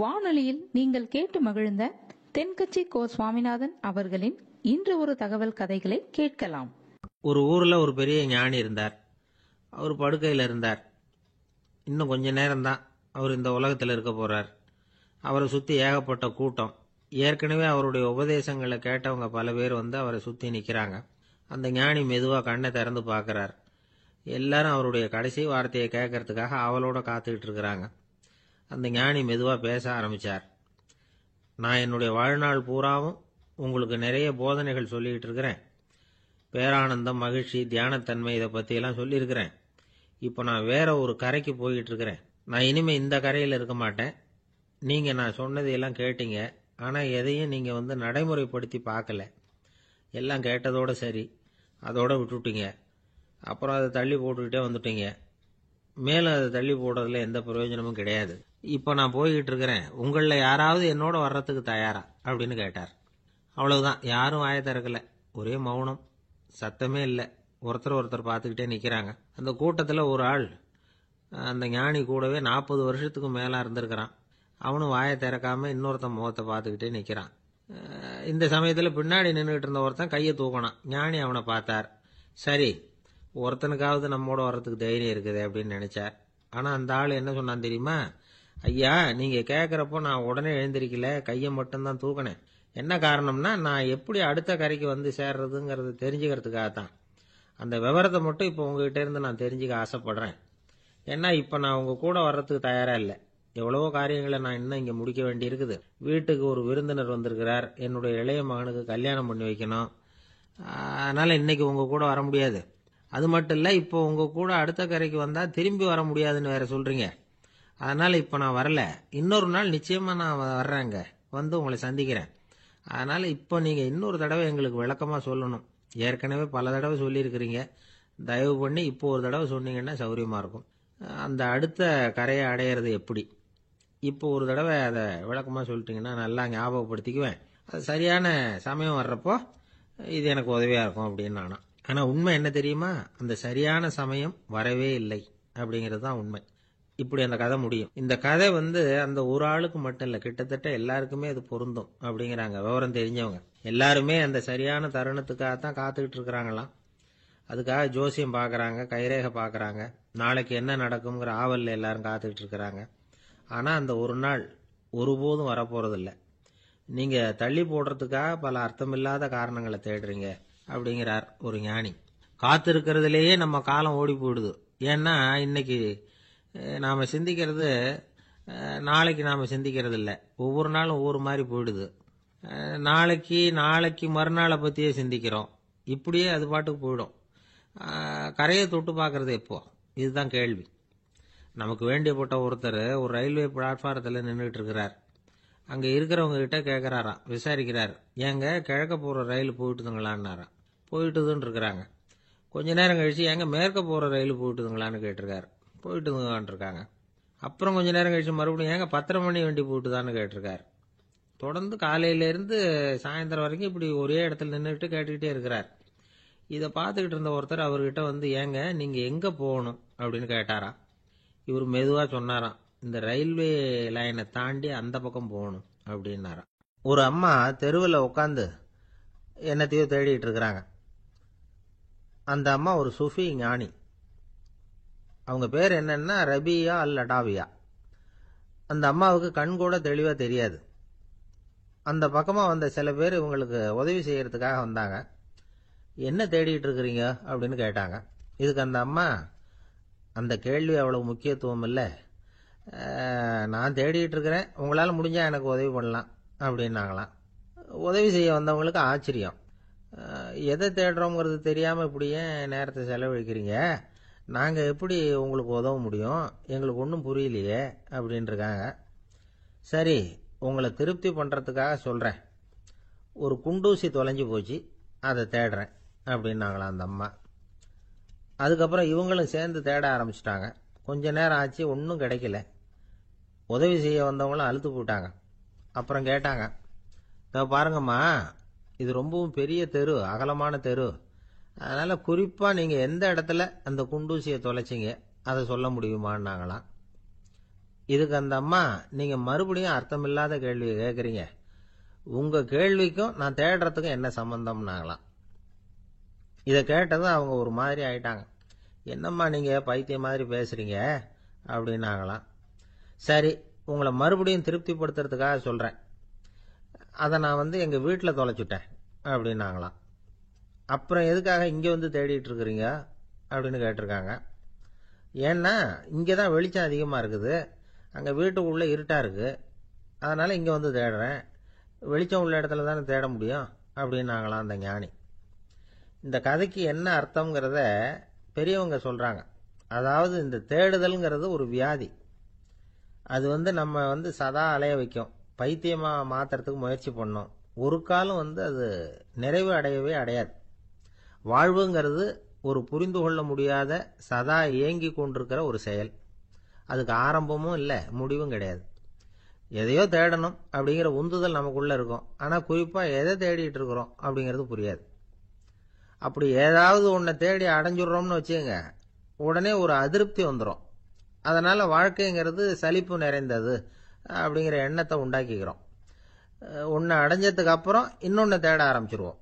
வானொலியில் நீங்கள் கேட்டு மகிழ்ந்த தென்கட்சி கோ சுவாமிநாதன் அவர்களின் இன்று ஒரு தகவல் கதைகளை கேட்கலாம். ஒரு ஊரில் ஒரு பெரிய ஞானி இருந்தார். அவர் படுக்கையில் இருந்தார். இன்னும் கொஞ்ச நேரம்தான் அவர் இந்த உலகத்தில் இருக்க போகிறார். அவரை சுற்றி ஏகப்பட்ட கூட்டம். ஏற்கனவே அவருடைய உபதேசங்களை கேட்டவங்க பல பேர் வந்து அவரை சுற்றி நிற்கிறாங்க. அந்த ஞானி மெதுவாக கண்ணை திறந்து பார்க்குறார். எல்லாரும் அவருடைய கடைசி வார்த்தையை கேட்கறதுக்காக அவளோட காத்துக்கிட்டு இருக்கிறாங்க. அந்த ஞானி மெதுவாக பேச ஆரம்பித்தார். நான் என்னுடைய வாழ்நாள் பூராவும் உங்களுக்கு நிறைய போதனைகள் சொல்லிக்கிட்டு இருக்கிறேன். பேரானந்தம், மகிழ்ச்சி, தியானத்தன்மை இதை பற்றியெல்லாம் சொல்லியிருக்கிறேன். இப்போ நான் வேற ஒரு கரைக்கு போய்கிட்டு இருக்கிறேன். நான் இனிமேல் இந்த கரையில் இருக்க மாட்டேன். நீங்கள் நான் சொன்னதையெல்லாம் கேட்டீங்க, ஆனால் எதையும் நீங்கள் வந்து நடைமுறைப்படுத்தி பார்க்கல. எல்லாம் கேட்டதோடு சரி, அதோடு விட்டுவிட்டீங்க. அப்புறம் அதை தள்ளி போட்டுக்கிட்டே வந்துட்டீங்க. மேலும் அதை தள்ளி போடுறதுல எந்த பிரயோஜனமும் கிடையாது. இப்போ நான் போய்கிட்டு இருக்கிறேன். உங்களில் யாராவது என்னோட வர்றதுக்கு தயாரா அப்படின்னு கேட்டார். அவ்வளவுதான். யாரும் வாயை திறக்கல. ஒரே மௌனம், சத்தமே இல்லை. ஒருத்தர் பார்த்துக்கிட்டே நிற்கிறாங்க. அந்த கூட்டத்தில் ஒரு ஆள் அந்த ஞானி கூடவே 40 வருஷத்துக்கு மேலே இருந்திருக்கிறான். அவனும் வாயை திறக்காம இன்னொருத்தன் முகத்தை பார்த்துக்கிட்டே நிற்கிறான். இந்த சமயத்தில் பின்னாடி நின்றுட்டு இருந்த ஒருத்தன் கையை தூக்கினான். ஞானி அவனை பார்த்தார். சரி, ஒருத்தனுக்காவது நம்மோட வர்றதுக்கு தைரியம் இருக்குது அப்படின்னு நினைச்சார். ஆனால் அந்த ஆள் என்ன சொன்னான் தெரியுமா? ஐயா, நீங்கள் கேட்குறப்போ நான் உடனே எழுந்திருக்கல, கையை மட்டும்தான் தூக்கினேன். என்ன காரணம்னா, நான் எப்படி அடுத்த கரைக்கு வந்து சேர்றதுங்கிறது தெரிஞ்சுக்கிறதுக்காகத்தான். அந்த விவரத்தை மட்டும் இப்போ உங்ககிட்ட இருந்து நான் தெரிஞ்சுக்க ஆசைப்படுறேன். ஏன்னா இப்போ நான் உங்கள் கூட வர்றதுக்கு தயாராக இல்லை. எவ்வளவோ காரியங்களை நான் இன்னும் இங்கே முடிக்க வேண்டி இருக்குது. வீட்டுக்கு ஒரு விருந்தினர் வந்திருக்கிறார். என்னுடைய இளைய மகனுக்கு கல்யாணம் பண்ணி வைக்கணும். அதனால் இன்னைக்கு உங்கள் கூட வர முடியாது. அது மட்டும் இல்லை, இப்போ உங்கள் கூட அடுத்த கரைக்கு வந்தால் திரும்பி வர முடியாதுன்னு வேற சொல்கிறீங்க. அதனால் இப்போ நான் வரல. இன்னொரு நாள் நிச்சயமாக நான் வர்றேங்க, வந்து உங்களை சந்திக்கிறேன். அதனால் இப்போ நீங்கள் இன்னொரு தடவை எங்களுக்கு விளக்கமாக சொல்லணும். ஏற்கனவே பல தடவை சொல்லியிருக்கிறீங்க. தயவு பண்ணி இப்போ ஒரு தடவை சொன்னீங்கன்னா சௌகரியமாக இருக்கும். அந்த அடுத்த கரையை அடையிறது எப்படி? இப்போ ஒரு தடவை அதை விளக்கமாக சொல்லிட்டீங்கன்னா நல்லா ஞாபகப்படுத்திக்குவேன். அது சரியான சமயம் வர்றப்போ இது எனக்கு உதவியாக இருக்கும் அப்படின்னு நானா. ஆனால் உண்மை என்ன தெரியுமா? அந்த சரியான சமயம் வரவே இல்லை அப்படிங்கிறது தான் உண்மை. இப்படி அந்த கதை முடியும். இந்த கதை வந்து அந்த ஒரு ஆளுக்கு மட்டும் இல்லை, கிட்டத்தட்ட எல்லாருக்குமே அது பொருந்தும் அப்படிங்கிறாங்க விவரம் தெரிஞ்சவங்க. எல்லாருமே அந்த சரியான தருணத்துக்காகத்தான் காத்துக்கிட்டு இருக்கிறாங்களாம். அதுக்காக ஜோசியம் பார்க்குறாங்க, கைரேகை பார்க்குறாங்க. நாளைக்கு என்ன நடக்குங்கிற ஆவலில் எல்லாரும் காத்துக்கிட்டு இருக்கிறாங்க. ஆனால் அந்த ஒரு நாள் ஒருபோதும் வரப்போகிறதில்ல. நீங்கள் தள்ளி போடுறதுக்காக பல அர்த்தமில்லாத காரணங்களை தேடுறீங்க அப்படிங்கிறார் ஒரு ஞானி. காத்திருக்கிறதுலேயே நம்ம காலம் ஓடி போயிடுது. ஏன்னா இன்னைக்கு நாம் சிந்திக்கிறது நாளைக்கு நாம் சிந்திக்கிறது இல்லை. ஒவ்வொரு நாளும் ஒவ்வொரு மாதிரி போயிடுது. நாளைக்கு மறுநாளை பற்றியே சிந்திக்கிறோம். இப்படியே அது பாட்டுக்கு போயிடும். கரையை தொட்டு பார்க்கறது எப்போ? இதுதான் கேள்வி. நமக்கு வேண்டியப்பட்ட ஒருத்தர் ஒரு ரயில்வே பிளாட்ஃபாரத்தில் நின்றுட்டு இருக்கிறார். அங்கே இருக்கிறவங்க கிட்ட கேட்குறாராம், விசாரிக்கிறார். ஏங்க கிழக்க போகிற ரயில் போயிட்டுதுங்களான்னாராம். போயிட்டுதுன்னு இருக்கிறாங்க. கொஞ்ச நேரம் கழிச்சு, ஏங்க மேற்க போகிற ரயில் போயிட்டுதுங்களான்னு கேட்டிருக்காரு. போயிட்டுதுங்களான் இருக்காங்க. அப்புறம் கொஞ்ச நேரம் கழிச்சு மறுபடியும் ஏங்க 10:30 மணி வண்டி போயிட்டுதான்னு கேட்டிருக்காரு. தொடர்ந்து காலையிலேருந்து சாயந்தரம் வரைக்கும் இப்படி ஒரே இடத்துல நின்றுட்டு கேட்டுக்கிட்டே இருக்கிறார். இதை பார்த்துக்கிட்டு இருந்த ஒருத்தர் அவர்கிட்ட வந்து, ஏங்க நீங்கள் எங்கே போகணும் அப்படின்னு கேட்டாராம். இவர் மெதுவாக சொன்னாராம், இந்த ரயில்வே லைனை தாண்டி அந்த பக்கம் போகணும் அப்படின்னாராம். ஒரு அம்மா தெருவில் உட்காந்து என்னத்தையோ தேடிட்டு இருக்கிறாங்க. அந்த அம்மா ஒரு சூஃபி ஞானி. அவங்க பேர் என்னன்னா ரபியா அல் அடாவியா. அந்த அம்மாவுக்கு கண் கூட தெளிவாக தெரியாது. அந்த பக்கமாக வந்த சில பேர் இவங்களுக்கு உதவி செய்யறதுக்காக வந்தாங்க. என்ன தேடிட்டு இருக்கிறீங்க அப்படின்னு கேட்டாங்க. இதுக்கு அந்த அம்மா, அந்த கேள்வி அவ்வளவு முக்கியத்துவம் இல்லை, நான் தேடிட்டு இருக்கிறேன், உங்களால் முடிஞ்சால் எனக்கு உதவி பண்ணலாம் அப்படின்னாங்களாம். உதவி செய்ய வந்தவங்களுக்கு ஆச்சரியம். எதை தேடுறோங்கிறது தெரியாமல் இப்படி ஏன் நேரத்தை செலவழிக்கிறீங்க? நாங்கள் எப்படி உங்களுக்கு உதவ முடியும்? எங்களுக்கு ஒன்றும் புரியலையே அப்படின்ட்டுருக்காங்க. சரி, உங்களை திருப்தி பண்ணுறதுக்காக சொல்கிறேன். ஒரு குண்டூசி தொலைஞ்சு போச்சு, அதை தேடுறேன் அப்படின்னாங்களாம் அந்த அம்மா. அதுக்கப்புறம் இவங்களும் சேர்ந்து தேட ஆரம்பிச்சிட்டாங்க. கொஞ்ச நேரம் ஆச்சு, ஒன்றும் கிடைக்கல. உதவி செய்ய வந்தவங்களும் அழுத்து போட்டாங்க. அப்புறம் கேட்டாங்க, இதை பாருங்கம்மா, இது ரொம்பவும் பெரிய தெரு, அகலமான தெரு. அதனால் குறிப்பாக நீங்கள் எந்த இடத்துல அந்த குண்டூசியை தொலைச்சிங்க அதை சொல்ல முடியுமான்னாங்களாம். இதுக்கு அந்த அம்மா, நீங்க மறுபடியும் அர்த்தமில்லாத கேள்வியை கேட்குறீங்க, உங்க கேள்விக்கும் நான் தேடுறதுக்கும் என்ன சம்பந்தம்னாங்களாம். இதை கேட்டதும் அவங்க ஒரு மாதிரி ஆயிட்டாங்க. என்னம்மா நீங்க பைத்தியம் மாதிரி பேசுறீங்க அப்படின்னாங்களாம். சரி, உங்களை மறுபடியும் திருப்திப்படுத்துறதுக்காக சொல்றேன், அதை நான் எங்க வீட்டில் தொலைச்சுட்டேன் அப்படின்னாங்களாம். அப்புறம் எதுக்காக இங்கே வந்து தேடிட்டு இருக்கிறீங்க அப்படின்னு கேட்டிருக்காங்க. ஏன்னா இங்கே தான் வெளிச்சம் அதிகமாக இருக்குது, அங்கே வீட்டுக்குள்ளே இருட்டாக இருக்குது, அதனால் இங்கே வந்து தேடுறேன், வெளிச்சம் உள்ள இடத்துல தானே தேட முடியும் அப்படின்னாங்களாம் அந்த ஞானி. இந்த கதைக்கு என்ன அர்த்தங்கிறத பெரியவங்க சொல்கிறாங்க. அதாவது இந்த தேடுதல்ங்கிறது ஒரு வியாதி. அது நம்ம சதா அலைய வைக்கும், பைத்தியமாக மாற்றுறதுக்கு முயற்சி பண்ணோம். ஒரு காலம் அது நிறைவு அடையவே அடையாது. வாழ்வுங்கிறது ஒரு புரிந்து கொள்ள முடியாத சதா இயங்கி கொண்டிருக்கிற ஒரு செயல். அதுக்கு ஆரம்பமும் இல்லை, முடிவும் கிடையாது. எதையோ தேடணும் அப்படிங்கிற உந்துதல் நமக்குள்ள இருக்கும், ஆனால் குறிப்பாக எதை தேடிட்டு இருக்கிறோம் அப்படிங்கிறது புரியாது. அப்படி ஏதாவது ஒன்றை தேடி அடைஞ்சிடுறோம்னு வச்சுக்கோங்க, உடனே ஒரு அதிருப்தி வந்துடும். அதனால் வாழ்க்கைங்கிறது சலிப்பு நிறைந்தது அப்படிங்கிற எண்ணத்தை உண்டாக்கிக்கிறோம். ஒன்று அடைஞ்சதுக்கு அப்புறம் இன்னொன்று தேட ஆரம்பிச்சிருவோம்.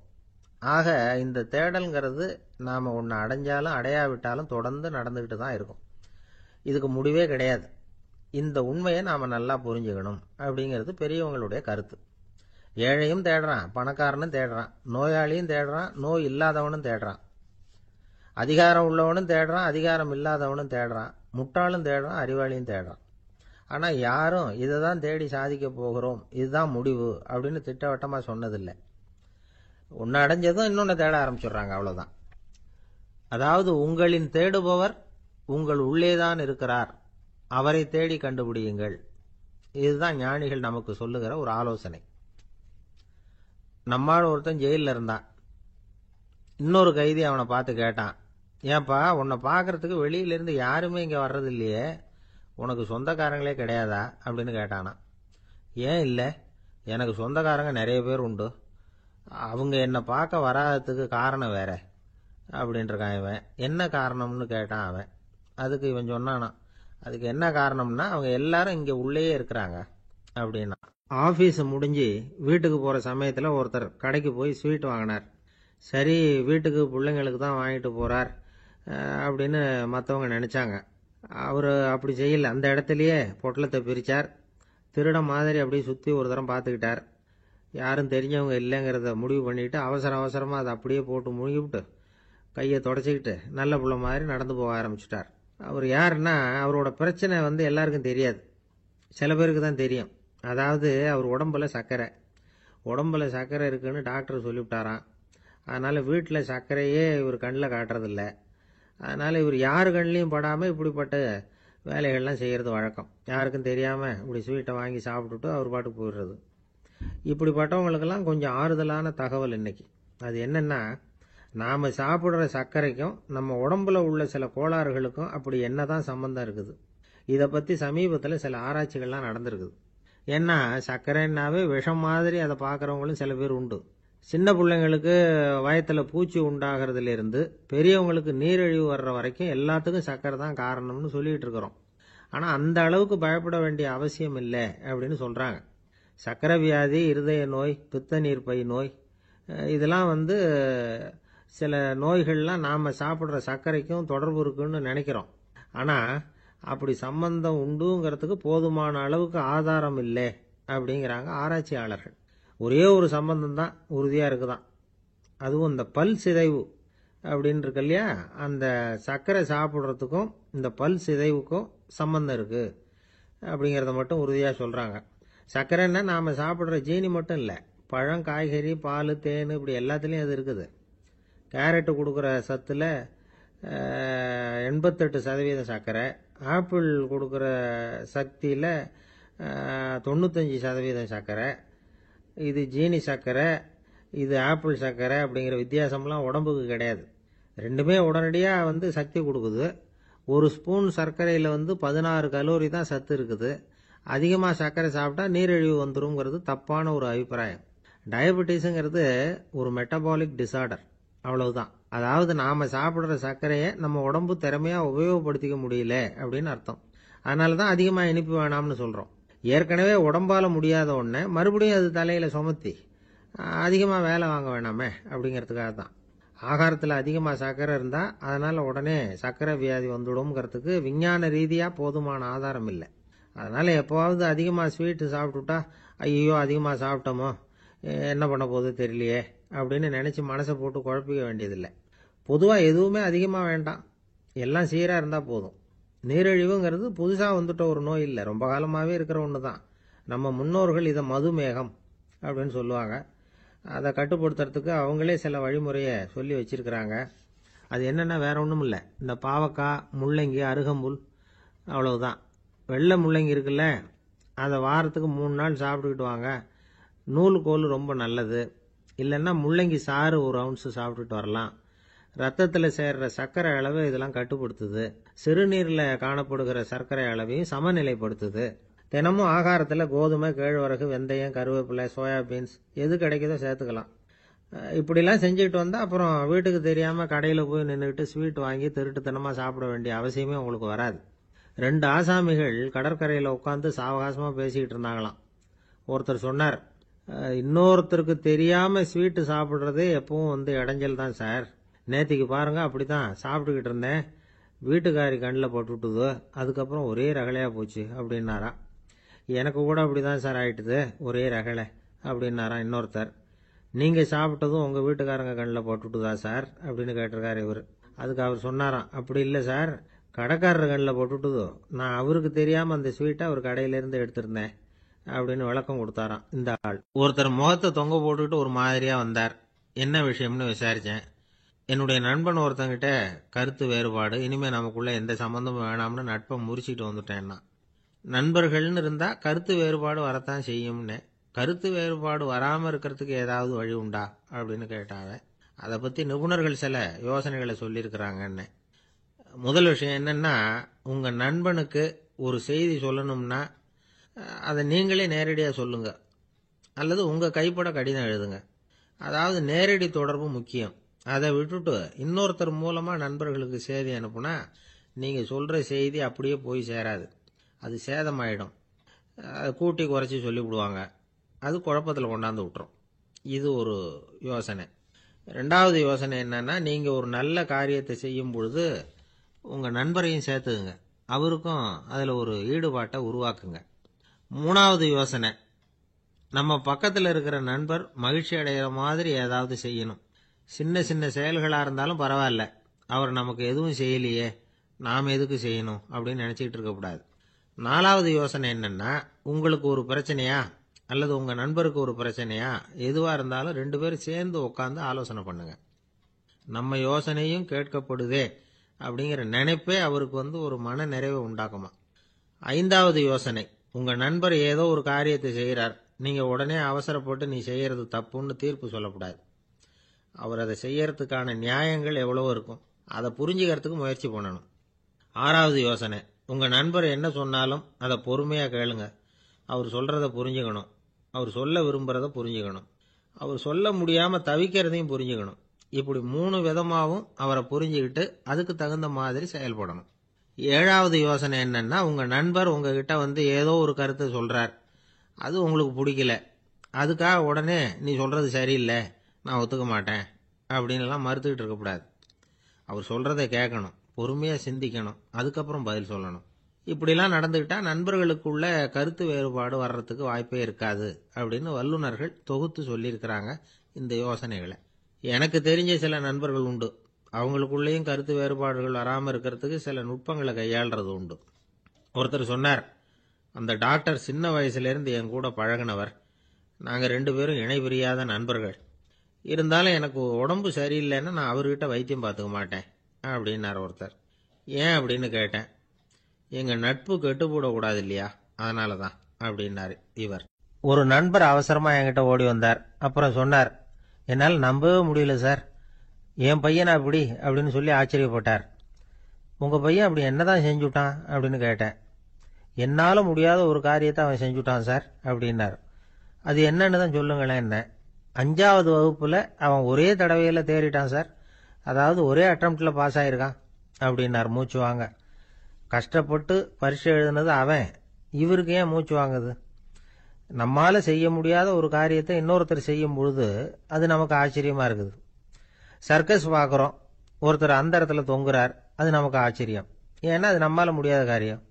ஆக இந்த தேடல்ங்கிறது நாம் ஒன்று அடைஞ்சாலும் அடையாவிட்டாலும் தொடர்ந்து நடந்துக்கிட்டு தான் இருக்கும். இதுக்கு முடிவே கிடையாது. இந்த உண்மையை நாம் நல்லா புரிஞ்சுக்கணும் அப்படிங்கிறது பெரியவங்களுடைய கருத்து. ஏழையும் தேடுறான், பணக்காரனும் தேடுறான், நோயாளியும் தேடுறான், நோய் இல்லாதவனும் தேடுறான், அதிகாரம் உள்ளவனும் தேடுறான், அதிகாரம் இல்லாதவனும் தேடுறான், முட்டாளும் தேடுறான், அறிவாளியும் தேடுறான். ஆனால் யாரும் இதை தான் தேடி சாதிக்க போகிறோம், இதுதான் முடிவு அப்படின்னு திட்டவட்டமாக சொன்னதில்லை. ஒன்று அடைஞ்சதும் இன்னொன்று தேட ஆரம்பிச்சிடுறாங்க, அவ்வளோதான். அதாவது உங்களின் தேடுபவர் உங்கள் உள்ளேதான் இருக்கிறார், அவரை தேடி கண்டுபிடியுங்கள். இதுதான் ஞானிகள் நமக்கு சொல்லுகிற ஒரு ஆலோசனை. நம்மால் ஒருத்தன் ஜெயிலில் இருந்தான். இன்னொரு கைதி அவனை பார்த்து கேட்டான், ஏன்பா உன்னை பார்க்கறதுக்கு வெளியிலேருந்து யாருமே இங்கே வர்றது இல்லையே, உனக்கு சொந்தக்காரங்களே கிடையாதா அப்படின்னு கேட்டானா. ஏன் இல்லை, எனக்கு சொந்தக்காரங்க நிறைய பேர் உண்டு, அவங்க என்னை பார்க்க வராததுக்கு காரணம் வேற அப்படின்ட்டுருக்கான் இவன். என்ன காரணம்னு கேட்டான் அவன். அதுக்கு இவன் சொன்னானா, அதுக்கு என்ன காரணம்னா அவங்க எல்லாரும் இங்கே உள்ளேயே இருக்கிறாங்க அப்படின்னா. ஆஃபீஸ் முடிஞ்சு வீட்டுக்கு போகிற சமயத்தில் ஒருத்தர் கடைக்கு போய் ஸ்வீட் வாங்கினார். சரி, வீட்டுக்கு பிள்ளைங்களுக்கு தான் வாங்கிட்டு போகிறார் அப்படின்னு மற்றவங்க நினச்சாங்க. அவர் அப்படி செய்யலை. அந்த இடத்துலையே பொட்டலத்தை பிரித்தார். திருட மாதிரி அப்படியே சுற்றி ஒரு தரம் பார்த்துக்கிட்டார். யாரும் தெரிஞ்சவங்க இல்லைங்கிறத முடிவு பண்ணிவிட்டு அவசரமாக அதை அப்படியே போட்டு முழுகிவிட்டு கையை தொடச்சிக்கிட்டு நல்ல பிள்ளை மாதிரி நடந்து போக ஆரம்பிச்சிட்டார். அவர் யாருன்னா, அவரோட பிரச்சனை எல்லாருக்கும் தெரியாது, சில பேருக்கு தான் தெரியும். அதாவது அவர் உடம்புல சர்க்கரை இருக்குன்னு டாக்டர் சொல்லிவிட்டாராம். அதனால் வீட்டில் சர்க்கரையே இவர் கண்ணில் காட்டுறதில்ல. அதனால் இவர் யார் கண்ணிலையும் படாமல் இப்படிப்பட்ட வேலைகள்லாம் செய்கிறது வழக்கம். யாருக்கும் தெரியாமல் இப்படி ஸ்வீட்டை வாங்கி சாப்பிட்டுட்டு அவர் பாட்டுக்கு போயிடுறது. இப்படிப்பட்டவங்களுக்கெல்லாம் கொஞ்சம் ஆறுதலான தகவல் இன்னைக்கு. அது என்னென்னா, நாம் சாப்பிட்ற சர்க்கரைக்கும் நம்ம உடம்புல உள்ள சில கோளாறுகளுக்கும் அப்படி என்ன தான் சம்மந்தம் இருக்குது. இதை பற்றி சமீபத்தில் சில ஆராய்ச்சிகள்லாம் நடந்திருக்குது. ஏன்னா சர்க்கரைன்னாவே விஷம் மாதிரி அதை பார்க்குறவங்களும் சில பேர் உண்டு. சின்ன பிள்ளைங்களுக்கு வயத்தில் பூச்சி உண்டாகிறதுலேருந்து பெரியவங்களுக்கு நீரிழிவு வர்ற வரைக்கும் எல்லாத்துக்கும் சர்க்கரை தான் காரணம்னு சொல்லிகிட்டு இருக்கிறோம். ஆனால் அந்த அளவுக்கு பயப்பட வேண்டிய அவசியம் இல்லை அப்படின்னு சொல்கிறாங்க. சர்க்கரை வியாதி, இருதய நோய், பித்த நீர் பை நோய், இதெல்லாம் சில நோய்கள்லாம் நாம் சாப்பிட்ற சர்க்கரைக்கும் தொடர்பு இருக்குன்னு நினைக்கிறோம். ஆனால் அப்படி சம்பந்தம் உண்டுங்கிறதுக்கு போதுமான அளவுக்கு ஆதாரம் இல்லை அப்படிங்கிறாங்க ஆராய்ச்சியாளர்கள். ஒரே ஒரு சம்பந்தம் தான் உறுதியாக இருக்குதான். அதுவும் இந்த பல் சிதைவு அப்படின்னு இருக்கு இல்லையா, அந்த சர்க்கரை சாப்பிட்றதுக்கும் இந்த பல் சிதைவுக்கும் சம்பந்தம் இருக்குது அப்படிங்கிறத மட்டும் உறுதியாக சொல்கிறாங்க. சர்க்கரைன்னா நாம் சாப்பிட்ற ஜீனி மட்டும் இல்லை, பழம், காய்கறி, பால், தேன், இப்படி எல்லாத்துலேயும் அது இருக்குது. கேரட்டு கொடுக்குற சத்தில் 88% சர்க்கரை, ஆப்பிள் கொடுக்குற சக்தியில் 95% சர்க்கரை. இது ஜீனி சர்க்கரை, இது ஆப்பிள் சர்க்கரை அப்படிங்கிற வித்தியாசம்லாம் உடம்புக்கு கிடையாது. ரெண்டுமே உடனடியாக சக்தி கொடுக்குது. ஒரு ஸ்பூன் சர்க்கரையில் 16 கலோரி தான் சத்து இருக்குது. அதிகமாக சர்க்கரை சாப்பிட்டா நீரிழிவு வந்துருங்கிறது தப்பான ஒரு அபிப்பிராயம். டயபெட்டிஸுங்கிறது ஒரு மெட்டபாலிக் டிசார்டர், அவ்வளவுதான். அதாவது நாம் சாப்பிட்ற சர்க்கரையை நம்ம உடம்பு திறமையாக உபயோகப்படுத்திக்க முடியல அப்படின்னு அர்த்தம். அதனால தான் அதிகமாக இனிப்பு வேணாம்னு சொல்கிறோம். ஏற்கனவே உடம்பால முடியாத ஒன்றை மறுபடியும் அது தலையில் சுமத்தி அதிகமாக வேலை வாங்க வேணாமே அப்படிங்கிறதுக்காக தான். ஆகாரத்தில் அதிகமாக சர்க்கரை இருந்தால் அதனால் உடனே சர்க்கரை வியாதி வந்துடும்ங்கிறதுக்கு விஞ்ஞான ரீதியாக போதுமான ஆதாரம் இல்லை. அதனால் எப்போவாவது அதிகமாக ஸ்வீட்டு சாப்பிட்டுட்டா ஐயோ அதிகமாக சாப்பிட்டோமோ என்ன பண்ண போகுது தெரியலையே அப்படின்னு நினச்சி மனசை போட்டு குழப்பிக்க வேண்டியதில்லை. பொதுவாக எதுவுமே அதிகமாக வேண்டாம், எல்லாம் சீராக இருந்தால் போதும். நீரிழிவுங்கிறது புதுசாக வந்துட்ட ஒரு நோய் இல்லை, ரொம்ப காலமாகவே இருக்கிற ஒன்று தான். நம்ம முன்னோர்கள் இதை மதுமேகம் அப்படின்னு சொல்லுவாங்க. அதை கட்டுப்படுத்துறதுக்கு அவங்களே சில வழிமுறையை சொல்லி வச்சிருக்கிறாங்க. அது என்னென்னா வேற ஒன்றும் இல்லை, இந்த பாவக்காய், முள்ளங்கி, அருகம்புல் அவ்வளவுதான். வெள்ளை முள்ளங்கி இருக்குல்ல, அதை வாரத்துக்கு 3 நாள் சாப்பிட்டுக்கிட்டு வாங்க. நூலுக்கோல் ரொம்ப நல்லது. இல்லைன்னா முள்ளங்கி சாறு 1 ounce சாப்பிட்டுட்டு வரலாம். ரத்தத்தில் சேர்ற சர்க்கரை அளவு இதெல்லாம் கட்டுப்படுத்துது. சிறுநீரில் காணப்படுகிற சர்க்கரை அளவையும் சமநிலைப்படுத்துது. தினமும் ஆகாரத்தில் கோதுமை, கேழ்வரகு, வெந்தயம், கருவேப்பிலை, சோயாபீன்ஸ் எது கிடைக்குதோ சேர்த்துக்கலாம். இப்படிலாம் செஞ்சுக்கிட்டு வந்தால் அப்புறம் வீட்டுக்கு தெரியாமல் கடையில் போய் நின்றுக்கிட்டு ஸ்வீட் வாங்கி திருட்டுத்தனமாக சாப்பிட வேண்டிய அவசியமே உங்களுக்கு வராது. 2 ஆசாமிகள் கடற்கரையில் உட்காந்து சாவகாசமாக பேசிக்கிட்டு இருந்தாங்களாம். ஒருத்தர் சொன்னார், இன்னொருத்தருக்கு தெரியாமல் ஸ்வீட்டு சாப்பிட்றதே எப்பவும் இடைஞ்சல் தான் சார். நேற்றுக்கு பாருங்க அப்படி தான் சாப்பிட்டுக்கிட்டு இருந்தேன், வீட்டுக்காரி கண்ணில் போட்டுவிட்டுது, அதுக்கப்புறம் ஒரே ரகலையாக போச்சு அப்படின்னாரா. எனக்கு கூட அப்படி தான் சார் ஆயிட்டுது, ஒரே ரகலை அப்படின்னாரா இன்னொருத்தர். நீங்கள் சாப்பிட்டதும் உங்கள் வீட்டுக்காரங்க கண்ணில் போட்டுவிட்டுதா சார் அப்படின்னு கேட்டிருக்காரு இவர். அதுக்கு அவர் சொன்னாராம், அப்படி இல்லை சார், கடைக்காரர் கண்ணில் போட்டுவிட்டுதோ, நான் அவருக்கு தெரியாமல் அந்த ஸ்வீட்டை அவர் கடையிலேருந்து எடுத்திருந்தேன் அப்படின்னு விளக்கம் கொடுத்தாராம் இந்த ஆள். ஒருத்தர் முகத்தை தொங்க போட்டுக்கிட்டு ஒரு மாதிரியாக வந்தார். என்ன விஷயம்னு விசாரித்தேன். என்னுடைய நண்பன் ஒருத்தங்கிட்ட கருத்து வேறுபாடு, இனிமேல் நமக்குள்ளே எந்த சம்மந்தமும் வேணாம்னு நட்பை முறிச்சிட்டு வந்துட்டேன்னா. நண்பர்கள்னு இருந்தால் கருத்து வேறுபாடு வரத்தான் செய்யும்னு. கருத்து வேறுபாடு வராமல் இருக்கிறதுக்கு ஏதாவது வழி உண்டா அப்படின்னு கேட்டாங்க. அதை பற்றி நிபுணர்கள் சில யோசனைகளை சொல்லியிருக்கிறாங்கன்னு. முதல் விஷயம் என்னென்னா, உங்கள் நண்பனுக்கு ஒரு செய்தி சொல்லணும்னா அதை நீங்களே நேரடியாக சொல்லுங்க, அல்லது உங்கள் கைப்பட கடிதம் எழுதுங்க. அதாவது நேரடி தொடர்பு முக்கியம். அதை விட்டுட்டு இன்னொருத்தர் மூலமாக நண்பர்களுக்கு செய்தி அனுப்புனா நீங்கள் சொல்கிற செய்தி அப்படியே போய் சேராது, அது சேதமாயிடும். கூட்டி குறைச்சி சொல்லிவிடுவாங்க, அது குழப்பத்தில் கொண்டாந்து விட்டுரும். இது ஒரு யோசனை. 2வது யோசனை என்னன்னா, நீங்கள் ஒரு நல்ல காரியத்தை செய்யும் பொழுது உங்கள் நண்பரையும் சேர்த்துக்குங்க, அவருக்கும் அதில் ஒரு ஈடுபாட்டை உருவாக்குங்க. 3வது யோசனை, நம்ம பக்கத்தில் இருக்கிற நண்பர் மகிழ்ச்சி அடைகிற மாதிரி ஏதாவது செய்யணும். சின்ன சின்ன செயல்களாக இருந்தாலும் பரவாயில்ல, அவர் நமக்கு எதுவும் செய்யலையே, நாம் எதுக்கு செய்யணும் அப்படின்னு நினச்சிக்கிட்டு இருக்கக்கூடாது. 4வது யோசனை என்னென்னா, உங்களுக்கு ஒரு பிரச்சனையா அல்லது உங்கள் நண்பருக்கு ஒரு பிரச்சனையா, எதுவாக இருந்தாலும் 2 பேரும் சேர்ந்து உட்காந்து ஆலோசனை பண்ணுங்க. நம்ம யோசனையும் கேட்கப்படுதே அப்படிங்கிற நினைப்பே அவருக்கு ஒரு மன நிறைவை உண்டாக்குமா. 5வது யோசனை, உங்கள் நண்பர் ஏதோ ஒரு காரியத்தை செய்கிறார், நீங்கள் உடனே அவசரப்பட்டு நீ செய்கிறது தப்புன்னு தீர்ப்பு சொல்லக்கூடாது. அவர் அதை செய்யறதுக்கான நியாயங்கள் எவ்வளவோ இருக்கும், அதை புரிஞ்சுக்கிறதுக்கு முயற்சி பண்ணணும். 6வது யோசனை, உங்கள் நண்பர் என்ன சொன்னாலும் அதை பொறுமையாக கேளுங்க. அவர் சொல்கிறத புரிஞ்சுக்கணும், அவர் சொல்ல விரும்புகிறத புரிஞ்சுக்கணும், அவர் சொல்ல முடியாமல் தவிக்கிறதையும் புரிஞ்சுக்கணும். இப்படி 3 விதமாகவும் அவரை புரிஞ்சுக்கிட்டு அதுக்கு தகுந்த மாதிரி செயல்படணும். 7வது யோசனை என்னன்னா, உங்கள் நண்பர் உங்ககிட்ட ஏதோ ஒரு கருத்தை சொல்கிறார், அது உங்களுக்கு பிடிக்கல, அதுக்காக உடனே நீ சொல்கிறது சரியில்லை, நான் ஒத்துக்க மாட்டேன் அப்படின்லாம் மறுத்துக்கிட்டு இருக்கக்கூடாது. அவர் சொல்கிறத கேட்கணும், பொறுமையாக சிந்திக்கணும், அதுக்கப்புறம் பதில் சொல்லணும். இப்படிலாம் நடந்துக்கிட்டால் நண்பர்களுக்குள்ள கருத்து வேறுபாடு வர்றதுக்கு வாய்ப்பே இருக்காது அப்படின்னு வல்லுநர்கள் தொகுத்து சொல்லியிருக்கிறாங்க இந்த யோசனைகளை. எனக்கு தெரிஞ்ச சில நண்பர்கள் உண்டு, அவங்களுக்குள்ளேயும் கருத்து வேறுபாடுகள் வராமல் இருக்கிறதுக்கு சில நுட்பங்களை கையாளுறது உண்டு. ஒருத்தர் சொன்னார், அந்த டாக்டர் சின்ன வயசுலேருந்து என் கூட பழகினவர், நாங்கள் 2 பேரும் இணை பிரியாத நண்பர்கள், இருந்தாலும் எனக்கு உடம்பு சரியில்லைன்னா நான் அவர்கிட்ட வைத்தியம் பார்த்துக்க மாட்டேன் அப்படின்னார் ஒருத்தர். ஏன் அப்படின்னு கேட்டேன். எங்கள் நட்பு கெட்டுப்போடக்கூடாது இல்லையா, அதனால தான் அப்படின்னாரு இவர். ஒரு நண்பர் அவசரமாக என்கிட்ட ஓடி வந்தார். அப்புறம் சொன்னார், என்னால் நம்பவே முடியல சார், என் பையனை அப்படி அப்படின்னு சொல்லி ஆச்சரியப்பட்டார். உங்கள் பையன் அப்படி என்னதான் செஞ்சுட்டான் அப்படின்னு கேட்டேன். என்னால் முடியாத ஒரு காரியத்தை அவன் செஞ்சுட்டான் சார் அப்படின்னார். அது என்னன்னு தான் சொல்லுங்களேன். என்ன, 5வது வகுப்பில் அவன் ஒரே தடவையில் தேறிட்டான் சார், அதாவது ஒரே அட்டம்ப்டில் பாஸ் ஆகிருக்கான் அப்படின்னார் மூச்சு வாங்க. கஷ்டப்பட்டு பரீட்சை எழுதுனது அவன், இவருக்கு ஏன் மூச்சு வாங்குது? நம்மால செய்ய முடியாத ஒரு காரியத்தை இன்னொருத்தர் செய்யும் பொழுது அது நமக்கு ஆச்சரியமா இருக்குது. சர்க்கஸ் பார்க்குறோம், ஒருத்தர் அந்த இடத்துல தொங்குறார், அது நமக்கு ஆச்சரியம். ஏன்னா அது நம்மால முடியாத காரியம்.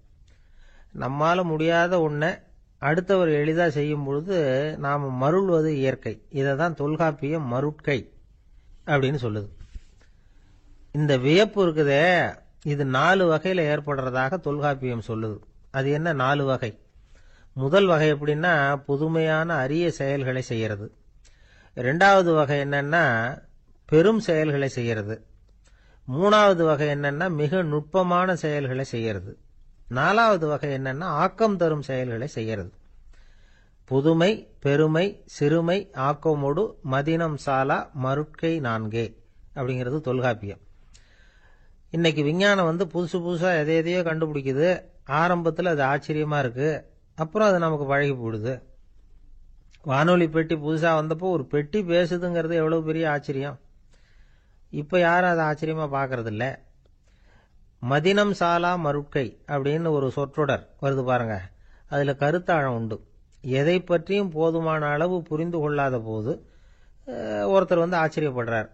நம்மால முடியாத ஒன்றை அடுத்தவர் எளிதாக செய்யும் பொழுது நாம் மருள்வது இயற்கை. இதை தான் தொல்காப்பியம் மருட்கை அப்படின்னு சொல்லுது. இந்த வியப்பு இருக்குதே, இது 4 வகையில் ஏற்படுறதாக தொல்காப்பியம் சொல்லுது. அது என்ன 4 வகை? முதல் வகை எப்படின்னா புதுமையான அரிய செயல்களை செய்யறது. 2வது வகை என்னன்னா பெரும் செயல்களை செய்யறது. 3வது வகை என்னன்னா மிக நுட்பமான செயல்களை செய்யறது. 4வது வகை என்னன்னா ஆக்கம் தரும் செயல்களை செய்யறது. புதுமை, பெருமை, சிறுமை, ஆக்கமோடு மதினம் சாலா மருட்கை 4 அப்படிங்கிறது தொல்காப்பியம். இன்னைக்கு விஞ்ஞானம் புதுசு புதுசா எதையோ கண்டுபிடிக்குது. ஆரம்பத்தில் அது ஆச்சரியமா இருக்கு, அப்புறம் அது நமக்கு பழகி போடுது. வானொலி பெட்டி புதுசா வந்தப்போ ஒரு பெட்டி பேசுதுங்கிறது எவ்வளவு பெரிய ஆச்சரியம். இப்ப யாரும் அதை ஆச்சரியமா பார்க்கறது இல்ல. மதினம் சாலா மருட்கை அப்படின்னு ஒரு சொற்றொடர் வருது பாருங்க, அதுல கருத்தாழம் உண்டு. எதை பற்றியும் போதுமான அளவு புரிந்து கொள்ளாத போது ஒருத்தர் ஆச்சரியப்படுறார்.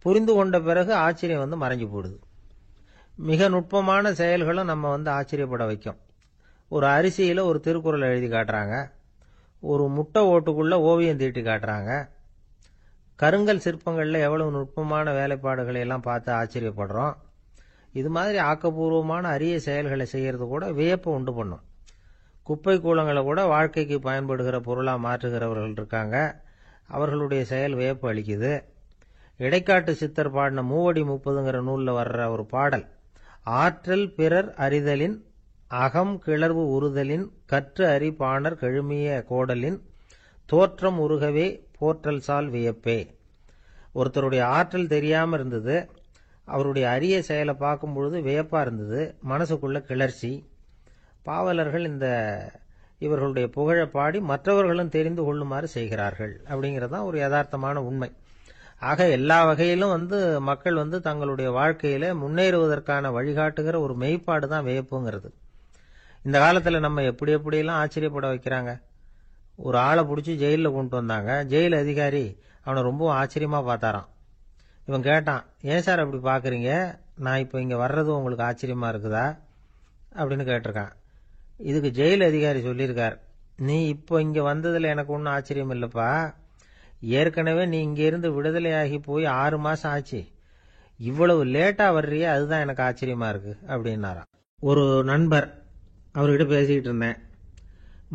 புரிந்து கொண்ட பிறகு ஆச்சரியம் மறைஞ்சு போடுது. மிக நுட்பமான செயல்களும் நம்ம ஆச்சரியப்பட வைக்கும். ஒரு அரிசியில ஒரு திருக்குறள் எழுதி காட்டுறாங்க, ஒரு முட்டை ஓட்டுக்குள்ள ஓவியம் தீட்டி காட்டுறாங்க. கருங்கல் சிற்பங்கள்ல எவ்வளவு நுட்பமான வேலைப்பாடுகளை எல்லாம் பார்த்து ஆச்சரியப்படுறோம். இது மாதிரி ஆக்கப்பூர்வமான அரிய செயல்களை செய்யறது கூட வியப்பை உண்டு பண்ணும். குப்பை கூலங்களை கூட வாழ்க்கைக்கு பயன்படுகிற பொருளா மாற்றுகிறவர்கள் இருக்காங்க, அவர்களுடைய செயல் வியப்பு அளிக்குது. இடைக்காட்டு சித்தர் பாடின மூவடி 30ங்கிற நூல்ல வர்ற ஒரு பாடல், ஆற்றல் பிறர் அறிதலின் அகம் கிளர்வு உறுதலின் கற்று அறி பாணர் கெழுமிய கோடலின் தோற்றம் உருகவே போற்றல் சால் வியப்பே. ஒருத்தருடைய ஆற்றல் தெரியாம இருந்தது, அவருடைய அரிய செயலை பார்க்கும் பொழுது வியப்பா இருந்தது, மனசுக்குள்ள கிளர்ச்சி. பாவலர்கள் இவர்களுடைய புகழை பாடி மற்றவர்களும் தெரிந்து கொள்ளுமாறு செய்கிறார்கள் அப்படிங்கறதுதான் ஒரு யதார்த்தமான உண்மை. ஆக எல்லா வகையிலும் மக்கள் தங்களுடைய வாழ்க்கையில முன்னேறுவதற்கான வழிகாட்டுகிற ஒரு மெய்ப்பாடு தான் வியப்புங்கிறது. இந்த காலத்துல நம்ம எப்படியெல்லாம் ஆச்சரியப்பட வைக்கிறாங்க. ஒரு ஆளை பிடிச்சி ஜெயிலில் கொண்டு வந்தாங்க. ஜெயில் அதிகாரி அவனை ரொம்ப ஆச்சரியமா பார்த்தாராம். இவன் கேட்டான், ஏன் சார் அப்படி பாக்குறீங்க, நான் இப்ப இங்க வர்றது உங்களுக்கு ஆச்சரியமா இருக்குதா அப்படின்னு கேட்டிருக்கான். இதுக்கு ஜெயில் அதிகாரி சொல்லியிருக்கார், நீ இப்போ இங்க வந்ததுல எனக்கு ஒன்றும் ஆச்சரியம் இல்லப்பா, ஏற்கனவே நீ இங்க இருந்து விடுதலையாகி போய் 6 மாசம் ஆச்சு, இவ்வளவு லேட்டா வர்றியே அதுதான் எனக்கு ஆச்சரியமா இருக்கு அப்படின்னாராம். ஒரு நண்பர், அவர்கிட்ட பேசிக்கிட்டு இருந்தேன்.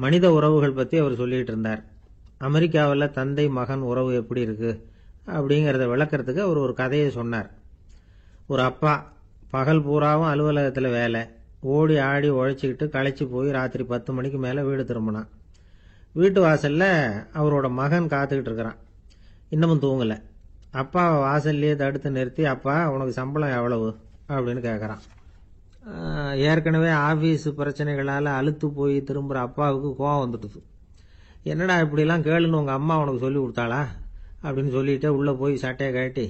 மனித உறவுகள் பத்தி அவர் சொல்லிட்டு இருந்தார். அமெரிக்காவில் தந்தை மகன் உறவு எப்படி இருக்கு அப்படிங்கறத விளக்கறதுக்கு அவர் ஒரு கதையை சொன்னார். ஒரு அப்பா பகல் பூராவும் அலுவலகத்தில் வேலை, ஓடி ஆடி உழைச்சிக்கிட்டு களைச்சி போய் ராத்திரி 10 மணிக்கு மேல வீடு திரும்பினான். வீட்டு வாசல்ல அவரோட மகன் காத்துக்கிட்டு இருக்கிறான், இன்னமும் தூங்கல. அப்பா வாசல்லையே தடுத்து நிறுத்தி, அப்பா உனக்கு சம்பளம் எவ்வளவு அப்படின்னு கேட்கறான். ஏற்கனவே ஆபீஸ் பிரச்சனைகளால அலுத்து போய் திரும்புற அப்பாவுக்கு கோவம் வந்துடுது. என்னடா இப்படிலாம் கேளுன்னு உங்க அம்மா உனக்கு சொல்லி கொடுத்தாளா அப்படின்னு சொல்லிட்டு உள்ள போய் சட்டையை கட்டி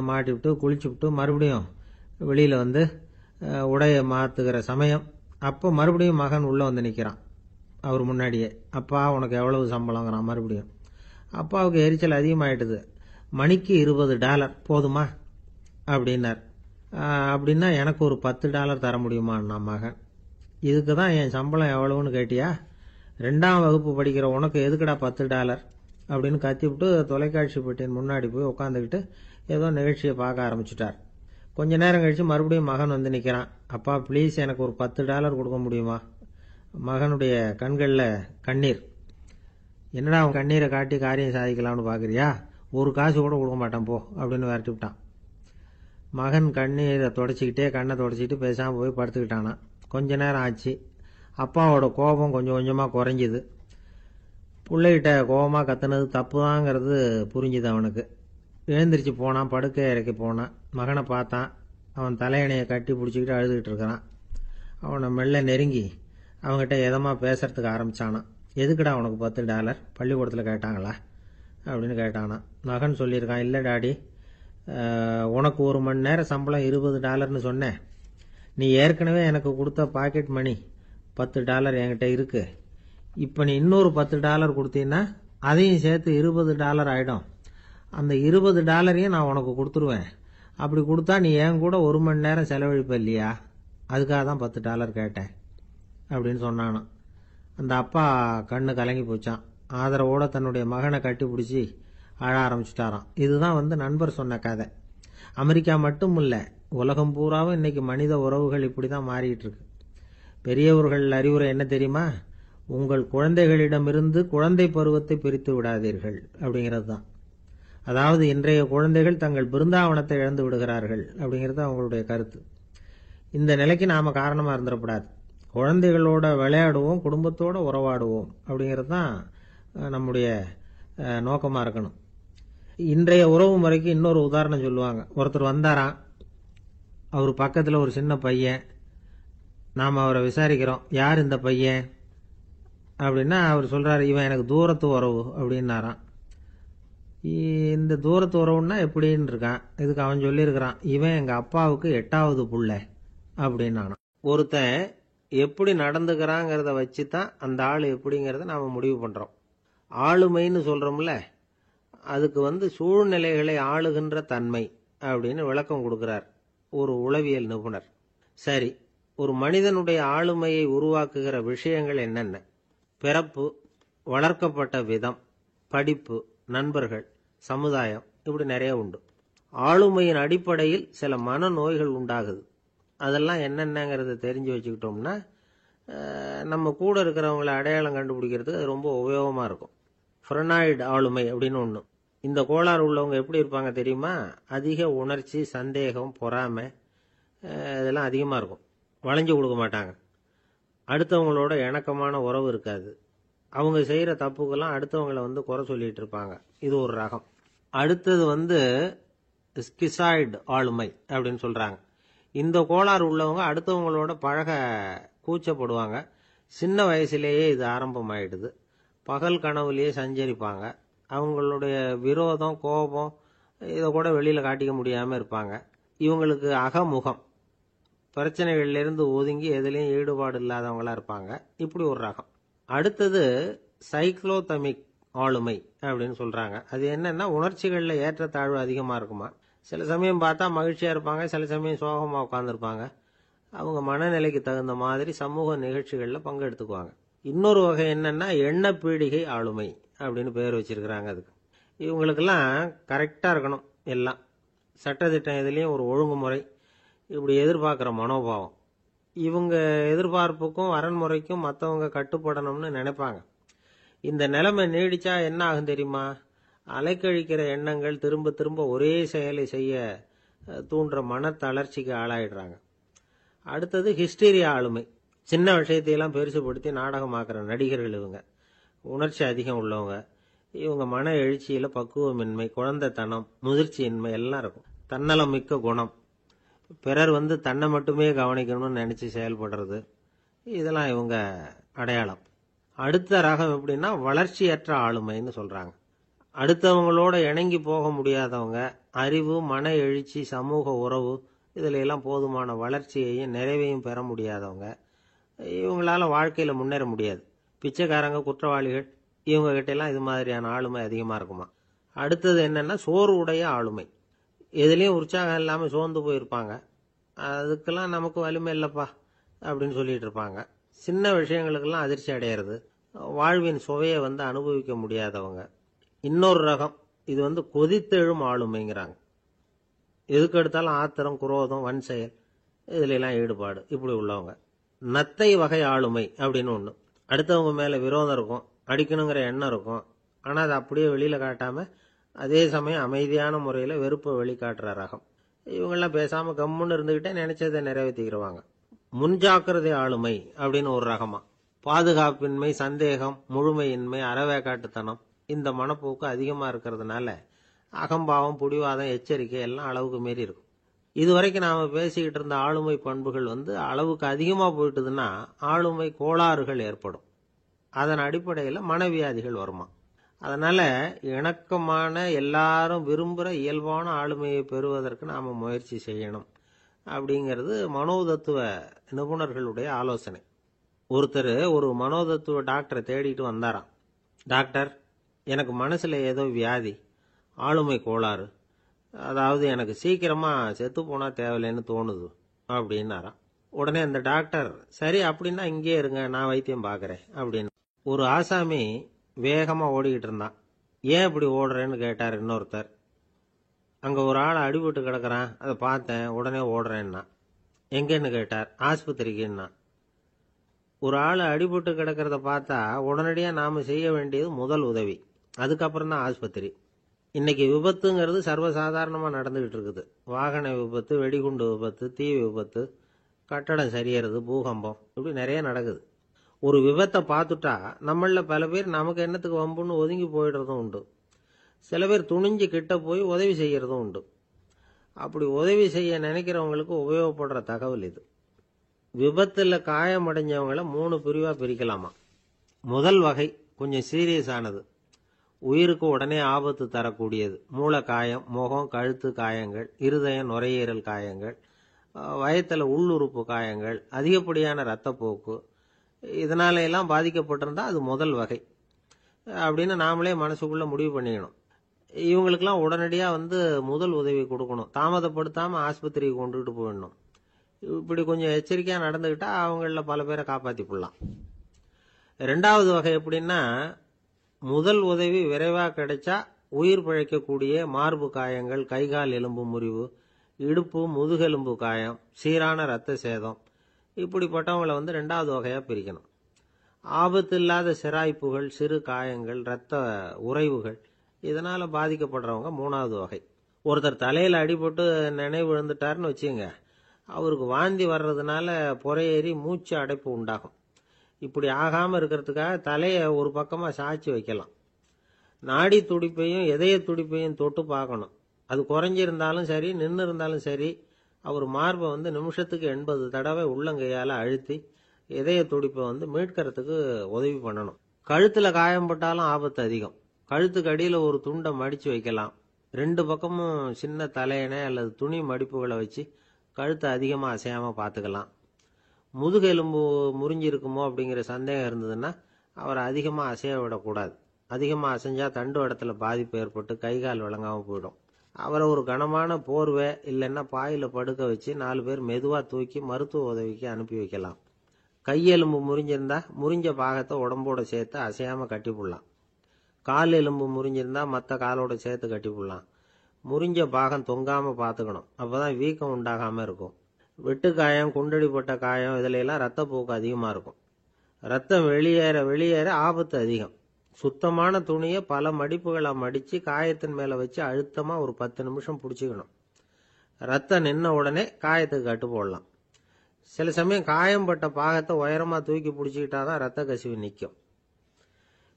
மாட்டிவிட்டு குளிச்சுவிட்டு மறுபடியும் வெளியில உடையை மாத்துகிற சமயம், அப்போ மறுபடியும் மகன் உள்ள நிக்கிறான் அவர் முன்னாடியே. அப்பா உனக்கு எவ்வளவு சம்பளங்கிறான் மறுபடியும். அப்பாவுக்கு எரிச்சல் அதிகமாயிட்டுது. மணிக்கு $20 போதுமா அப்படின்னார். அப்படின்னா எனக்கு ஒரு $10 தர முடியுமா மகன்? இதுக்கு தான் என் சம்பளம் எவ்வளவுன்னு கேட்டியா? 2ஆம் வகுப்பு படிக்கிற உனக்கு எதுக்குடா $10 அப்படின்னு கத்திவிட்டு தொலைக்காட்சி பெட்டியின் முன்னாடி போய் உட்காந்துக்கிட்டு ஏதோ நிகழ்ச்சியை பார்க்க ஆரம்பிச்சுட்டார். கொஞ்ச நேரம் கழிச்சு மறுபடியும் மகன் நிக்கிறான். அப்பா ப்ளீஸ் எனக்கு ஒரு $10 கொடுக்க முடியுமா? மகனுடைய கண்கள்ல கண்ணீர். என்னடா அவன் கண்ணீரை காட்டி காரியம் சாதிக்கலாம்னு பாக்குறியா? ஒரு காசு கூட கொடுக்க மாட்டான் போ அப்படின்னு விரட்டி விட்டான். மகன் கண்ணீரை தொடச்சிக்கிட்டே கண்ணை தொடச்சிக்கிட்டு பேசாம போய் படுத்துக்கிட்டானா. கொஞ்ச நேரம் ஆச்சு. அப்பாவோட கோபம் கொஞ்சம் கொஞ்சமா குறைஞ்சுது. பிள்ளைகிட்ட கோபமா கத்துனது தப்புதாங்கிறது புரிஞ்சுது அவனுக்கு. எழுந்திரிச்சு போனான், படுக்கை இறக்கி போனான். மகனை பார்த்தான். அவன் தலையணையை கட்டி பிடிச்சிக்கிட்டு அழுதுகிட்டு இருக்கிறான். அவனை மெல்ல நெருங்கி அவங்ககிட்ட எதமா பேசுறதுக்கு ஆரம்பிச்சானான். எதுக்குடா உனக்கு $10 பள்ளிக்கூடத்தில் கேட்டாங்களா அப்படின்னு கேட்டானா. மகன் சொல்லியிருக்கான், இல்லை டாடி, உனக்கு 1 மணி நேரம் சம்பளம் $20ன்னு சொன்னேன், நீ ஏற்கனவே எனக்கு கொடுத்த பாக்கெட் மணி $10 என்கிட்ட இருக்கு. இப்போ நீ இன்னொரு $10 கொடுத்தீங்கன்னா அதையும் சேர்த்து $20 ஆயிடும். அந்த $20 நான் உனக்கு கொடுத்துருவேன். அப்படி கொடுத்தா நீ என் கூட 1 மணி நேரம் செலவழிப்ப இல்லையா? அதுக்காக தான் $10 கேட்டேன் அப்படின்னு சொன்னானான். அந்த அப்பா கண்ணு கலங்கி போச்சான். ஆதரவோட தன்னுடைய மகனை கட்டி பிடிச்சி அழ ஆரம்பிச்சுட்டாராம். இதுதான் நண்பர் சொன்ன கதை. அமெரிக்கா மட்டும் இல்லை, உலகம் பூராவும் இன்னைக்கு மனித உறவுகள் இப்படி தான் மாறிட்டு இருக்கு. பெரியவர்கள் அறிவுரை என்ன தெரியுமா? உங்கள் குழந்தைகளிடமிருந்து குழந்தை பருவத்தை பிரித்து விடாதீர்கள் அப்படிங்கிறது தான். அதாவது இன்றைய குழந்தைகள் தங்கள் பிருந்தாவனத்தை இழந்து விடுகிறார்கள் அப்படிங்கிறது அவங்களுடைய கருத்து. இந்த நிலைக்கு நாம காரணமா இருந்துடக்கூடாது. குழந்தைகளோட விளையாடுவோம், குடும்பத்தோட உறவாடுவோம் அப்படிங்கிறது தான் நம்முடைய நோக்கமா இருக்கணும். இன்றைய உறவு முறைக்கு இன்னொரு உதாரணம் சொல்லுவாங்க. ஒருத்தர் வந்தாராம், அவர் பக்கத்தில் ஒரு சின்ன பையன். நாம் அவரை விசாரிக்கிறோம், யார் இந்த பையன் அப்படின்னா அவர் சொல்றாரு, இவன் எனக்கு தூரத்து உறவு அப்படின்னாராம். இந்த தூரத்து உறவுன்னா எப்படின்னு இருக்கான். இதுக்கு அவன் சொல்லியிருக்கிறான், இவன் எங்கள் அப்பாவுக்கு 8வது புள்ள அப்படின்னானா. ஒருத்தன் எப்படி நடந்துக்கிறாங்கிறத வச்சு தான் அந்த ஆள் எப்படிங்கிறத நாம் முடிவு பண்ணுறோம். ஆளுமைன்னு சொல்கிறோம்ல, அதுக்கு சூழ்நிலைகளை ஆளுகின்ற தன்மை அப்படின்னு விளக்கம் கொடுக்கிறார் ஒரு உளவியல் நிபுணர். சரி, ஒரு மனிதனுடைய ஆளுமையை உருவாக்குகிற விஷயங்கள் என்னென்ன? பிறப்பு, வளர்க்கப்பட்ட விதம், படிப்பு, நண்பர்கள், சமுதாயம், இப்படி நிறைய உண்டு. ஆளுமையின் அடிப்படையில் சில மனநோய்கள் உண்டாகுது. அதெல்லாம் என்னென்னங்கிறத தெரிஞ்சு வச்சுக்கிட்டோம்னா நம்ம கூட இருக்கிறவங்களை அடையாளம் கண்டுபிடிக்கிறதுக்கு அது ரொம்ப உபயோகமாக இருக்கும். ஃப்ரெனாய்டு ஆளுமை அப்படின்னு ஒன்று. இந்த கோளாறு உள்ளவங்க எப்படி இருப்பாங்க தெரியுமா? அதிக உணர்ச்சி, சந்தேகம், பொறாமை இதெல்லாம் அதிகமாக இருக்கும். வளைஞ்சு கொடுக்க மாட்டாங்க. அடுத்தவங்களோட இணக்கமான உறவு இருக்காது. அவங்க செய்கிற தப்புக்கெல்லாம் அடுத்தவங்களை குறை சொல்லிட்டு இருப்பாங்க. இது ஒரு ரகம். அடுத்தது ஸ்கிசாய்டு ஆளுமை அப்படின்னு சொல்கிறாங்க. இந்த கோளாறு உள்ளவங்க அடுத்தவங்களோட பழக கூச்சப்படுவாங்க. சின்ன வயசுலேயே இது ஆரம்பமாயிடுது. பகல் கனவுலேயே சஞ்சரிப்பாங்க. அவங்களுடைய விரோதம், கோபம் இதை கூட வெளியில் காட்டிக்க முடியாமல் இருப்பாங்க. இவங்களுக்கு அகமுகம், பிரச்சனைகள்லேருந்து ஒதுங்கி எதுலேயும் ஈடுபாடு இல்லாதவங்களா இருப்பாங்க. இப்படி ஒரு ரகம். அடுத்தது சைக்ளோதமிக் ஆளுமை அப்படின்னு சொல்கிறாங்க. அது என்னன்னா, உணர்ச்சிகளில் ஏற்றத்தாழ்வு அதிகமாக இருக்குமா. சில சமயம் பார்த்தா மகிழ்ச்சியாக இருப்பாங்க, சில சமயம் சோகமாக உட்காந்துருப்பாங்க. அவங்க மனநிலைக்கு தகுந்த மாதிரி சமூக நிகழ்ச்சிகளில் பங்கெடுத்துக்குவாங்க. இன்னொரு வகை என்னன்னா, எண்ண பீடிகை ஆளுமை அப்படின்னு பேர் வச்சிருக்கிறாங்க. அதுக்கு இவங்களுக்கெல்லாம் கரெக்டாக இருக்கணும். எல்லாம் சட்டத்திட்டம், இதுலேயும் ஒரு ஒழுங்குமுறை, இப்படி எதிர்பார்க்குற மனோபாவம். இவங்க எதிர்பார்ப்புக்கும் வரன்முறைக்கும் மற்றவங்க கட்டுப்படணும்னு நினைப்பாங்க. இந்த நிலைமை நீடிச்சா என்ன ஆகும் தெரியுமா? அலைக்கழிக்கிற எண்ணங்கள் திரும்ப திரும்ப ஒரே செயலை செய்ய தூண்டுற மன தளர்ச்சிக்கு ஆளாயிடுறாங்க. அடுத்தது ஹிஸ்டீரியா ஆளுமை. சின்ன விஷயத்தையெல்லாம் பெருசுபடுத்தி நாடகமாக்குற நடிகர்கள் இவங்க. உணர்ச்சி அதிகம் உள்ளவங்க. இவங்க மன எழுச்சியில் பக்குவமின்மை, குழந்தைத்தனம், முதிர்ச்சியின்மை எல்லாம் இருக்கும். தன்னலம் மிக்க குணம். பிறர் தன்னை மட்டுமே கவனிக்கணும்னு நினச்சி செயல்படுறது, இதெல்லாம் இவங்க அடையாளம். அடுத்த ரகம் எப்படின்னா, வளர்ச்சியற்ற ஆளுமைன்னு சொல்கிறாங்க. அடுத்தவங்களோட இணங்கி போக முடியாதவங்க, அறிவு, மன எழுச்சி, சமூக உறவு இதில் எல்லாம் போதுமான வளர்ச்சியையும் நிறைவையும் பெற முடியாதவங்க. இவங்களால வாழ்க்கையில் முன்னேற முடியாது. பிச்சைக்காரங்க, குற்றவாளிகள், இவங்க கிட்டெல்லாம் இது மாதிரியான ஆளுமை அதிகமாக இருக்குமா. அடுத்தது என்னென்னா, சோர்வுடைய ஆளுமை. எதுலேயும் உற்சாகம் இல்லாமல் சோர்ந்து போயிருப்பாங்க. அதுக்கெல்லாம் நமக்கு வலிமை இல்லைப்பா அப்படின்னு சொல்லிட்டு இருப்பாங்க. சின்ன விஷயங்களுக்கெல்லாம் அதிர்ச்சி அடையிறது, வாழ்வின் சுவையை அனுபவிக்க முடியாதவங்க. இன்னொரு ரகம், இது கொதித்தெழும் ஆளுமைங்கிறாங்க. எதுக்கு எடுத்தாலும் ஆத்திரம், குரோதம், வன் செயல் இதுல எல்லாம் ஈடுபாடு, இப்படி உள்ளவங்க. நத்தை வகை ஆளுமை அப்படின்னு ஒன்று. அடுத்தவங்க மேலே விரோதம் இருக்கும், அடிக்கணுங்கிற எண்ணம் இருக்கும். ஆனால் அதை அப்படியே வெளியில் காட்டாமல் அதே சமயம் அமைதியான முறையில் வெறுப்பை வெளிக்காட்டுற ரகம். இவங்கெல்லாம் பேசாமல் கம்முன்னு இருந்துக்கிட்டே நினைச்சதை நிறைவேற்றிக்கிறவாங்க. முன்ஜாக்கிரதை ஆளுமை அப்படின்னு ஒரு ரகமா. பாதுகாப்பின்மை, சந்தேகம், முழுமையின்மை, அறவேக்காட்டுத்தனம் இந்த மனப்போக்கு அதிகமாக இருக்கிறதுனால அகம்பாவம், புடிவாதம், எச்சரிக்கை எல்லாம் அளவுக்கு மீறி இருக்கும். இதுவரைக்கும் நாம் பேசிக்கிட்டு இருந்த ஆளுமை பண்புகள் அளவுக்கு அதிகமாக போயிட்டுதுன்னா ஆளுமை கோளாறுகள் ஏற்படும். அதன் அடிப்படையில் மனவியாதிகள் வருமா. அதனால இணக்கமான, எல்லாரும் விரும்புகிற இயல்பான ஆளுமையை பெறுவதற்கு நாம் முயற்சி செய்யணும் அப்படிங்கிறது மனோதத்துவ நிபுணர்களுடைய ஆலோசனை. ஒருத்தர் ஒரு மனோதத்துவ டாக்டரை தேடிட்டு வந்தாராம். டாக்டர், எனக்கு மனசில் ஏதோ வியாதி, ஆளுமை கோளாறு, அதாவது எனக்கு சீக்கிரமாக செத்து போனால் தேவையில்லைன்னு தோணுது அப்படின்னாராம். உடனே அந்த டாக்டர், சரி அப்படின்னா இங்கே இருங்க, நான் வைத்தியம் பார்க்குறேன் அப்படின்னு. ஒரு ஆசாமி வேகமாக ஓடிக்கிட்டு இருந்தான். ஏன் இப்படி ஓடுறேன்னு கேட்டார் இன்னொருத்தர். அங்கே ஒரு ஆள் அடிபட்டு கிடக்கிறான், அதை பார்த்தேன், உடனே ஓடுறேன்னா. எங்கேன்னு கேட்டார். ஆஸ்பத்திரிக்குன்னா. ஒரு ஆள் அடிபட்டு கிடக்கிறத பார்த்தா உடனடியாக நாம் செய்ய வேண்டியது முதல் உதவி, அதுக்கப்புறம் தான் ஆஸ்பத்திரி. இன்னைக்கு விபத்துங்கிறது சர்வசாதாரணமாக நடந்துகிட்டு இருக்குது. வாகன விபத்து, வெடிகுண்டு விபத்து, தீ விபத்து, கட்டடம் சரியறது, பூகம்பம், இப்படி நிறைய நடக்குது. ஒரு விபத்தை பார்த்துட்டா நம்மள பல பேர் நமக்கு என்னத்துக்கு வம்புன்னு ஒதுங்கி போயிடுறதும் உண்டு. சில பேர் துணிஞ்சு கிட்ட போய் உதவி செய்யறதும் உண்டு. அப்படி உதவி செய்ய நினைக்கிறவங்களுக்கு உபயோகப்படுற தகவல் இது. விபத்தில் காயமடைஞ்சவங்களை 3 பிரிவாக பிரிக்கலாமா. முதல் வகை கொஞ்சம் சீரியஸ் ஆனது, உயிருக்கு உடனே ஆபத்து தரக்கூடியது. மூளை காயம், முகம், கழுத்து காயங்கள், இருதயம், நுரையீரல் காயங்கள், வயத்தில் உள்ளுறுப்பு காயங்கள், அதிகப்படியான இரத்தப்போக்கு, இதனால எல்லாம் பாதிக்கப்பட்டிருந்தா அது முதல் வகை அப்படின்னு நாமளே மனசுக்குள்ள முடிவு பண்ணிக்கணும். இவங்களுக்கெல்லாம் உடனடியாக முதல் உதவி கொடுக்கணும். தாமதப்படுத்தாமல் ஆஸ்பத்திரிக்கு கொண்டுகிட்டு போயிடணும். இப்படி கொஞ்சம் எச்சரிக்கையாக நடந்துக்கிட்டா அவங்கள பல பேரை காப்பாற்றி போடலாம். 2வது வகை எப்படின்னா, முதல் உதவி விரைவாக கிடைச்சா உயிர் பிழைக்கக்கூடிய மார்பு காயங்கள், கைகால் எலும்பு முறிவு, இடுப்பு முதுகெலும்பு காயம், சீரான இரத்த சேதம், இப்படிப்பட்டவங்களை 2வது வகையாக பிரிக்கணும். ஆபத்து இல்லாத சிராய்ப்புகள், சிறு காயங்கள், இரத்த உறைவுகள், இதனால் பாதிக்கப்படுறவங்க 3வது வகை. ஒருத்தர் தலையில் அடிபட்டு நினைவு இழந்துட்டாருன்னு வச்சுங்க, அவருக்கு வாந்தி வர்றதுனால புறையேறி மூச்சு அடைப்பு உண்டாகும். இப்படி ஆகாமல் இருக்கிறதுக்காக தலையை ஒரு பக்கமாக சாய்ச்சி வைக்கலாம். நாடி துடிப்பையும் இதய துடிப்பையும் தொட்டு பார்க்கணும். அது குறைஞ்சிருந்தாலும் சரி, நின்று இருந்தாலும் சரி, அவர் மார்பை நிமிஷத்துக்கு 80 தடவை உள்ளங்கையால் அழுத்தி இதய துடிப்பை மீட்கிறதுக்கு உதவி பண்ணணும். கழுத்தில் காயம்பட்டாலும் ஆபத்து அதிகம். கழுத்துக்கு அடியில் ஒரு துண்டை மடித்து வைக்கலாம். 2 பக்கமும் சின்ன தலையணை அல்லது துணி மடிப்புகளை வச்சு கழுத்தை அதிகமாக அசையாமல் பார்த்துக்கலாம். முதுகெலும்பு முறிஞ்சிருக்குமோ அப்படிங்கிற சந்தேகம் இருந்ததுன்னா அவரை அதிகமாக அசைய விடக்கூடாது. அதிகமாக அசைஞ்சால் தண்டு இடத்துல பாதிப்பு ஏற்பட்டு கைகால் விளங்காமல் போயிடும். அவரை ஒரு கனமான போர்வை இல்லைன்னா பாயில் படுக்க வச்சு 4 பேர் மெதுவாக தூக்கி மருத்துவ உதவிக்கு அனுப்பி வைக்கலாம். கையெலும்பு முறிஞ்சிருந்தா முறிஞ்ச பாகத்தை உடம்போட சேர்த்து அசையாமல் கட்டி போடலாம். கால் எலும்பு முறிஞ்சிருந்தா மற்ற காலோட சேர்த்து கட்டி போடலாம். முறிஞ்ச பாகம் தொங்காமல் பார்த்துக்கணும், அப்போ தான் வீக்கம் உண்டாகாமல் இருக்கும். வெட்டு காயம், குண்டடிப்பட்ட காயம், இதுல எல்லாம் ரத்தப்போக்கு அதிகமாக இருக்கும். ரத்தம் வெளியேற வெளியேற ஆபத்து அதிகம். சுத்தமான துணியை பல மடிப்புகளை மடித்து காயத்தின் மேலே வச்சு அழுத்தமாக ஒரு 10 நிமிஷம் பிடிச்சிக்கணும். ரத்தம் நின்ன உடனே காயத்துக்கு கட்டு போடலாம். சில சமயம் காயம்பட்ட பாகத்தை உயரமாக தூக்கி பிடிச்சிக்கிட்டா தான் ரத்த கசிவு நிற்கும்.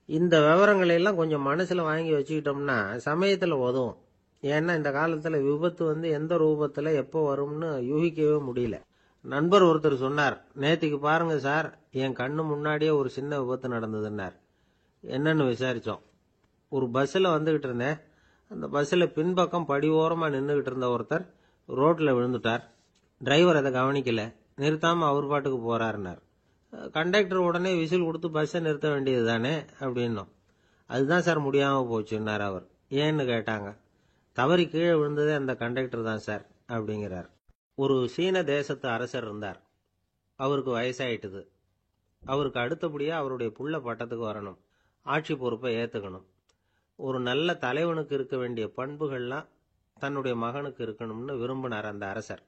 இந்த விவரங்களை எல்லாம் கொஞ்சம் மனசில் வாங்கி வச்சுக்கிட்டோம்னா சமயத்தில் உதவும். ஏன்னா இந்த காலத்தில் விபத்து எந்த ரூபத்தில் எப்போ வரும்னு யூகிக்கவே முடியல. நண்பர் ஒருத்தர் சொன்னார், நேற்றுக்கு பாருங்க சார், என் கண்ணு முன்னாடியே ஒரு சின்ன விபத்து நடந்ததுன்னார். என்னன்னு விசாரித்தோம். ஒரு பஸ்ஸில் வந்துக்கிட்டு இருந்தேன். அந்த பஸ்ஸில் பின்பக்கம் படி ஓரமாக நின்றுக்கிட்டு இருந்த ஒருத்தர் ரோட்டில் விழுந்துட்டார். டிரைவர் அதை கவனிக்கல, நிறுத்தாமல் அவர் பாட்டுக்கு போகிறாருன்னார். கண்டக்டர் உடனே விசில் கொடுத்து பஸ்ஸை நிறுத்த வேண்டியது தானே அப்படின்னோம். அதுதான் சார் முடியாமல் போச்சுன்னார் அவர். ஏன்னு கேட்டாங்க. தவறி கீழே விழுந்ததே அந்த கண்டக்டர் தான் சார் அப்படிங்கிறார். ஒரு சீன தேசத்து அரசர் இருந்தார். அவருக்கு வயசாயிட்டுது. அவருக்கு அடுத்தபடியாக அவருடைய புள்ள பட்டத்துக்கு வரணும், ஆட்சி பொறுப்பை ஏற்றுக்கணும். ஒரு நல்ல தலைவனுக்கு இருக்க வேண்டிய பண்புகள்லாம் தன்னுடைய மகனுக்கு இருக்கணும்னு விரும்பினார் அந்த அரசர்.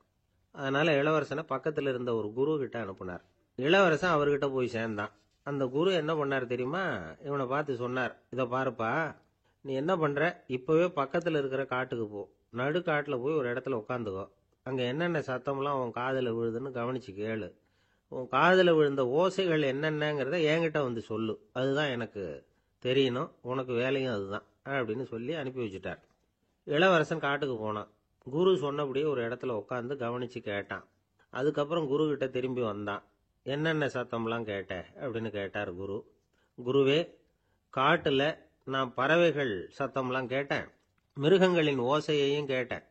அதனால இளவரசனை பக்கத்தில் இருந்த ஒரு குரு கிட்ட அனுப்புனார். இளவரசன் அவர்கிட்ட போய் சேர்ந்தான். அந்த குரு என்ன பண்ணார் தெரியுமா? இவனை பார்த்து சொன்னார், இதை பாருப்பா, நீ என்ன பண்ற, இப்பவே பக்கத்தில் இருக்கிற காட்டுக்கு போ, நடு காட்டில் போய் ஒரு இடத்துல உட்காந்துக்கோ. அங்கே என்னென்ன சத்தம்லாம் உன் காதில் விழுதுன்னு கவனிச்சு கேளு. உன் காதில் விழுந்த ஓசைகள் என்னென்னங்கிறத என்கிட்ட சொல்லு, அதுதான் எனக்கு தெரியணும், உனக்கு வேலையும் அதுதான் அப்படின்னு சொல்லி அனுப்பி வச்சுட்டார். இளவரசன் காட்டுக்கு போனான். குரு சொன்னபடியே ஒரு இடத்துல உட்காந்து கவனிச்சு கேட்டான். அதுக்கப்புறம் குரு கிட்ட திரும்பி வந்தான். என்னென்ன சத்தம்லாம் கேட்ட அப்படின்னு கேட்டார் குரு. குருவே, காட்டில் நான் பறவைகள் சத்தம்லாம் கேட்டேன், மிருகங்களின் ஓசையையும் கேட்டேன்.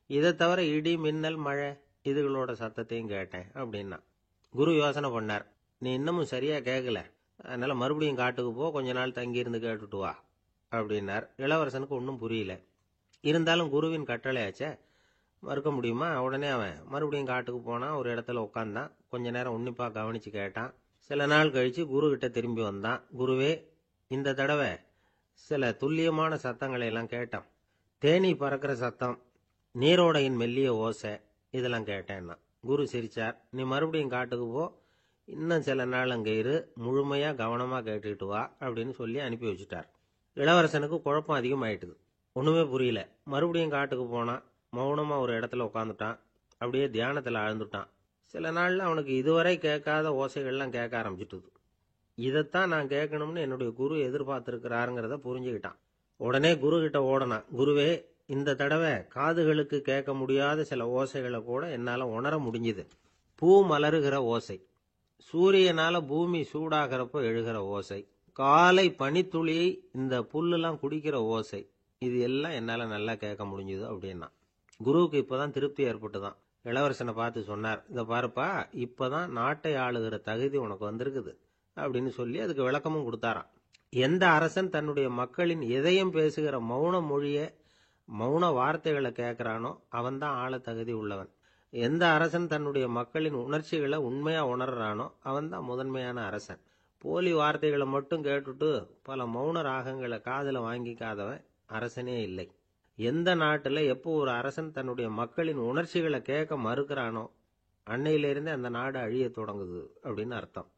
இதை தவிர இடி, மின்னல், மழை இதுகளோட சத்தத்தையும் கேட்டேன் அப்படின்னா. குரு யோசனை பண்ணார். நீ இன்னமும் சரியா கேட்கல, அதனால மறுபடியும் காட்டுக்கு போ, கொஞ்ச நாள் தங்கி இருந்து கேட்டுட்டு வா அப்படின்னார். இளவரசனுக்கு ஒன்றும் புரியல. இருந்தாலும் குருவின் கட்டளையாச்சே, மறுக்க முடியுமா? உடனே அவன் மறுபடியும் காட்டுக்கு போனான். ஒரு இடத்துல உட்காந்தான். கொஞ்ச நேரம் உன்னிப்பா கவனிச்சு கேட்டான். சில நாள் கழிச்சு குரு கிட்ட திரும்பி வந்தான். குருவே, இந்த தடவை சில துல்லியமான சத்தங்களை எல்லாம் கேட்டான். தேனீ பறக்கிற சத்தம், நீரோடையின் மெல்லிய ஓசை, இதெல்லாம் கேட்டேன்னா. குரு சிரிச்சார். நீ மறுபடியும் காட்டுக்கு போ, இன்னும் சில நாள் அங்கே இரு, முழுமையா கவனமா கேட்டுக்கிட்டு வா அப்படின்னு சொல்லி அனுப்பி வச்சுட்டார். இளவரசனுக்கு குழப்பம் அதிகமாயிட்டுது. ஒண்ணுமே புரியல. மறுபடியும் காட்டுக்கு போனான். மௌனமா ஒரு இடத்துல உட்காந்துட்டான். அப்படியே தியானத்துல ஆழ்ந்துட்டான். சில நாள்ல அவனுக்கு இதுவரை கேட்காத ஓசைகள்லாம் கேட்க ஆரம்பிச்சுட்டுது. இதைத்தான் நான் கேட்கணும்னு என்னுடைய குரு எதிர்பார்த்திருக்கிறாருங்கிறத புரிஞ்சுக்கிட்டான். உடனே குரு கிட்ட ஓடனான். குருவே, இந்த தடவை காதுகளுக்கு கேட்க முடியாத சில ஓசைகளை கூட என்னால உணர முடிஞ்சுது. பூ மலருகிற ஓசை, சூரியனால பூமி சூடாகிறப்போ எழுகிற ஓசை, காலை பனித்துளியை இந்த புல்லெல்லாம் குடிக்கிற ஓசை, இது எல்லாம் என்னால நல்லா கேட்க முடிஞ்சுது அப்படின்னா. குருவுக்கு இப்பதான் திருப்தி ஏற்பட்டுதான். இளவரசனை பார்த்து சொன்னார், இதை பாருப்பா, இப்பதான் நாட்டை ஆளுகிற தகுதி உனக்கு வந்திருக்குது அப்படின்னு சொல்லி அதுக்கு விளக்கமும் கொடுத்தாராம். எந்த அரசன் தன்னுடைய மக்களின் இதயம் பேசுகிற மௌன மொழிய, மௌன வார்த்தைகளை கேட்கிறானோ அவன்தான் ஆள தகுதி உள்ளவன். எந்த அரசன் தன்னுடைய மக்களின் உணர்ச்சிகளை உண்மையா உணர்றானோ அவன்தான் முதன்மையான அரசன். போலி வார்த்தைகளை மட்டும் கேட்டுட்டு பல மௌன ராகங்களை காதுல வாங்கிக்காதவன் அரசனே இல்லை. எந்த நாட்டுல எப்போ ஒரு அரசன் தன்னுடைய மக்களின் உணர்ச்சிகளை கேட்க மறுக்கிறானோ அன்னையிலிருந்தே அந்த நாடு அழிய தொடங்குது அப்படின்னு அர்த்தம்.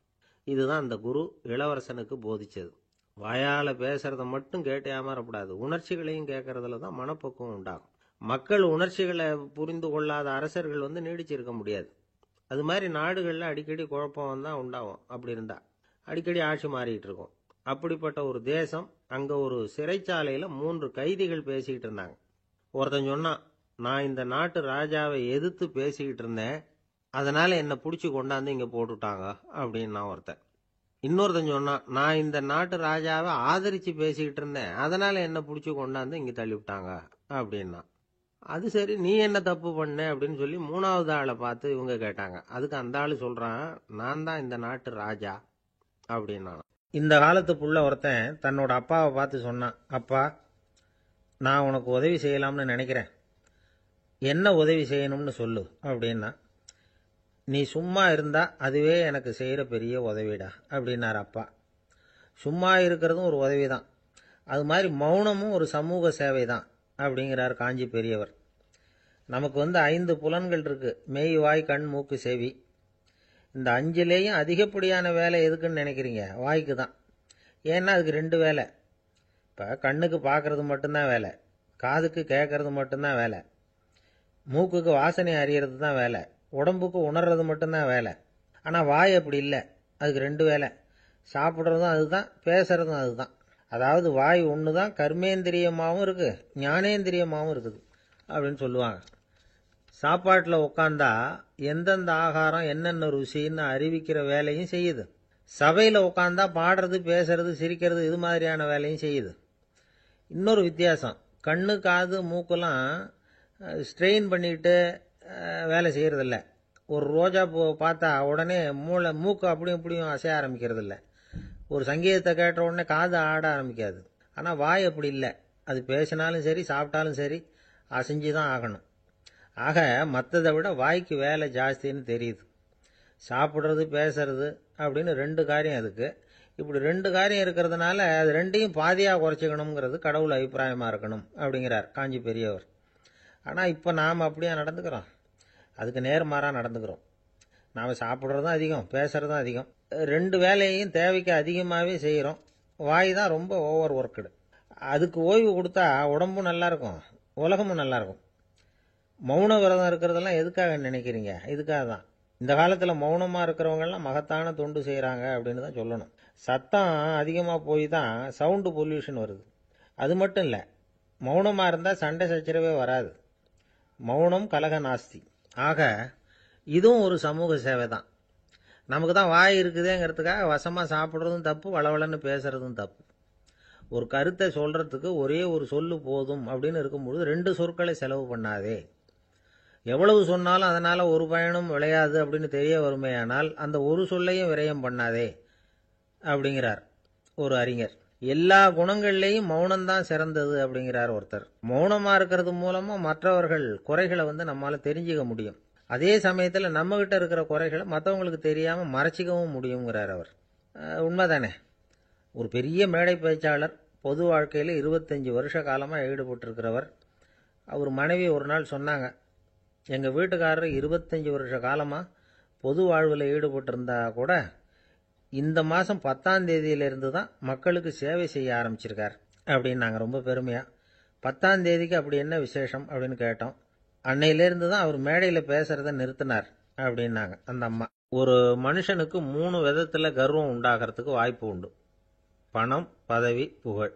இதுதான் அந்த குரு இளவரசனுக்கு போதிச்சது. வாயால பேசுறத மட்டும் கேட்டு ஏமாறப்படாது, உணர்ச்சிகளையும் கேட்கறதுல தான் மனப்பக்குவம் உண்டாகும். மக்கள் உணர்ச்சிகளை புரிந்து கொள்ளாத அரசர்கள் நீடிச்சிருக்க முடியாது. அது மாதிரி நாடுகள்ல அடிக்கடி குழப்பம் தான் உண்டாகும். அப்படி இருந்தா அடிக்கடி ஆட்சி மாறிட்டு இருக்கும். அப்படிப்பட்ட ஒரு தேசம், அங்க ஒரு சிறைச்சாலையில 3 கைதிகள் பேசிக்கிட்டு இருந்தாங்க. ஒருத்தன் சொன்னான், நான் இந்த நாட்டு ராஜாவை எதிர்த்து பேசிக்கிட்டு இருந்தேன், அதனால என்னை பிடிச்சி கொண்டாந்து இங்க போட்டுட்டாங்க அப்படின்னு நான் ஒருத்தன். இன்னொருத்தன் சொன்னான், நான் இந்த நாட்டு ராஜாவை ஆதரிச்சு பேசிக்கிட்டு இருந்தேன், அதனால என்ன பிடிச்சி கொண்டாந்து இங்க தள்ளிவிட்டாங்க அப்படின்னா. அது சரி, நீ என்ன தப்பு பண்ண அப்படின்னு சொல்லி 3வது ஆளை பார்த்து இவங்க கேட்டாங்க. அதுக்கு அந்த ஆளு சொல்றான், நான் தான் இந்த நாட்டு ராஜா அப்படின்னா. இந்த காலத்து புள்ள ஒருத்தன் தன்னோட அப்பாவை பார்த்து சொன்னான், அப்பா, நான் உனக்கு உதவி செய்யலாம்னு நினைக்கிறேன், என்ன உதவி செய்யணும்னு சொல்லு அப்படின்னா. நீ சும்மா இருந்தா அதுவே எனக்கு செய்யற பெரிய உதவிடா அப்படின்னார் அப்பா. சும்மா இருக்கிறதும் ஒரு உதவி தான், அது மாதிரி மௌனமும் ஒரு சமூக சேவை தான் அப்படிங்கிறார் காஞ்சி பெரியவர். நமக்கு 5 புலன்கள் இருக்கு, மெய், வாய், கண், மூக்கு, செவி. இந்த 5லேயும் அதிகப்படியான வேலை எதுக்குன்னு நினைக்கிறீங்க? வாய்க்கு தான். ஏன்னா அதுக்கு 2 வேலை. இப்போ கண்ணுக்கு பார்க்கறது மட்டும்தான் வேலை, காதுக்கு கேட்கறது மட்டும்தான் வேலை, மூக்குக்கு வாசனை அறியறது தான் வேலை, உடம்புக்கு உணர்றது மட்டும்தான் வேலை. ஆனால் வாய் அப்படி இல்லை, அதுக்கு 2 வேலை. சாப்பிட்றதும் அதுதான், பேசுறதும் அதுதான். அதாவது வாய் ஒன்று தான் கர்மேந்திரியமாகவும் இருக்கு, ஞானேந்திரியமாகவும் இருக்குது அப்படின்னு சொல்லுவாங்க. சாப்பாட்டில் உட்காந்தா எந்தெந்த ஆகாரம் என்னென்ன ருசின்னு அறிவிக்கிற வேலையும் செய்யுது. சபையில் உட்காந்தா பாடுறது, பேசுறது, சிரிக்கிறது, இது மாதிரியான வேலையும் செய்யுது. இன்னொரு வித்தியாசம், கண்ணு, காது, மூக்கெல்லாம் ஸ்ட்ரெயின் பண்ணிட்டு வேலை செய்யறதில்ல. ஒரு ரோஜா பூ பார்த்தா உடனே மூக்கு அப்படியும் இப்படியும் அசைய ஆரம்பிக்கிறது இல்லை. ஒரு சங்கீதத்தை கேட்ட உடனே காது ஆட ஆரம்பிக்காது. ஆனால் வாய் அப்படி இல்லை, அது பேசினாலும் சரி சாப்பிட்டாலும் சரி அசைஞ்சு தான் ஆகணும். ஆக மற்றதை விட வாய்க்கு வேலை ஜாஸ்தின்னு தெரியுது. சாப்பிட்றது, பேசுறது அப்படின்னு 2 காரியம் அதுக்கு. இப்படி 2 காரியம் இருக்கிறதுனால அது 2ஐயும் பாதியாக குறைச்சிக்கணுங்கிறது கடவுள் அபிப்பிராயமாக இருக்கணும் அப்படிங்கிறார் காஞ்சி பெரியவர். ஆனால் இப்போ நாம் அப்படியே நடந்துக்கிறோம், அதுக்கு நேர்மாறாக நடந்துக்கிறோம். நாம் சாப்பிட்றதும் அதிகம், பேசுறதும் அதிகம், 2 வேலையையும் தேவைக்கு அதிகமாகவே செய்கிறோம். வாய் தான் ரொம்ப ஓவர் ஒர்க்குடு. அதுக்கு ஓய்வு கொடுத்தா உடம்பும் நல்லாயிருக்கும், உலகமும் நல்லாயிருக்கும். மௌன விரதம் இருக்கிறதெல்லாம் எதுக்காக நினைக்கிறீங்க? இதுக்காக தான். இந்த காலத்தில் மௌனமாக இருக்கிறவங்கெல்லாம் மகத்தான தொண்டு செய்கிறாங்க அப்படின்னு தான் சொல்லணும். சத்தம் அதிகமாக போய் தான் சவுண்டு பொல்யூஷன் வருது. அது மட்டும் இல்லை, மௌனமாக இருந்தால் சண்டை சச்சரவே வராது. மௌனம் கலக நாஸ்தி. ஆக இதுவும் ஒரு சமூக சேவை தான். நமக்கு தான் வாய் இருக்குதேங்கிறதுக்காக வசமாக சாப்பிட்றதும் தப்பு, வளவளன்னு பேசுறதும் தப்பு. ஒரு கருத்தை சொல்றதுக்கு ஒரே ஒரு சொல்லு போதும் அப்படின்னு இருக்கும்பொழுது 2 சொற்களை செலவு பண்ணாதே. எவ்வளவு சொன்னாலும் அதனால ஒரு பயனும் விளையாது அப்படின்னு தெரிய வருமேயானால் அந்த ஒரு சொல்லையும் விரயம் பண்ணாதே அப்படிங்கிறார் ஒரு அறிஞர். எல்லா குணங்கள்லேயும் மௌனம்தான் சிறந்தது அப்படிங்கிறார் ஒருத்தர். மௌனமா இருக்கிறது மூலமா மற்றவர்கள் குறைகளை நம்மால தெரிஞ்சுக்க முடியும். அதே சமயத்துல நம்ம கிட்ட இருக்கிற குறைகளை மற்றவங்களுக்கு தெரியாம மறைச்சிக்கவும் முடியுங்கிறார் அவர். உண்மைதானே. ஒரு பெரிய மேடை பேச்சாளர், பொது வாழ்க்கையில் 25 வருஷ காலமா ஈடுபட்டிருக்கிறவர். அவர் மனைவி ஒரு நாள் சொன்னாங்க, எங்க வீட்டுக்காரர் 25 வருஷ காலமா பொது வாழ்வில் ஈடுபட்டிருந்தா கூட இந்த மாதம் 10ஆம் தேதியிலிருந்து தான் மக்களுக்கு சேவை செய்ய ஆரம்பிச்சிருக்கார் அப்படின்னாங்க ரொம்ப பெருமையாக. 10ஆம் தேதிக்கு அப்படி என்ன விசேஷம் அப்படின்னு கேட்டோம். அன்னையிலேருந்து தான் அவர் மேடையில் பேசுறத நிறுத்தினார் அப்படின்னாங்க அந்த அம்மா. ஒரு மனுஷனுக்கு 3 விதத்தில் கர்வம் உண்டாகிறதுக்கு வாய்ப்பு உண்டு. பணம், பதவி, புகழ்.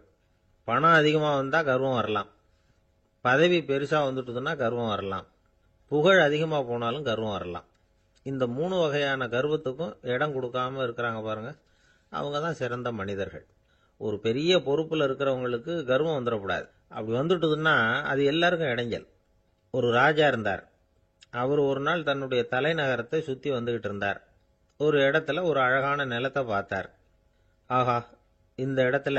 பணம் அதிகமாக வந்தால் கர்வம் வரலாம், பதவி பெருசாக வந்துட்டுதுன்னா கர்வம் வரலாம், புகழ் அதிகமாக போனாலும் கர்வம் வரலாம். இந்த 3 வகையான கர்வத்துக்கும் இடம் கொடுக்காம இருக்கிறாங்க பாருங்க, அவங்க தான் சிறந்த மனிதர்கள். ஒரு பெரிய பொறுப்பில் இருக்கிறவங்களுக்கு கர்வம் வந்துடக்கூடாது. அப்படி வந்துட்டுதுன்னா அது எல்லாருக்கும் இடைஞ்சல். ஒரு ராஜா இருந்தார். அவர் ஒரு நாள் தன்னுடைய தலைநகரத்தை சுற்றி வந்துகிட்டு இருந்தார். ஒரு இடத்துல ஒரு அழகான நிலத்தை பார்த்தார். ஆஹா, இந்த இடத்துல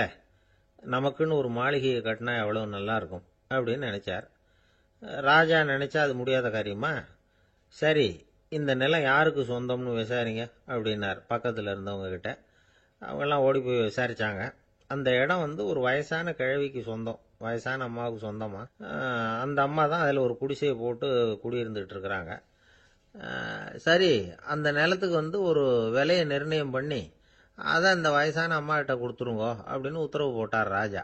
நமக்குன்னு ஒரு மாளிகையை கட்டினா எவ்வளவு நல்லா இருக்கும் அப்படின்னு நினைச்சார். ராஜா நினைச்சா அது முடியாத காரியமா? சரி, இந்த நிலம் யாருக்கு சொந்தம்னு விசாரிங்க அப்படின்னார் பக்கத்தில் இருந்தவங்க கிட்ட. அவங்கெல்லாம் ஓடி போய் விசாரிச்சாங்க. அந்த இடம் ஒரு வயசான கிழவிக்கு சொந்தம், வயசான அம்மாவுக்கு சொந்தமா. அந்த அம்மா தான் அதில் ஒரு குடிசையை போட்டு குடியிருந்துட்டு இருக்கிறாங்க. சரி, அந்த நிலத்துக்கு ஒரு விலையை நிர்ணயம் பண்ணி அதை அந்த வயசான அம்மா கிட்ட கொடுத்துருங்கோ அப்படின்னு உத்தரவு போட்டார் ராஜா.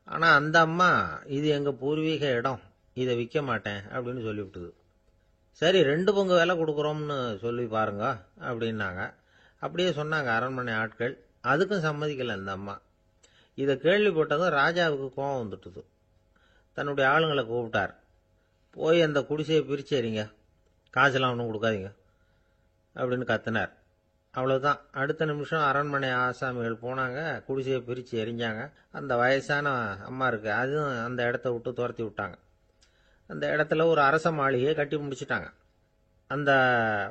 ஆனால் அந்த அம்மா, இது எங்கள் பூர்வீக இடம், இதை விற்க மாட்டேன் அப்படின்னு சொல்லிவிட்டுது. சரி, 2 பங்கு விலை கொடுக்குறோம்னு சொல்லி பாருங்க அப்படின்னாங்க. அப்படியே சொன்னாங்க அரண்மனை ஆட்கள். அதுக்கும் சம்மதிக்கலை அந்த அம்மா. இதை கேள்விப்பட்டதும் ராஜாவுக்கு கோபம் வந்துட்டுது. தன்னுடைய ஆளுங்களை கூப்பிட்டார். போய் அந்த குடிசையை பிரிச்சு எறிங்க, காசெல்லாம் ஒன்றும் கொடுக்காதீங்க அப்படின்னு கத்தினார். அவ்வளோதான். அடுத்த நிமிஷம் அரண்மனை ஆசாமிகள் போனாங்க, குடிசையை பிரித்து எரிஞ்சாங்க. அந்த வயசான அம்மா இருக்கு, அதுவும் அந்த இடத்த விட்டு துரத்தி விட்டாங்க. அந்த இடத்துல ஒரு அரச மாளிகையை கட்டி முடிச்சிட்டாங்க. அந்த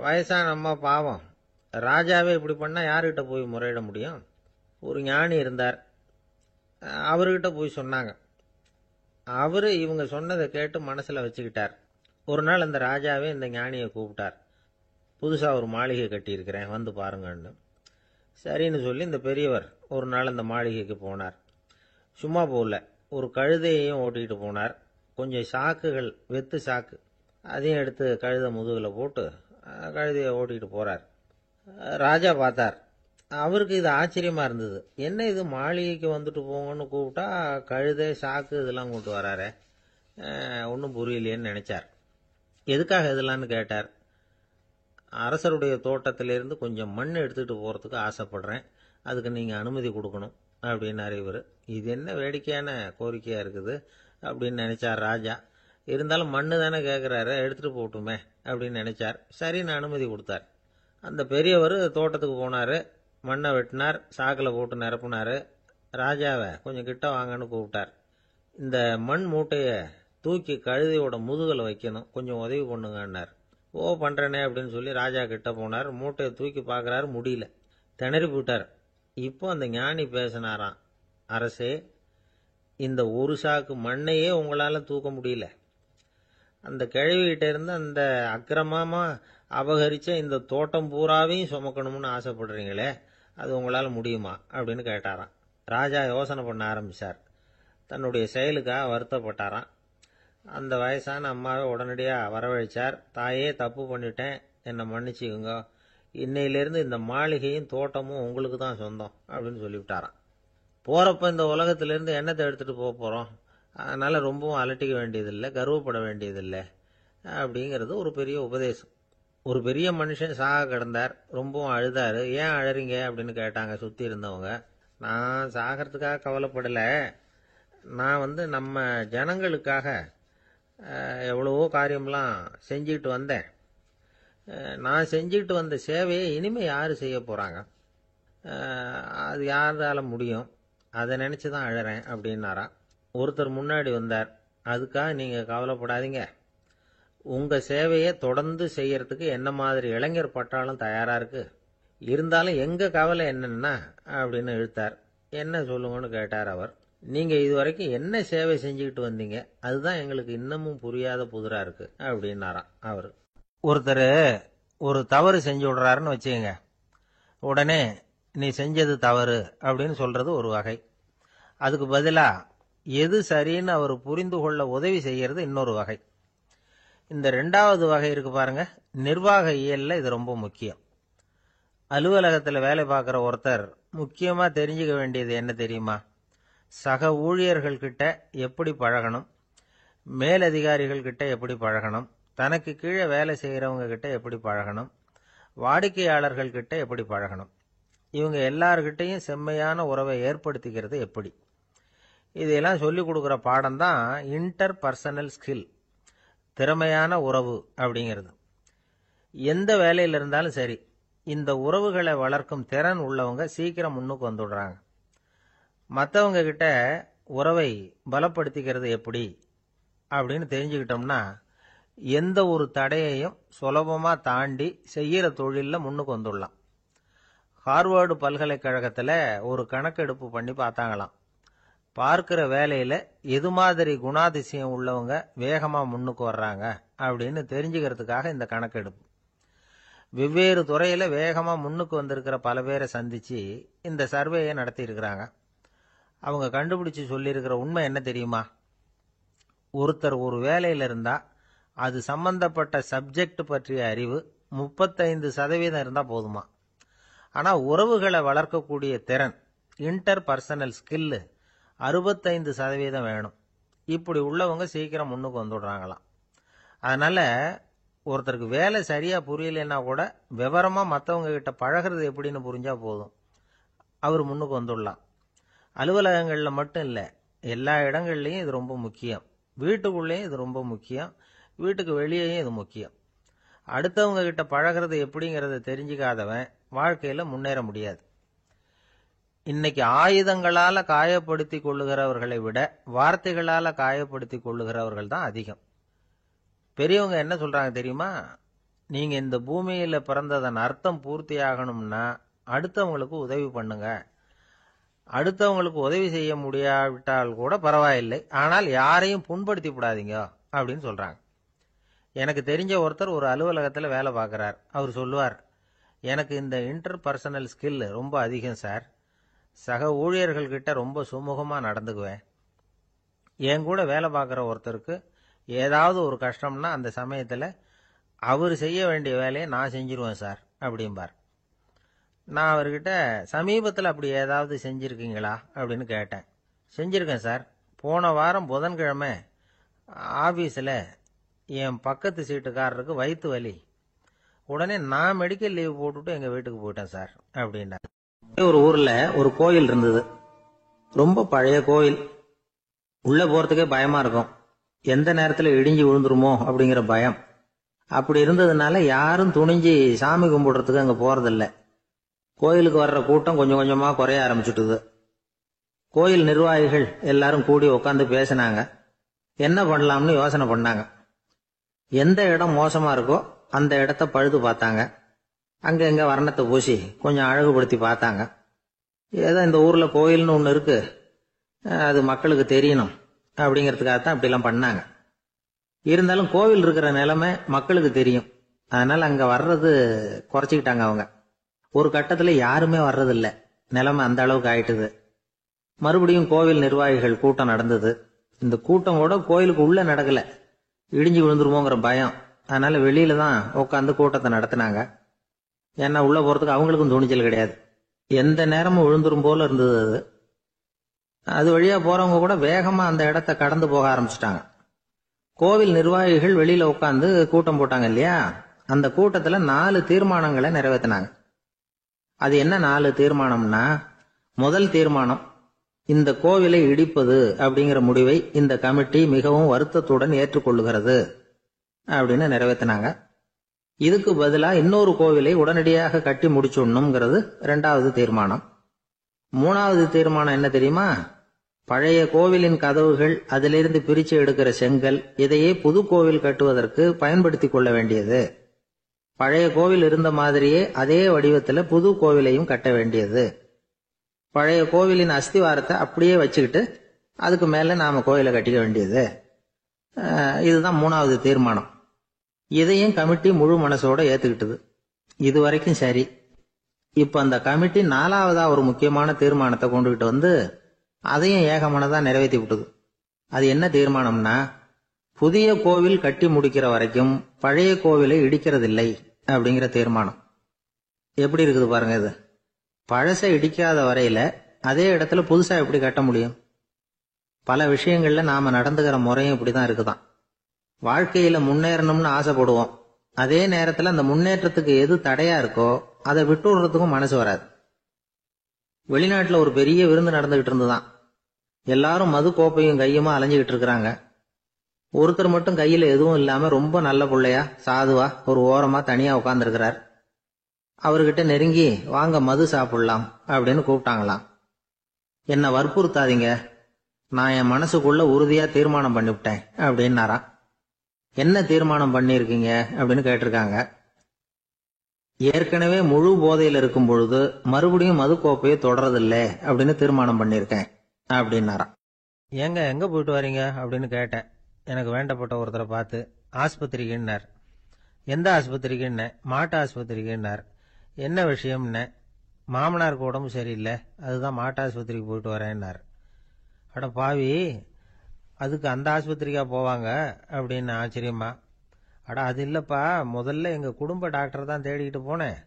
வயசான அம்மா பாவம், ராஜாவே இப்படி பண்ணால் யார்கிட்ட போய் முறையிட முடியும்? ஒரு ஞானி இருந்தார், அவர்கிட்ட போய் சொன்னாங்க. அவர் இவங்க சொன்னதை கேட்டு மனசில் வச்சுக்கிட்டார். ஒரு நாள் அந்த ராஜாவே இந்த ஞானியை கூப்பிட்டார். புதுசாக ஒரு மாளிகை கட்டியிருக்கிறேன், வந்து பாருங்கன்னு. சரின்னு சொல்லி இந்த பெரியவர் ஒரு நாள் அந்த மாளிகைக்கு போனார். சும்மா போகல, ஒரு கழுதையையும் ஓட்டிகிட்டு போனார். கொஞ்சம் சாக்குகள், வெத்து சாக்கு, அதையும் எடுத்து கழுதை முதுகில் போட்டு கழுதையை ஓட்டிகிட்டு போகிறார். ராஜா பார்த்தார். அவருக்கு இது ஆச்சரியமாக இருந்தது. என்ன இது, மாளிகைக்கு வந்துட்டு போங்கன்னு கூப்பிட்டா கழுதை, சாக்கு இதெல்லாம் கொண்டு வராரே, ஒன்றும் புரியலையேன்னு நினைச்சார். எதுக்காக இதெல்லாம்னு கேட்டார். அரசருடைய தோட்டத்திலிருந்து கொஞ்சம் மண் எடுத்துகிட்டு போகிறதுக்கு ஆசைப்படுறேன், அதுக்கு நீங்கள் அனுமதி கொடுக்கணும் அப்படின்னாரு இவர். இது என்ன வேடிக்கையான கோரிக்கையாக இருக்குது அப்படின்னு நினைச்சார் ராஜா. இருந்தாலும் மண்ணு தானே கேட்குறாரு, எடுத்துகிட்டு போகட்டுமே அப்படின்னு நினைச்சார். சரின்னு அனுமதி கொடுத்தார். அந்த பெரியவர் தோட்டத்துக்கு போனார், மண்ணை வெட்டினார், சாக்கில் போட்டு நிரப்புனார். ராஜாவை கொஞ்சம் கிட்ட வாங்கன்னு கூப்பிட்டார். இந்த மண் மூட்டையை தூக்கி கழுதையோட முதுகில் வைக்கணும், கொஞ்சம் உதவி பண்ணுங்கன்னார். ஓ, பண்ணுறேனே அப்படின்னு சொல்லி ராஜா கிட்ட போனார். மூட்டையை தூக்கி பார்க்குறாரு, முடியல, திணறி போட்டார். இப்போ அந்த ஞானி பேசினாராம். அரசே, இந்த ஒரு சாக்கு மண்ணையே உங்களால் தூக்க முடியல, அந்த கிழவிகிட்ட இருந்து அந்த அக்கிரமமாக அபகரித்த இந்த தோட்டம் பூராவையும் சுமக்கணும்னு ஆசைப்படுறீங்களே, அது உங்களால் முடியுமா அப்படின்னு கேட்டாராம். ராஜா யோசனை பண்ண ஆரம்பித்தார். தன்னுடைய செயலுக்காக வருத்தப்பட்டாராம். அந்த வயசான அம்மாவை உடனடியாக வரவழைச்சார். தாயே, தப்பு பண்ணிட்டேன், என்னை மன்னிச்சுக்குங்க, இன்னையிலேருந்து இந்த மாளிகையும் தோட்டமும் உங்களுக்கு தான் சொந்தம் அப்படின்னு சொல்லிவிட்டாராம். போகிறப்ப இந்த உலகத்திலேருந்து எண்ணத்தை எடுத்துகிட்டு போக போகிறோம், அதனால் ரொம்பவும் அலட்டிக்க வேண்டியதில்லை, கர்வப்பட வேண்டியதில்லை அப்படிங்கிறது ஒரு பெரிய உபதேசம். ஒரு பெரிய மனுஷன் சாக கிடந்தார், ரொம்பவும் அழுதார். ஏன் அழறீங்க அப்படின்னு கேட்டாங்க சுற்றி இருந்தவங்க. நான் சாகிறதுக்காக கவலைப்படலை, நான் நம்ம ஜனங்களுக்காக எவ்வளவோ காரியம்லாம் செஞ்சுக்கிட்டு வந்தேன். நான் செஞ்சுக்கிட்டு வந்த சேவையை இனிமேல் யார் செய்ய போகிறாங்க, அது யாரால முடியும், அதை நினச்சி தான் அழறேன் அப்படின்னாராம். ஒருத்தர் முன்னாடி வந்தார். அதுக்காக நீங்கள் கவலைப்படாதீங்க, உங்க சேவையை தொடர்ந்து செய்யறதுக்கு என்ன மாதிரி இளைஞர் பட்டாலும் தயாரா இருக்கு. இருந்தாலும் எங்க கவலை என்னன்னா அப்படின்னு இழுத்தார். என்ன சொல்லுங்கன்னு கேட்டார் அவர். நீங்க இதுவரைக்கும் என்ன சேவை செஞ்சுக்கிட்டு வந்தீங்க, அதுதான் எங்களுக்கு இன்னமும் புரியாத புதிரா இருக்கு அப்படின்னாராம் அவர். ஒருத்தர் ஒரு தவறு செஞ்சு விடுறாருன்னு வச்சுக்கங்க, உடனே நீ செஞ்சது தவறு அப்படின்னு சொல்றது ஒரு வகை. அதுக்கு பதிலா எது சரின்னு அவர் புரிந்து கொள்ள உதவி செய்யறது இன்னொரு வகை. இந்த ரெண்டாவது வகை இருக்கு பாருங்க, நிர்வாக இயல்ல இது ரொம்ப முக்கியம். அலுவலகத்தில் வேலை பார்க்குற ஒருத்தர் முக்கியமாக தெரிஞ்சுக்க வேண்டியது என்ன தெரியுமா? சக ஊழியர்கள் கிட்ட எப்படி பழகணும், மேலதிகாரிகள் கிட்ட எப்படி பழகணும், தனக்கு கீழே வேலை செய்கிறவங்க கிட்ட எப்படி பழகணும், வாடிக்கையாளர்கள் கிட்ட எப்படி பழகணும், இவங்க எல்லார்கிட்டையும் செம்மையான உறவை ஏற்படுத்திக்கிறது எப்படி, இதையெல்லாம் சொல்லிக் கொடுக்குற பாடம் தான் இன்டர் பர்சனல் ஸ்கில், திறமையான உறவு அப்படிங்கிறது. எந்த வேலையில் இருந்தாலும் சரி, இந்த உறவுகளை வளர்க்கும் திறன் உள்ளவங்க சீக்கிரம் முன்னுக்கு வந்துடுறாங்க. மற்றவங்க கிட்ட உறவை பலப்படுத்திக்கிறது எப்படி அப்படின்னு தெரிஞ்சுக்கிட்டோம்னா எந்த ஒரு தடையையும் சுலபமாக தாண்டி செய்கிற தொழிலில் முன்னுக்கு வந்துடலாம். ஹார்வர்டு பல்கலைக்கழகத்தில் ஒரு கணக்கெடுப்பு பண்ணி பார்த்தாங்களாம். பார்க்கிற வேலையில் எது மாதிரி குணாதிசயம் உள்ளவங்க வேகமாக முன்னுக்கு வர்றாங்க அப்படின்னு தெரிஞ்சுக்கிறதுக்காக இந்த கணக்கெடுப்பு. வெவ்வேறு துறையில் வேகமாக முன்னுக்கு வந்திருக்கிற பல பேரை சந்தித்து இந்த சர்வேயை நடத்தியிருக்கிறாங்க. அவங்க கண்டுபிடிச்சு சொல்லியிருக்கிற உண்மை என்ன தெரியுமா? ஒருத்தர் ஒரு வேலையில் இருந்தால் அது சம்பந்தப்பட்ட சப்ஜெக்ட் பற்றிய அறிவு 35% இருந்தால் போதுமா. ஆனால் உறவுகளை வளர்க்கக்கூடிய திறன், இன்டர் பர்சனல் ஸ்கில்லு 65% வேணும். இப்படி உள்ளவங்க சீக்கிரம் முன்னுக்கு வந்துடுறாங்களாம். அதனால் ஒருத்தருக்கு வேலை சரியாக புரியலைன்னா கூட விவரமாக மற்றவங்க கிட்ட பழகிறது எப்படின்னு புரிஞ்சால் போதும், அவர் முன்னுக்கு வந்துடலாம். அலுவலகங்களில் மட்டும் இல்லை, எல்லா இடங்கள்லையும் இது ரொம்ப முக்கியம். வீட்டுக்குள்ளேயும் இது ரொம்ப முக்கியம், வீட்டுக்கு வெளியேயும் இது முக்கியம். அடுத்தவங்க கிட்ட பழகிறது எப்படிங்கிறத தெரிஞ்சுக்காதவன் வாழ்க்கையில் முன்னேற முடியாது. இன்னைக்கு ஆயுதங்களால் காயப்படுத்தி கொள்ளுகிறவர்களை விட வார்த்தைகளால் காயப்படுத்தி கொள்ளுகிறவர்கள் தான் அதிகம். பெரியவங்க என்ன சொல்றாங்க தெரியுமா? நீங்க இந்த பூமியில பிறந்ததன் அர்த்தம் பூர்த்தி ஆகணும்னா அடுத்தவங்களுக்கு உதவி பண்ணுங்க. அடுத்தவங்களுக்கு உதவி செய்ய முடியாவிட்டால் கூட பரவாயில்லை, ஆனால் யாரையும் புண்படுத்தி விடாதீங்க அப்படின்னு சொல்றாங்க. எனக்கு தெரிஞ்ச ஒருத்தர் ஒரு அலுவலகத்தில் வேலை பார்க்குறார். அவர் சொல்லுவார், எனக்கு இந்த இன்டர் பர்சனல் ஸ்கில் ரொம்ப அதிகம் சார். சக ஊழியர்கள்கிட்ட ரொம்ப சுமூகமாக நடந்துக்குவேன். என் கூட வேலை பார்க்குற ஒருத்தருக்கு ஏதாவது ஒரு கஷ்டம்னா அந்த சமயத்தில் அவர் செய்ய வேண்டிய வேலையை நான் செஞ்சிருவேன் சார் அப்படிம்பார். நான் அவர்கிட்ட சமீபத்தில் அப்படி ஏதாவது செஞ்சுருக்கீங்களா அப்படின்னு கேட்டேன். செஞ்சுருக்கேன் சார். போன வாரம் புதன்கிழமை ஆஃபீஸில் என் பக்கத்து சீட்டுக்காரருக்கு வயிற்று வலி. உடனே நான் மெடிக்கல் லீவ் போட்டுட்டு எங்கள் வீட்டுக்கு போயிட்டேன் சார் அப்படின்னா. ஒரு ஊரில் ஒரு கோயில் இருந்தது. ரொம்ப பழைய கோயில். உள்ளே போகிறதுக்கே பயமாக இருக்கும். எந்த நேரத்தில் இடிஞ்சு விழுந்துருமோ அப்படிங்கிற பயம். அப்படி இருந்ததுனால யாரும் துணிஞ்சு சாமி கும்பிடுறதுக்கு அங்கே போகிறதில்ல. கோயிலுக்கு வர்ற கூட்டம் கொஞ்சம் கொஞ்சமாக குறைய ஆரம்பிச்சுட்டுது. கோயில் நிர்வாகிகள் எல்லாரும் கூடி உட்காந்து பேசினாங்க. என்ன பண்ணலாம்னு யோசனை பண்ணாங்க. எந்த இடம் மோசமாக இருக்கோ அந்த இடத்த பழுது பார்த்தாங்க. அங்கே எங்கே வர்ணத்தை பூசி கொஞ்சம் அழகுபடுத்தி பார்த்தாங்க. ஏதோ இந்த ஊரில் கோயில்னு ஒன்று இருக்கு, அது மக்களுக்கு தெரியணும் அப்படிங்கிறதுக்காகத்தான் இப்படிலாம் பண்ணாங்க. இருந்தாலும் கோவில் இருக்கிற நிலைமை மக்களுக்கு தெரியும். அதனால் அங்கே வர்றது குறைச்சிக்கிட்டாங்க அவங்க. ஒரு கட்டத்தில் யாருமே வர்றதில்லை. நிலைமை அந்த அளவுக்கு ஆயிட்டுது. மறுபடியும் கோவில் நிர்வாகிகள் கூட்டம் நடந்தது. இந்த கூட்டம் கூட கோயிலுக்கு உள்ள நடக்கல, இடிஞ்சு விழுந்துருமோங்கிற பயம். அதனால வெளியில தான் உட்காந்து கூட்டத்தை நடத்தினாங்க. ஏன்னா உள்ள போறதுக்கு அவங்களுக்கும் துணிச்சல் கிடையாது. எந்த நேரமும் விழுந்துரும் போல இருந்தது அது. அது வழியா போறவங்க கூட வேகமா அந்த இடத்த கடந்து போக ஆரம்பிச்சிட்டாங்க. கோவில் நிர்வாகிகள் வெளியில உட்காந்து கூட்டம் போட்டாங்க இல்லையா, அந்த கூட்டத்துல 4 தீர்மானங்களை நிறைவேற்றினாங்க. அது என்ன 4 தீர்மானம்னா, முதல் தீர்மானம், இந்த கோவிலை இடிப்பது அப்படிங்கிற முடிவை இந்த கமிட்டி மிகவும் வருத்தத்துடன் ஏற்றுக்கொள்ளுகிறது அப்படின்னு நிறைவேற்றினாங்க. இதுக்கு பதிலா இன்னொரு கோவிலை உடனடியாக கட்டி முடிச்சுடணுங்கிறது 2வது தீர்மானம். 3வது தீர்மானம் என்ன தெரியுமா? பழைய கோவிலின் கதவுகள், அதிலிருந்து பிரிச்சு எடுக்கிற செங்கல், இதையே புது கோவில் கட்டுவதற்கு பயன்படுத்தி கொள்ள வேண்டியது. பழைய கோவில் இருந்த மாதிரியே அதே வடிவத்துல புது கோவிலையும் கட்ட வேண்டியது. பழைய கோவிலின் அஸ்திவாரத்தை அப்படியே வச்சுக்கிட்டு அதுக்கு மேல நாம கோயிலை கட்டிக்க வேண்டியது. இதுதான் 3வது தீர்மானம். இதையும் கமிட்டி முழு மனசோட ஏத்துக்கிட்டது. இது வரைக்கும் சரி. இப்ப அந்த கமிட்டி 4வதா ஒரு முக்கியமான தீர்மானத்தை கொண்டுகிட்டு வந்து அதையும் ஏகமனதா நிறைவேற்றி விட்டது. அது என்ன தீர்மானம்னா, புதிய கோவில் கட்டி முடிக்கிற வரைக்கும் பழைய கோவிலை இடிக்கிறதில்லை அப்படிங்கிற தீர்மானம். எப்படி இருக்குது பாருங்க இது. பழசை இடிக்காத வரையில அதே இடத்துல புதுசா எப்படி கட்ட முடியும்? பல விஷயங்கள்ல நாம நடந்துகிற முறையும் இப்படிதான் இருக்குதான். வாழ்க்கையில முன்னேறணும்னு ஆசைப்படுவோம். அதே நேரத்துல அந்த முன்னேற்றத்துக்கு எது தடையா இருக்கோ அதை விட்டு விடுறதுக்கும் மனசு வராது. வெளிநாட்டுல ஒரு பெரிய விருந்து நடந்துகிட்டு இருந்துதான். எல்லாரும் மது கோப்பையும் கையுமா அலைஞ்சுகிட்டு இருக்கிறாங்க. ஒருத்தர் மட்டும் கையில எதுவும் இல்லாம ரொம்ப நல்ல பிள்ளையா சாதுவா ஒரு ஓரமா தனியா உட்கார்ந்துருக்கிறார். அவர்கிட்ட நெருங்கி வாங்க மது சாப்பிடலாம் அப்படின்னு கூப்பிட்டாங்களாம். என்ன வற்புறுத்தாதீங்க, நான் என் மனசுக்குள்ள உறுதியா தீர்மானம் பண்ணிவிட்டேன் அப்படின்னாராம். என்ன தீர்மானம் பண்ணிருக்கீங்க அப்படின்னு கேட்டிருக்காங்க. ஏற்கனவே முழு போதையில் இருக்கும் பொழுது மறுபடியும் மது கோப்பையை தொடரதில்லை அப்படின்னு தீர்மானம் பண்ணிருக்கேன் அப்படின்னாராம். ஏங்க எங்க போயிட்டு வரீங்க அப்படின்னு கேட்டேன். எனக்கு வேண்டப்பட்ட ஒருத்தரை பார்த்து. ஆஸ்பத்திரிக்குன்னார். எந்த ஆஸ்பத்திரிக்குன்னு? மாட்டு ஆஸ்பத்திரிக்குன்னார். என்ன விஷயம்னு? மாமனாருக்கு உடம்பு சரியில்லை, அதுதான் மாட்டு ஆஸ்பத்திரிக்கு போயிட்டு வரேன்னார். அட பாவி, அதுக்கு அந்த ஆஸ்பத்திரிக்கா போவாங்க அப்படின்னு ஆச்சரியமா. அட அது இல்லப்பா, முதல்ல எங்க குடும்ப டாக்டர் தான் தேடிக்கிட்டு போனேன்.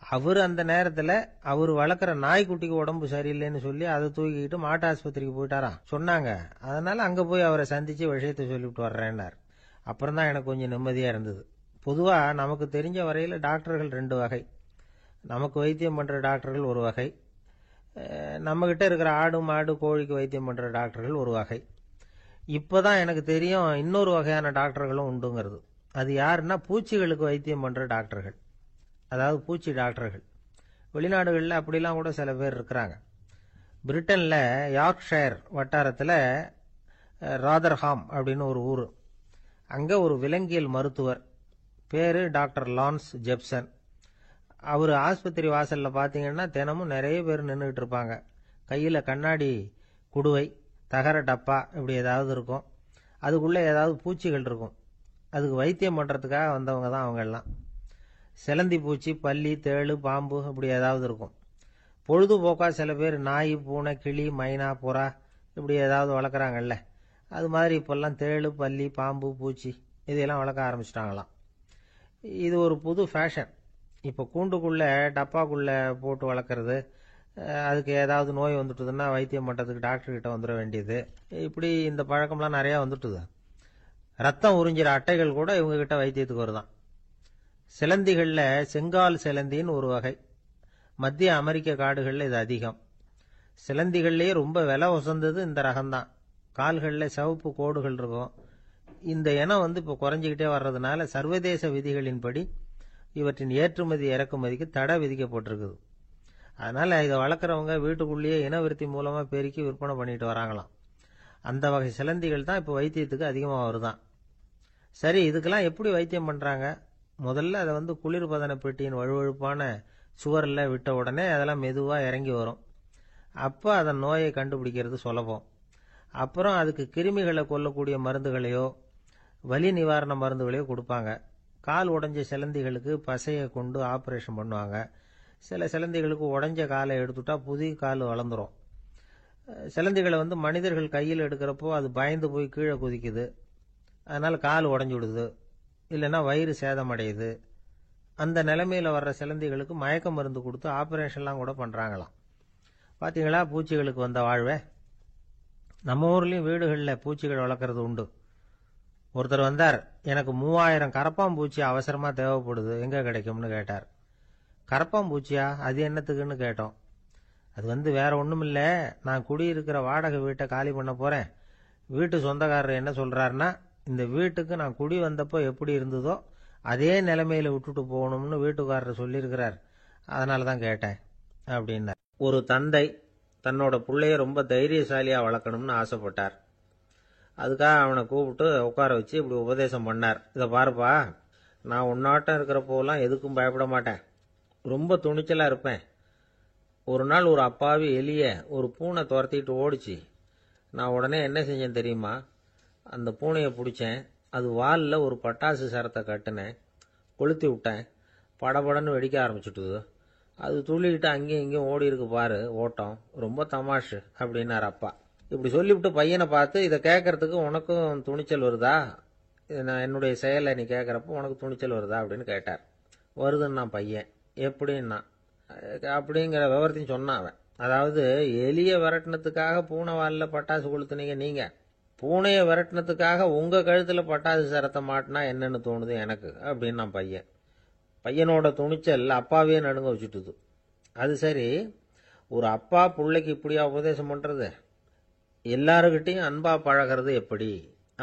அவர் அந்த நேரத்துல அவர் வளர்க்குற நாய்க்குட்டிக்கு உடம்பு சரியில்லைன்னு சொல்லி அதை தூக்கிக்கிட்டு மாட்டு ஆஸ்பத்திரிக்கு போயிட்டாராம் சொன்னாங்க. அதனால அங்க போய் அவரை சந்திச்சு விஷயத்தை சொல்லிவிட்டு வர்றேன்னார். அப்புறம் தான் எனக்கு கொஞ்சம் நிம்மதியா இருந்தது. பொதுவா நமக்கு தெரிஞ்ச வரையில டாக்டர்கள் 2 வகை. நமக்கு வைத்தியம் பண்ற டாக்டர்கள் ஒரு வகை, நம்ம கிட்ட இருக்கிற ஆடு மாடு கோழிக்கு வைத்தியம் பண்ற டாக்டர்கள் ஒரு வகை. இப்பதான் எனக்கு தெரியும் இன்னொரு வகையான டாக்டர்களும் உண்டுங்கிறது. அது யாருன்னா பூச்சிகளுக்கு வைத்தியம் பண்ற டாக்டர்கள், அதாவது பூச்சி டாக்டர்கள். வெளிநாடுகளில் அப்படிலாம் கூட சில பேர் இருக்கிறாங்க. பிரிட்டன்ல யார்க்ஷயர் வட்டாரத்தில் ராதர்ஹாம் அப்படின்னு ஒரு ஊர். அங்க ஒரு விலங்கியல் மருத்துவர், பேரு டாக்டர் லான்ஸ் ஜெப்சன். அவர் ஆஸ்பத்திரி வாசல்ல பாத்தீங்கன்னா தினமும் நிறைய பேர் நின்றுட்டு இருப்பாங்க. கையில கண்ணாடி குடுவை, தகர டப்பா இப்படி ஏதாவது இருக்கும். அதுக்குள்ள ஏதாவது பூச்சிகள் இருக்கும். அதுக்கு வைத்தியம் பண்றதுக்காக வந்தவங்க தான் அவங்க எல்லாம். சிலந்தி பூச்சி, பல்லி, தேளு, பாம்பு இப்படி ஏதாவது இருக்கும். பொழுதுபோக்கா சில பேர் நாய், பூனை, கிளி, மைனா, புறா இப்படி ஏதாவது வளர்க்குறாங்கல்ல, அது மாதிரி இப்பெல்லாம் தேளு, பல்லி, பாம்பு, பூச்சி இதையெல்லாம் வளர்க்க ஆரம்பிச்சிட்டாங்களாம். இது ஒரு புது ஃபேஷன். இப்போ கூண்டுக்குள்ள டப்பாக்குள்ள போட்டு வளர்க்குறது, அதுக்கு ஏதாவது நோய் வந்துட்டுதுன்னா வைத்தியம் பண்ணுறதுக்கு டாக்டர் கிட்ட வந்துட வேண்டியது, இப்படி இந்த பழக்கம்லாம் நிறையா வந்துட்டுது. ரத்தம் உறிஞ்சிற அட்டைகள் கூட இவங்க கிட்ட வைத்தியத்துக்கு வருதான். சிலந்திகளில் செங்கால் சிலந்தின்னு ஒரு வகை. மத்திய அமெரிக்க காடுகளில் இது அதிகம். சிலந்திகள்லேயே ரொம்ப விலை உசந்தது இந்த ரகம்தான். கால்களில் சிவப்பு கோடுகள் இருக்கும். இந்த இனம் இப்போ குறைஞ்சிக்கிட்டே வர்றதுனால சர்வதேச விதிகளின்படி இவற்றின் ஏற்றுமதி இறக்குமதிக்கு தடை விதிக்கப்பட்டிருக்குது. அதனால இதை வளர்க்குறவங்க வீட்டுக்குள்ளேயே இனவிருத்தி மூலமா பெருக்கி விற்பனை பண்ணிட்டு வராங்களாம். அந்த வகை சிலந்திகள் தான் இப்போ வைத்தியத்துக்கு அதிகமாக வருதான். சரி, இதுக்கெல்லாம் எப்படி வைத்தியம் பண்றாங்க? முதல்ல அதை குளிர்பதன பெட்டியின் வழுவழுப்பான சுவரில் விட்ட உடனே அதெல்லாம் மெதுவாக இறங்கி வரும். அப்போ அதன் நோயை கண்டுபிடிக்கிறது சுலபம். அப்புறம் அதுக்கு கிருமிகளை கொல்லக்கூடிய மருந்துகளையோ வலி நிவாரண மருந்துகளையோ கொடுப்பாங்க. கால் உடைஞ்ச சிலந்திகளுக்கு பசையை கொண்டு ஆப்ரேஷன் பண்ணுவாங்க. சில சிலந்திகளுக்கு உடைஞ்ச காலை எடுத்துட்டா புதிய கால் வளர்ந்துரும். சிலந்திகளை மனிதர்கள் கையில் எடுக்கிறப்போ அது பயந்து போய் கீழே குதிக்குது, அதனால கால் உடஞ்சி விடுது, இல்லைன்னா வயிறு சேதமடையுது. அந்த நிலைமையில வர்ற சிலந்திகளுக்கு மயக்க மருந்து கொடுத்து ஆப்ரேஷன்லாம் கூட பண்றாங்களாம். பாத்தீங்களா பூச்சிகளுக்கு வந்த வாழ்வே. நம்ம ஊர்லயும் வீடுகளில் பூச்சிகள் வளர்க்கறது உண்டு. ஒருத்தர் வந்தார், எனக்கு 3000 கரப்பாம்பூச்சி அவசரமா தேவைப்படுது, எங்க கிடைக்கும்னு கேட்டார். கரப்பாம்பூச்சியா, அது என்னத்துக்குன்னு கேட்டோம். அது வேற ஒண்ணும் இல்ல, நான் குடியிருக்கிற வாடகை வீட்டை காலி பண்ண போறேன். வீட்டு சொந்தக்காரர் என்ன சொல்றாருன்னா, இந்த வீட்டுக்கு நான் குடி வந்தப்போ எப்படி இருந்ததோ அதே நிலைமையில விட்டுட்டு போகணும்னு வீட்டுக்காரர் சொல்லியிருக்கிறார், அதனாலதான் கேட்டேன் அப்படின்னார். ஒரு தந்தை தன்னோட பிள்ளைய ரொம்ப தைரியசாலியாக வளர்க்கணும்னு ஆசைப்பட்டார். அதுக்காக அவனை கூப்பிட்டு உட்கார வச்சு இப்படி உபதேசம் பண்ணார். இதை பாருப்பா, நான் உன்னாட்டம் இருக்கிறப்போலாம் எதுக்கும் பயப்பட மாட்டேன், ரொம்ப துணிச்சலாக இருப்பேன். ஒரு நாள் ஒரு அப்பாவி எலிய ஒரு பூனை துரத்திட்டு ஓடிச்சு. நான் உடனே என்ன செஞ்சேன் தெரியுமா? அந்த பூனையை பிடிச்சேன், அது வாலில் ஒரு பட்டாசு சரத்தை கட்டினேன், கொளுத்தி விட்டேன், படபடன்னு வெடிக்க ஆரம்பிச்சுட்டுது. அது துள்ளிக்கிட்டு அங்கேயும் இங்கேயும் ஓடி இருக்கு பாரு ஓட்டம், ரொம்ப தமாஷு அப்படின்னார் அப்பா. இப்படி சொல்லிவிட்டு பையனை பார்த்து, இதை கேட்கறதுக்கு உனக்கும் துணிச்சல் வருதா, நான் என்னுடைய செயலை நீ கேட்குறப்போ உனக்கு துணிச்சல் வருதா அப்படின்னு கேட்டார். வருதுன்னா பையன். எப்படின்னா அப்படிங்கிற விவரத்தையும் சொன்னான் அவன். அதாவது எலியை விரட்டினத்துக்காக பூனை வாலில் பட்டாசு கொளுத்துனீங்க நீங்க, பூனையை விரட்டினத்துக்காக உங்க கழுத்துல பட்டாசு சரத்தை மாட்டினா என்னன்னு தோணுது எனக்கு அப்படின்னு நான் பையன். பையனோட துணிச்சல் அப்பாவே நடுங்க வச்சுட்டுது. அது சரி, ஒரு அப்பா பிள்ளைக்கு இப்படியா உபதேசம் பண்றது? எல்லாருக்கிட்டையும் அன்பா பழகிறது எப்படி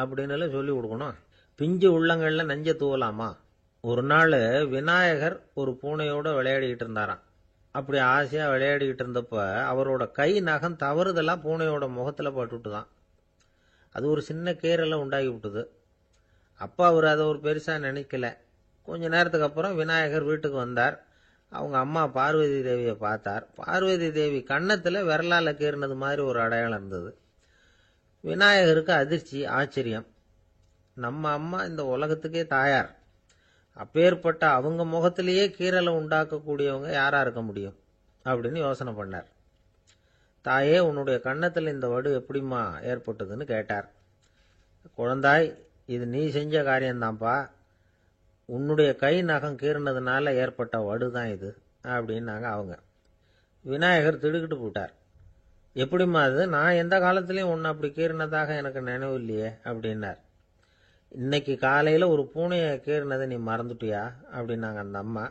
அப்படின்னு சொல்லி கொடுக்கணும். பிஞ்சு உள்ளங்கள்ல நஞ்ச தூவலாமா? ஒரு நாள் விநாயகர் ஒரு பூனையோட விளையாடிக்கிட்டு இருந்தாராம். அப்படி ஆசையா விளையாடிக்கிட்டு இருந்தப்ப அவரோட கை நகம் தவறுதலா பூனையோட முகத்துல பட்டுட்டுதான். அது ஒரு சின்ன கீறலை உண்டாகி விட்டுது. அப்பா அவர் அதை ஒரு பெருசா நினைக்கல. கொஞ்ச நேரத்துக்கு அப்புறம் விநாயகர் வீட்டுக்கு வந்தார். அவங்க அம்மா பார்வதி தேவியை பார்த்தார். பார்வதி தேவி கன்னத்துல விரலால கீறினது மாதிரி ஒரு அடையாளம் இருந்தது. விநாயகருக்கு அதிர்ச்சி, ஆச்சரியம். நம்ம அம்மா இந்த உலகத்துக்கே தாயார், அப்பேற்பட்ட அவங்க முகத்திலேயே கீறலை உண்டாக்கக்கூடியவங்க யாரா இருக்க முடியும் அப்படின்னு யோசனை பண்ணார். தாயே, உன்னுடைய கன்னத்தில் இந்த வடு எப்படிம்மா ஏற்பட்டதுன்னு கேட்டார். குழந்தாய், இது நீ செஞ்ச காரியம்தான்ப்பா, உன்னுடைய கை நகம் கீறினதுனால ஏற்பட்ட வடு தான் இது அப்படின்னாங்க அவங்க. விநாயகர் திடுக்கிட்டு போட்டார். எப்படிம்மா அது? நான் எந்த காலத்திலையும் ஒன்று அப்படி கீறினதாக எனக்கு நினைவு இல்லையே அப்படின்னார். இன்னைக்கு காலையில் ஒரு பூனையை கீறினதை நீ மறந்துட்டியா அப்படின்னாங்க அந்த அம்மா.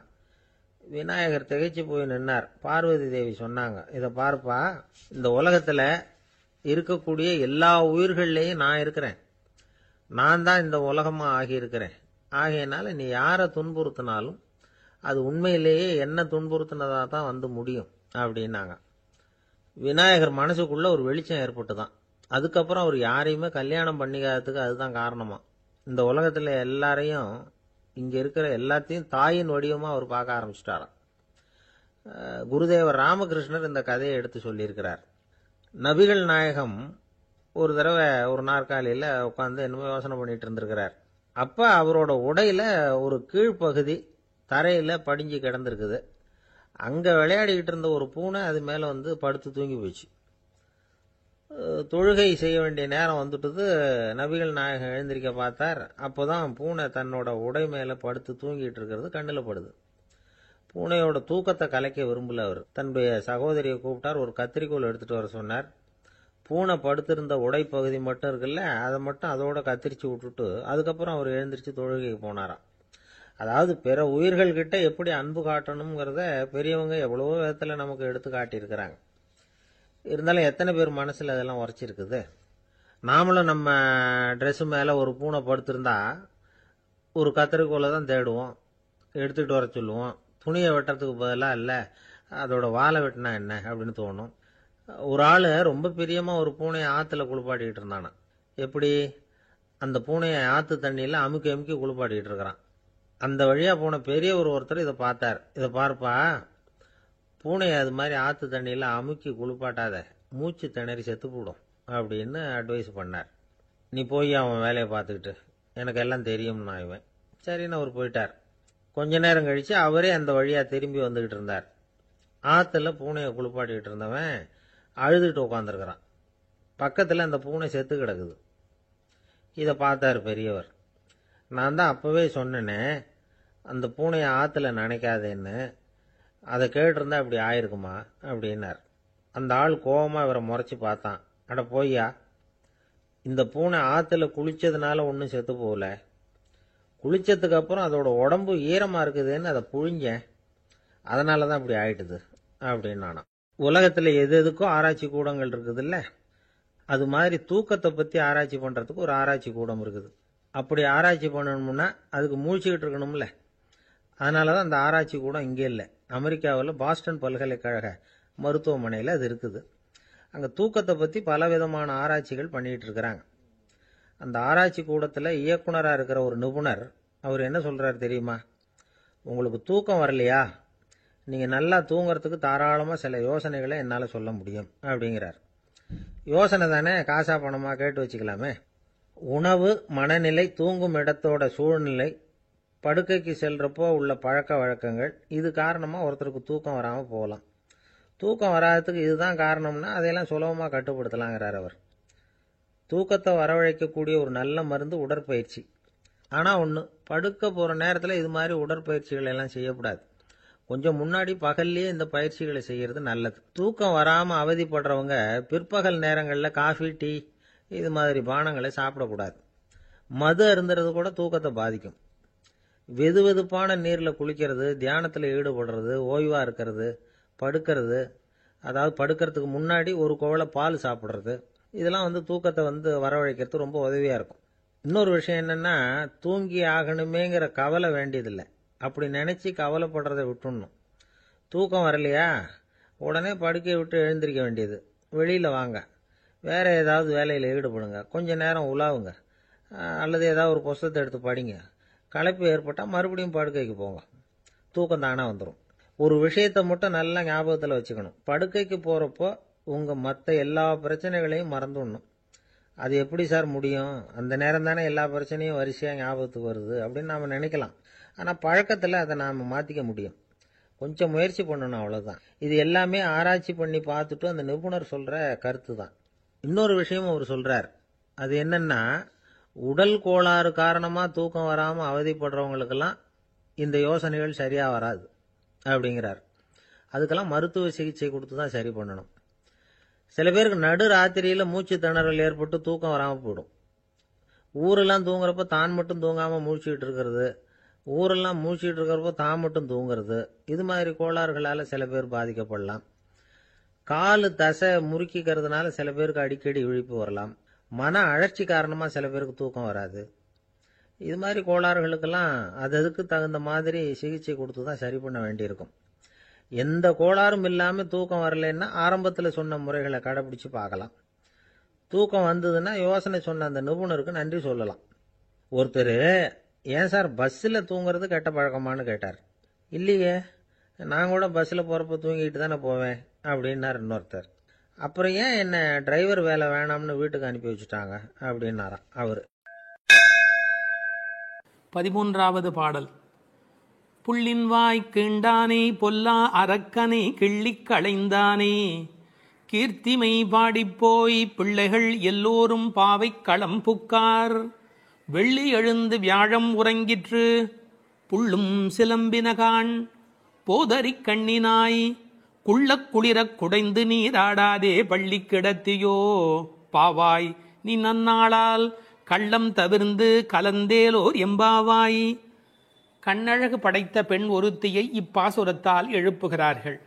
விநாயகர் திகைச்சு போய் நின்னார். பார்வதி தேவி சொன்னாங்க, இதை பார்ப்பா, இந்த உலகத்தில் இருக்கக்கூடிய எல்லா உயிர்கள்லேயும் நான் இருக்கிறேன், நான் தான் இந்த உலகமாக ஆகியிருக்கிறேன். ஆகையினால நீ யாரை துன்புறுத்தினாலும் அது உண்மையிலேயே என்ன துன்புறுத்தினதாக தான் வந்து முடியும் அப்படின்னாங்க. விநாயகர் மனசுக்குள்ள ஒரு வெளிச்சம் ஏற்பட்டுதான். அதுக்கப்புறம் அவர் யாரையுமே கல்யாணம் பண்ணிக்காததுக்கு அதுதான் காரணமா. இந்த உலகத்துல எல்லாரையும், இங்க இருக்கிற எல்லாத்தையும் தாயின் வடிவமா அவர் பார்க்க ஆரம்பிச்சிட்டாராம். குருதேவர் ராமகிருஷ்ணர் இந்த கதையை எடுத்து சொல்லியிருக்கிறார். நபிகள் நாயகம் ஒரு தடவை ஒரு நாற்காலியில உட்காந்து என்னமோ யோசனை பண்ணிட்டு இருந்திருக்கிறார். அப்ப அவரோட உடையில ஒரு கீழ்ப்பகுதி தரையில படிஞ்சு கிடந்திருக்குது. அங்க விளையாடிக்கிட்டு இருந்த ஒரு பூனை அது மேல வந்து படுத்து தூங்கி போச்சு. தொழுகை செய்ய வேண்டிய நேரம் வந்துட்டது. நபிகள் நாயகம் எழுந்திருக்க பார்த்தார். அப்போதான் பூனை தன்னோட உடை மேல படுத்து தூங்கிட்டு இருக்கிறது கண்ணில் படுது. பூனையோட தூக்கத்தை கலைக்க விரும்பல அவர். தன்னுடைய சகோதரியை கூப்பிட்டார். ஒரு கத்திரிக்கோல் எடுத்துட்டு வர சொன்னார். பூனை படுத்திருந்த உடை பகுதி மட்டும் இருக்குல்ல, அதை மட்டும் அதோட கத்திரிச்சு விட்டுட்டு அதுக்கப்புறம் அவர் எழுந்திரிச்சு தொழுகைக்கு போனாராம். அதாவது பிற உயிர்கள் கிட்ட எப்படி அன்பு காட்டணுங்கிறத பெரியவங்க எவ்வளவோ விதத்துல நமக்கு எடுத்து காட்டியிருக்கிறாங்க. இருந்தாலும் எத்தனை பேர் மனசுல அதெல்லாம் உரைச்சிருக்குது? நாமளும் நம்ம ட்ரெஸ் மேல ஒரு பூனை படுத்திருந்தா ஒரு கத்திரிக்கோலை தான் தேடுவோம், எடுத்துட்டு வர சொல்லுவோம். துணியை வெட்டுறதுக்கு பதிலாக இல்லை அதோட வாழை வெட்டினா என்ன அப்படின்னு தோணும். ஒரு ஆள் ரொம்ப பிரியமா ஒரு பூனையை ஆத்துல குளிப்பாட்டிக்கிட்டு இருந்தானா. எப்படி? அந்த பூனையை ஆத்து தண்ணியில அமுக்கி அமுக்கி குளிப்பாட்டிக்கிட்டு இருக்கிறான். அந்த வழியா போன பெரியவர் ஒருத்தர் இதை பார்த்தார். இதை பார்ப்பா, பூனையை அது மாதிரி ஆத்து தண்ணியில அமுக்கி குளிப்பாட்டாத, மூச்சு திணறி செத்து போடும் அப்படின்னு அட்வைஸ் பண்ணார். நீ போய் அவன் வேலையை பார்த்துக்கிட்டு, எனக்கு எல்லாம் தெரியும்னா இவன். சரின்னு அவர் போயிட்டார். கொஞ்ச நேரம் கழிச்சு அவரே அந்த வழியா திரும்பி வந்துகிட்டு இருந்தார். ஆத்துல பூனையை குளிப்பாட்டிக்கிட்டு இருந்தவன் அழுதுட்டு உட்காந்துருக்கிறான். பக்கத்துல அந்த பூனை செத்து கிடக்குது. இதை பார்த்தார் பெரியவர். நான் தான் அப்பவே சொன்னேனே அந்த பூனையை ஆத்துல நினைக்காதேன்னு, அதை கேட்டிருந்தா இப்படி ஆயிருக்குமா அப்படின்னார். அந்த ஆள் கோபமா இவரை முறைச்சு பார்த்தான். அட போய்யா, இந்த பூனை ஆத்துல குளிச்சதுனால ஒன்றும் செத்து போகல, குளிச்சதுக்கு அப்புறம் அதோட உடம்பு ஈரமா இருக்குதுன்னு அதை புழிஞ்சேன், அதனாலதான் இப்படி ஆயிட்டுது அப்படின்னு. உலகத்துல எது எதுக்கும் ஆராய்ச்சி கூடங்கள் இருக்குது இல்ல, அது மாதிரி தூக்கத்தை பத்தி ஆராய்ச்சி பண்றதுக்கு ஒரு ஆராய்ச்சி கூடம் இருக்குது. அப்படி ஆராய்ச்சி பண்ணணும்னா அதுக்கு மூழ்கிக்கிட்டு இருக்கணும்ல. அதனாலதான் அந்த ஆராய்ச்சி கூடம் இங்கே இல்லை. அமெரிக்காவில் பாஸ்டன் பல்கலைக்கழக மருத்துவமனையில் அது இருக்குது. அங்கே தூக்கத்தை பற்றி பலவிதமான ஆராய்ச்சிகள் பண்ணிகிட்டு இருக்கிறாங்க. அந்த ஆராய்ச்சி கூடத்தில் இயக்குனராக இருக்கிற ஒரு நிபுணர் அவர் என்ன சொல்கிறார் தெரியுமா? உங்களுக்கு தூக்கம் வரலையா, நீங்கள் நல்லா தூங்குறதுக்கு தாராளமாக சில யோசனைகளை என்னால் சொல்ல முடியும் அப்படிங்கிறார். யோசனை தானே, காசா பணமாக கேட்டு வச்சுக்கலாமே. உணவு, மனநிலை, தூங்கும் இடத்தோட சூழ்நிலை, படுக்கைக்கு செல்றப்போ உள்ள பழக்க வழக்கங்கள், இது காரணமாக ஒருத்தருக்கு தூக்கம் வராமல் போகலாம். தூக்கம் வராததுக்கு இதுதான் காரணம்னா அதையெல்லாம் சுலபமாக கட்டுப்படுத்தலாங்கிறார் அவர். தூக்கத்தை வரவழைக்கக்கூடிய ஒரு நல்ல மருந்து உடற்பயிற்சி. ஆனால் ஒன்று, படுக்க போகிற நேரத்தில் இது மாதிரி உடற்பயிற்சிகள் எல்லாம் செய்யக்கூடாது. கொஞ்சம் முன்னாடி பகல்லையே இந்த பயிற்சிகளை செய்கிறது நல்லது. தூக்கம் வராமல் அவதிப்படுறவங்க பிற்பகல் நேரங்களில் காஃபி, டீ இது மாதிரி பானங்களை சாப்பிடக்கூடாது. மது அருந்துறது கூட தூக்கத்தை பாதிக்கும். வெது வெதுப்பான நீரில் குளிக்கிறது, தியானத்தில் ஈடுபடுறது, ஓய்வாக இருக்கிறது, படுக்கிறது, அதாவது படுக்கிறதுக்கு முன்னாடி ஒரு குவளை பால் சாப்பிட்றது, இதெல்லாம் தூக்கத்தை வரவழைக்கிறது ரொம்ப உதவியாக இருக்கும். இன்னொரு விஷயம் என்னென்னா, தூங்கி ஆகணுமேங்கிற கவலை வேண்டியதில்லை. அப்படி நினச்சி கவலைப்படுறதை விட்டுடணும். தூக்கம் வரலையா, உடனே படுக்கையை விட்டு எழுந்திருக்க வேண்டியது. வெளியில் வாங்க, வேறு ஏதாவது வேலையில் ஈடுபடுங்க, கொஞ்ச நேரம் உலாவுங்க, அல்லது ஏதாவது ஒரு புஸ்தகத்தை எடுத்து படிங்க. களைப்பு ஏற்பட்டால் மறுபடியும் படுக்கைக்கு போங்க. தூக்கம் தானே வந்துடும். ஒரு விஷயத்தை மட்டும் நல்லா ஞாபகத்தில் வச்சுக்கணும். படுக்கைக்கு போகிறப்போ உங்கள் மற்ற எல்லா பிரச்சனைகளையும் மறந்துடணும். அது எப்படி சார் முடியும்? அந்த நேரம் தானே எல்லா பிரச்சனையும் வரிசையாக ஞாபகத்துக்கு வருது அப்படின்னு நாம் நினைக்கலாம். ஆனால் பழக்கத்தில் அதை நாம் மாற்றிக்க முடியும். கொஞ்சம் முயற்சி பண்ணணும், அவ்வளோதான். இது எல்லாமே ஆராய்ச்சி பண்ணி பார்த்துட்டு அந்த நிபுணர் சொல்கிற கருத்து தான். இன்னொரு விஷயமும் அவர் சொல்கிறார். அது என்னென்னா, உடல் கோளாறு காரணமாக தூக்கம் வராமல் அவதிப்படுறவங்களுக்கெல்லாம் இந்த யோசனைகள் சரியாக வராது அப்படிங்கிறார். அதுக்கெல்லாம் மருத்துவ சிகிச்சை கொடுத்து தான் சரி பண்ணணும். சில பேருக்கு நடு ராத்திரியில் மூச்சு திணறல் ஏற்பட்டு தூக்கம் வராமல் போயிடும். ஊரெல்லாம் தூங்குறப்ப தான் மட்டும் தூங்காமல் மூழ்கிட்டு இருக்கிறது, ஊரெல்லாம் மூழ்கிட்டு இருக்கிறப்போ தான் மட்டும் தூங்குறது, இது மாதிரி கோளாறுகளால் சில பேர் பாதிக்கப்படலாம். காலு தசை முறுக்கிக்கிறதுனால சில பேருக்கு அடிக்கடி விழிப்பு வரலாம். மன அழற்சி காரணமாக சில பேருக்கு தூக்கம் வராது. இது மாதிரி கோளாறுகளுக்கெல்லாம் அதுக்கு தகுந்த மாதிரி சிகிச்சை கொடுத்து தான் சரி பண்ண வேண்டியிருக்கும். எந்த கோளாறும் இல்லாமல் தூக்கம் வரலைன்னா ஆரம்பத்தில் சொன்ன முறைகளை கடைப்பிடிச்சு பார்க்கலாம். தூக்கம் வந்ததுன்னா யோசனை சொன்ன அந்த நிபுணருக்கு நன்றி சொல்லலாம். ஒருத்தர், ஏன் சார் பஸ்ஸில் தூங்குறது கெட்ட பழக்கமானு கேட்டார். இல்லையே, நான் கூட பஸ்ஸில் போகிறப்ப தூங்கிட்டு தானே போவேன் அப்படின்னார் இன்னொருத்தர். அப்புறம் ஏன் என்ன டிரைவர் வேலை வேணாம்னு வீட்டுக்கு அனுப்பி வச்சுட்டாங்க அப்படின்னாராம் அவர். 13வது பாடல். புள்ளின் வாய் கீண்டானே பொல்லா அரக்கனை கிள்ளிக் களைந்தானே, கீர்த்திமை பாடிப்போய் பிள்ளைகள் எல்லோரும் பாவை களம் புக்கார், வெள்ளி எழுந்து வியாழம் உறங்கிற்று புள்ளும் சிலம்பினகான், போதரிக் கண்ணினாய் குள்ளக் குளிரக் குடைந்து நீராடாதே பள்ளி கிடத்தியோ, பாவாய் நீ நன்னாளால் கள்ளம் தவிர்ந்து கலந்தேலோர் எம்பாவாய். கண்ணழகு படைத்த பெண் ஒருத்தியை இப்பாசுரத்தால் எழுப்புகிறார்கள்.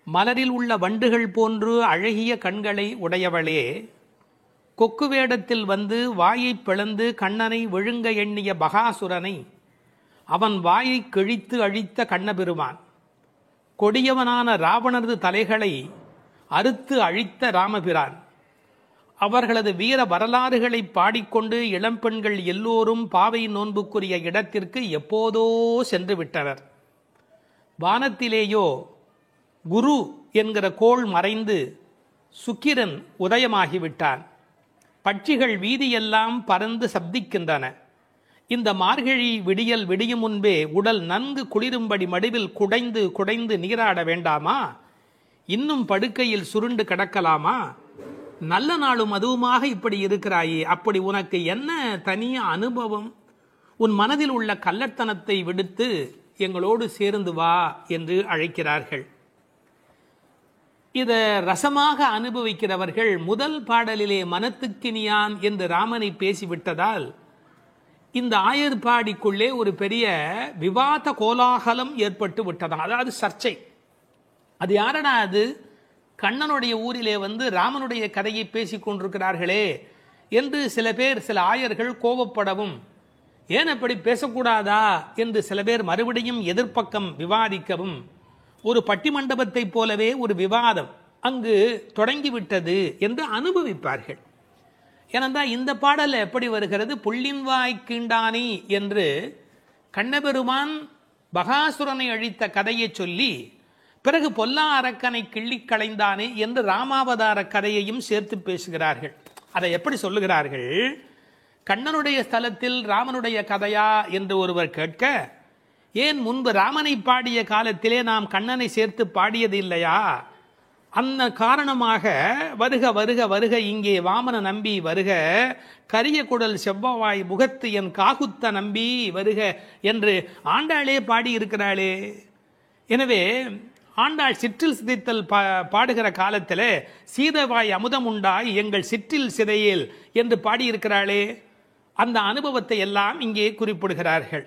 மலரில் உள்ள வண்டுகள் போன்று அழகிய கண்களை உடையவளே, கொக்கு வேடத்தில் வந்து வாயை பிளந்து கண்ணனை விழுங்க எண்ணிய பகாசுரனை அவன் வாயை கிழித்து அழித்த கண்ணபெருமான், கொடியவனான ராவணரது தலைகளை அறுத்து அழித்த ராமபிரான், அவர்களது வீர வரலாறுகளை பாடிக்கொண்டு இளம்பெண்கள் எல்லோரும் பாவை நோன்புக்குரிய இடத்திற்கு எப்போதோ சென்று விட்டனர். வானத்திலேயோ குரு என்கிற கோள் மறைந்து சுக்கிரன் உதயமாகிவிட்டான். பட்சிகள் வீதியெல்லாம் பறந்து சப்திக்கின்றன. இந்த மார்கழி விடியல் விடியும் முன்பே உடல் நன்கு குளிரும்படி மடிவில் குடைந்து குடைந்து நீராட வேண்டாமா? இன்னும் படுக்கையில் சுருண்டு கிடக்கலாமா? நல்ல நாளும் அதுவுமாக இப்படி இருக்கிறாயே, அப்படி உனக்கு என்ன தனிய அனுபவம்? உன் மனதில் உள்ள கள்ளத்தனத்தை விடுத்து எங்களோடு சேர்ந்து வா என்று அழைக்கிறார்கள். இதை ரசமாக அனுபவிக்கிறவர்கள் முதல் பாடலிலே மனத்துக்கினியான் என்று ராமனை பேசிவிட்டதால் இந்த ஆயர்பாடிக்குள்ளே ஒரு பெரிய விவாத கோலாகலம் ஏற்பட்டு விட்டதாம். அதாவது சர்ச்சை. அது யாரடா அது? கண்ணனுடைய ஊரிலே வந்து ராமனுடைய கதையை பேசிக் கொண்டிருக்கிறார்களே என்று சில பேர், சில ஆயர்கள் கோபப்படவும், ஏன் அப்படி பேசக்கூடாதா என்று சில பேர் மறுபடியும் எதிர்ப்பக்கம் விவாதிக்கவும், ஒரு பட்டிமண்டபத்தை போலவே ஒரு விவாதம் அங்கு தொடங்கிவிட்டது என்று அனுபவிப்பார்கள். ஏனென்றால் இந்த பாடல் எப்படி வருகிறது? புள்ளின்வாய் கீண்டானி என்று கண்ணபெருமான் பகாசுரனை அழித்த கதையை சொல்லி பிறகு பொல்லா அரக்கனை கிள்ளி களைந்தானே என்று ராமாவதார கதையையும் சேர்த்து பேசுகிறார்கள். அதை எப்படி சொல்லுகிறார்கள்? கண்ணனுடைய ஸ்தலத்தில் ராமனுடைய கதையா என்று ஒருவர் கேட்க, ஏன் முன்பு ராமனை பாடிய காலத்திலே நாம் கண்ணனை சேர்த்து பாடியது இல்லையா? அந்த காரணமாக வருக வருக வருக இங்கே வாமன நம்பி வருக, கரிய குடல் செவ்வவாய் முகத்து என் காகுத்த நம்பி வருக என்று ஆண்டாளே பாடியிருக்கிறாளே. எனவே ஆண்டாள் சிற்றில் சிதைத்தல் பாடுகிற காலத்தில் சீதவாய் அமுதம் உண்டாய் எங்கள் சிற்றில் சிதையேல் என்று பாடியிருக்கிறாளே. அந்த அனுபவத்தை எல்லாம் இங்கே குறிப்பிடுகிறார்கள்.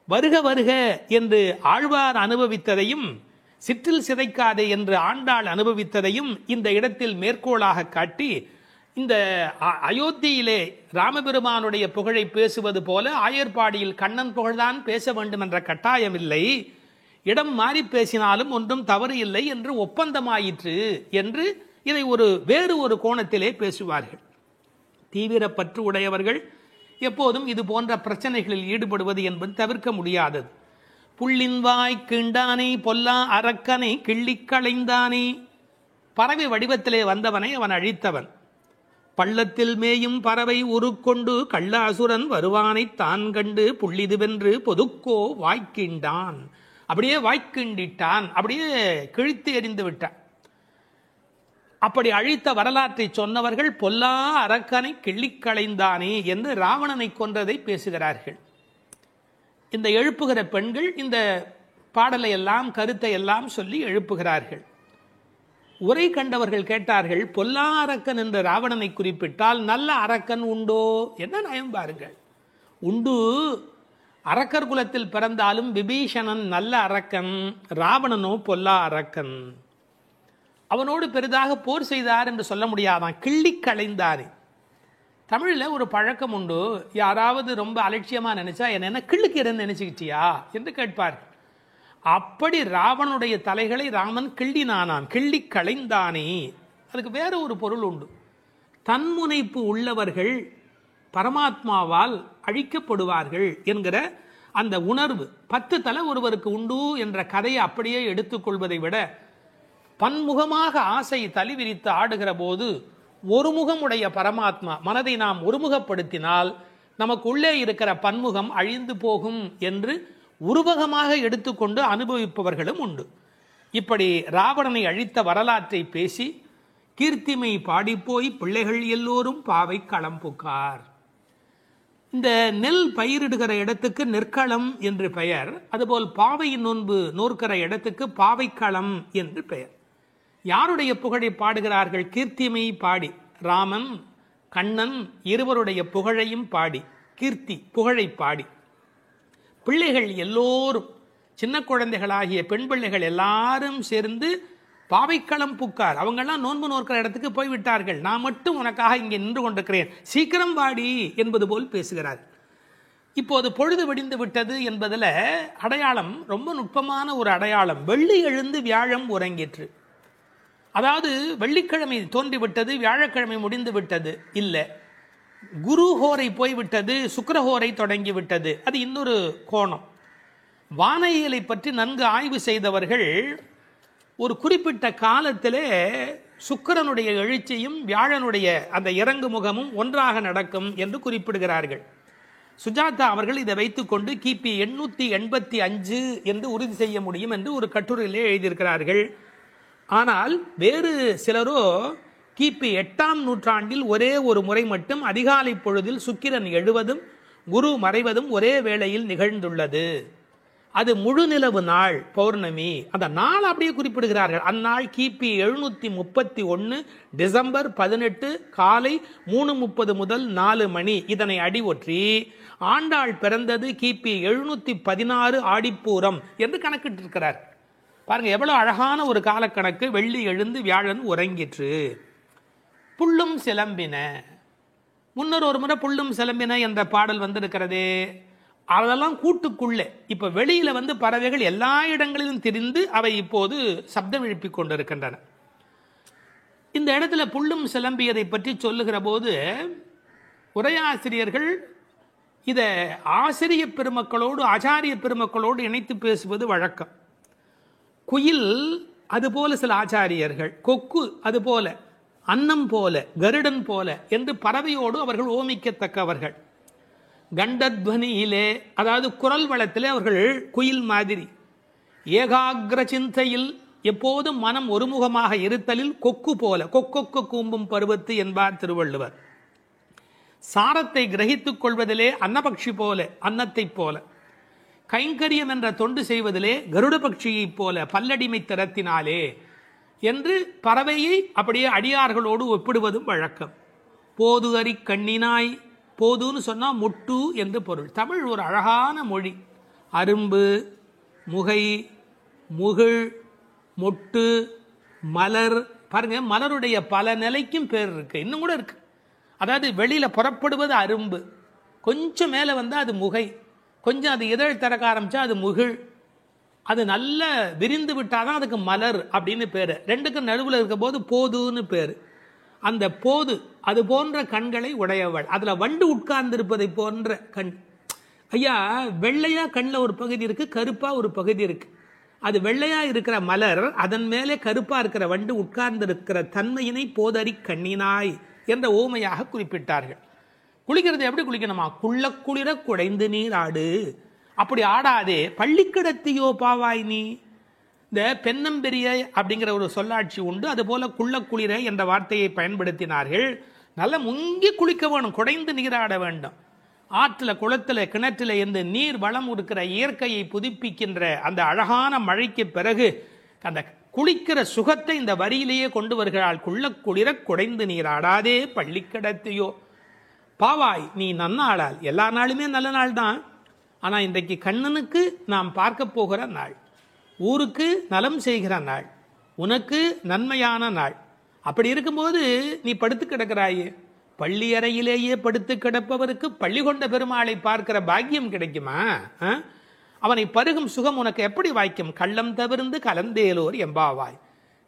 வருக வருக என்று ஆழ்வார் அனுபவித்ததையும் சிற்றில் சிதைக்காதே என்று ஆண்டாள் அனுபவித்ததையும் இந்த இடத்தில் மேற்கோளாக காட்டி, இந்த அயோத்தியிலே ராமபெருமானுடைய புகழை பேசுவது போல ஆயர்பாடியில் கண்ணன் புகழ்தான் பேச வேண்டும் என்ற கட்டாயம் இல்லை, இடம் மாறி பேசினாலும் ஒன்றும் தவறு இல்லை என்று ஒப்பந்தமாயிற்று என்று இதை வேறு ஒரு கோணத்திலே பேசுவார்கள். தீவிர பற்று உடையவர்கள் எப்போதும் இது போன்ற பிரச்சனைகளில் ஈடுபடுவது என்பது தவிர்க்க முடியாதது. புள்ளின்வாய் கீண்டானே பொல்லா அரக்கனை கிள்ளி களைந்தானே. பறவை வடிவத்திலே வந்தவனை அவன் அழித்தவன். பள்ளத்தில் மேயும் பறவை உருக்கொண்டு கள்ள அசுரன் வருவானை தான் கண்டு புள்ளிதுவென்று பொதுக்கோ வாய்க்கின்றான். அப்படியே வாய்க்கிண்டிட்டான், அப்படியே கிழித்து எறிந்து விட்டான். அப்படி அழித்த வரலாற்றை சொன்னவர்கள் பொல்லா அரக்கனை கிள்ளிக்களைந்தானே என்று ராவணனை கொன்றதை பேசுகிறார்கள். இந்த எழுப்புகிற பெண்கள் இந்த பாடலை எல்லாம் கருத்தை எல்லாம் சொல்லி எழுப்புகிறார்கள். உரை கண்டவர்கள் கேட்டார்கள், பொல்லா அரக்கன் என்று ராவணனை குறிப்பிட்டால் நல்ல அரக்கன் உண்டோ? என்ன நயம் பாருங்கள். உண்டு. அரக்கர் குலத்தில் பிறந்தாலும் விபீஷணன் நல்ல அரக்கன், ராவணனோ பொல்லா அரக்கன். அவனோடு பெரிதாக போர் செய்தார் என்று சொல்ல முடியாதான், கிள்ளி களைந்தாரு. தமிழில் ஒரு பழக்கம் உண்டு, யாராவது ரொம்ப அலட்சியமாக நினைச்சா என்ன கிள்ளுக்கிறன்னு நினைச்சுக்கிட்டியா என்று கேட்பார். அப்படி ராவனுடைய தலைகளை ராமன் கிள்ளினானான், கிள்ளி களைந்தானே. அதுக்கு வேற ஒரு பொருள் உண்டு. தன்முனைப்பு உள்ளவர்கள் பரமாத்மாவால் அழிக்கப்படுவார்கள் என்கிற அந்த உணர்வு 10 தலை ஒருவருக்கு உண்டு என்ற கதையை அப்படியே எடுத்துக்கொள்வதை விட, பன்முகமாக ஆசை தலி விரித்து ஆடுகிற போது ஒரு முகமுடைய பரமாத்மா மனதை நாம் ஒருமுகப்படுத்தினால் நமக்கு உள்ளே இருக்கிற பன்முகம் அழிந்து போகும் என்று உருவகமாக எடுத்துக்கொண்டு அனுபவிப்பவர்களும் உண்டு. இப்படி ராவணனை அழித்த வரலாற்றை பேசி கீர்த்திமை பாடிப்போய் பிள்ளைகள் எல்லோரும் பாவை களம் புக்கார். இந்த நெல் பயிரிடுகிற இடத்துக்கு நெற்களம் என்று பெயர். அதுபோல் பாவை நோன்பு நோற்கிற இடத்துக்கு பாவைக்களம் என்று பெயர். யாருடைய புகழை பாடுகிறார்கள்? கீர்த்திமை பாடி, ராமன் கண்ணன் இருவருடைய புகழையும் பாடி, கீர்த்தி புகழை பாடி, பிள்ளைகள் எல்லோரும் சின்ன குழந்தைகளாகிய பெண் பிள்ளைகள் எல்லாரும் சேர்ந்து பாவைக்களம் புக்கார். அவங்கெல்லாம் நோன்பு நோக்கிற இடத்துக்கு போய்விட்டார்கள், நான் மட்டும் உனக்காக இங்கே நின்று கொண்டிருக்கிறேன், சீக்கிரம் வாடி என்பது போல் பேசுகிறார். இப்போது பொழுது விடிந்து விட்டது என்பதில் அடையாளம் ரொம்ப நுட்பமான ஒரு அடையாளம். வெள்ளி எழுந்து வியாழம் உறங்கிற்று. அதாவது வெள்ளிக்கிழமை தோன்றிவிட்டது, வியாழக்கிழமை முடிந்து விட்டது இல்லை, குரு ஹோரை போய்விட்டது, சுக்கிரஹோரை தொடங்கிவிட்டது. அது இன்னொரு கோணம். வானியலை பற்றி நன்கு ஆய்வு செய்தவர்கள் ஒரு குறிப்பிட்ட காலத்திலே சுக்கிரனுடைய எழுச்சியும் வியாழனுடைய அந்த இறங்கு முகமும் ஒன்றாக நடக்கும் என்று குறிப்பிடுகிறார்கள். சுஜாதா அவர்கள் இதை வைத்துக்கொண்டு கிபி 885 என்று உறுதி செய்ய முடியும் என்று ஒரு கட்டுரையிலே எழுதியிருக்கிறார்கள். ஆனால் வேறு சிலரோ கிபி 8ஆம் நூற்றாண்டில் ஒரே ஒரு முறை மட்டும் அதிகாலை பொழுதில் சுக்கிரன் எழுவதும் குரு மறைவதும் ஒரே வேளையில் நிகழ்ந்துள்ளது. அது முழு நிலவு நாள், பௌர்ணமி. அந்த நாள் அப்படியே குறிப்பிடுகிறார்கள். அந்நாள் கிபி 731 டிசம்பர் 18 காலை 3:30 முதல் 4 மணி. இதனை அடி ஒற்றி ஆண்டாள் பிறந்தது கிபி 716 ஆடிப்பூரம் என்று கணக்கிட்டிருக்கிறார். பாருங்க எவ்வளவு அழகான ஒரு காலக்கணக்கு. வெள்ளி எழுந்து வியாழன் உறங்கிற்று. புள்ளும் சிலம்பின. முன்னர் ஒரு முறை புள்ளும் சிலம்பின என்ற பாடல் வந்திருக்கிறதே, அதெல்லாம் கூட்டுக்குள்ளே. இப்ப வெளியில பறவைகள் எல்லா இடங்களிலும் திரிந்து அவை இப்போது சப்தம் எழுப்பிக் கொண்டிருக்கின்றன. இந்த இடத்துல புல்லும் சிலம்பியதை பற்றி சொல்லுகிற போது உரையாசிரியர்கள் இதை ஆசிரிய பெருமக்களோடு ஆச்சாரிய பெருமக்களோடு இணைத்து பேசுவது வழக்கம். குயில் அதுபோல சில ஆச்சாரியர்கள், கொக்கு அதுபோல, அன்னம் போல, கருடன் போல என்று பறவையோடு அவர்கள் ஓமிக்கத்தக்கவர்கள். கண்டத்வனியிலே, அதாவது குரல் வளத்திலே அவர்கள் குயில் மாதிரி. ஏகாகிர சிந்தையில், எப்போதும் மனம் ஒருமுகமாக இருத்தலில் கொக்கு போல, கொக்கொக்கு கூம்பும் பருவத்து என்பார் திருவள்ளுவர். சாரத்தை கிரகித்துக் கொள்வதிலே அன்னபக்ஷி போல, அன்னத்தை போல. கைங்கரியம் என்ற தொண்டு செய்வதிலே கருட பட்சியைப் போல, பல்லடிமை திறத்தினாலே என்று பறவையை அப்படியே அடியார்களோடு ஒப்பிடுவதும் வழக்கம். போது அறி கண்ணினாய், போதுன்னு சொன்னா முட்டு என்று பொருள். தமிழ் ஒரு அழகான மொழி. அரும்பு, முகை, முகிழ், மொட்டு, மலர். பாருங்க, மலருடைய பல நிலைக்கும் பேர் இருக்கு, இன்னும் கூட இருக்கு. அதாவது வெளியில புறப்படுவது அரும்பு, கொஞ்சம் மேல வந்தா அது முகை, கொஞ்சம் அது இதழ் திறக்க ஆரம்பிச்சா அது முகிழ், அது நல்ல விரிந்து விட்டாதான் அதுக்கு மலர் அப்படின்னு பேரு. ரெண்டுக்கும் நடுவில் இருக்க போது போதுன்னு பேரு. அந்த போது அது போன்ற கண்களை உடையவள். அதுல வண்டு உட்கார்ந்து இருப்பதை போன்ற கண். ஐயா, வெள்ளையா கண்ணில் ஒரு பகுதி இருக்கு, கருப்பா ஒரு பகுதி இருக்கு. அது வெள்ளையா இருக்கிற மலர், அதன் மேலே கருப்பா இருக்கிற வண்டு உட்கார்ந்து இருக்கிற தன்மையினை போதறி கண்ணினாய் என்ற ஓமையாக குறிப்பிட்டார்கள். குளிக்கிறது எப்படி குளிக்கணுமா? குள்ள குளிர குடைந்து நீர் ஆடு. அப்படி ஆடாதே, பள்ளிக்கிடத்தியோ பாவாய் நீ. இந்த பெண்ணம்பெரிய அப்படிங்கிற ஒரு சொல்லாட்சி உண்டு. அதுபோல குள்ள குளிர என்ற வார்த்தையை பயன்படுத்தினார்கள். நல்ல முங்கி குளிக்க வேணும், குடைந்து நீராட வேண்டும். ஆற்றுல, குளத்துல, கிணற்றுல இருந்து நீர் வளம் இருக்கிற இயற்கையை புதுப்பிக்கின்ற அந்த அழகான மழைக்கு பிறகு அந்த குளிக்கிற சுகத்தை இந்த வரியிலேயே கொண்டு வருகிறாள். குள்ள குளிர குடைந்து நீராடாதே பள்ளிக்கிடத்தியோ பாவாய் நீ நன்னாளால். எல்லா நாளுமே நல்ல நாள் தான். ஆனா இன்றைக்கு கண்ணனுக்கு நாம் பார்க்க போகிற நாள், ஊருக்கு நலம் செய்கிற நாள், உனக்கு நன்மையான நாள். அப்படி இருக்கும்போது நீ படுத்து கிடக்கிறாயே, பள்ளி அறையிலேயே படுத்து கிடப்பவருக்கு பள்ளி கொண்ட பெருமாளை பார்க்கிற பாக்கியம் கிடைக்குமா? அவனை பருகும் சுகம் உனக்கு எப்படி வாய்க்கும்? கள்ளம் தவிர்ந்து கலந்தேலோர் எம்பாவாய்.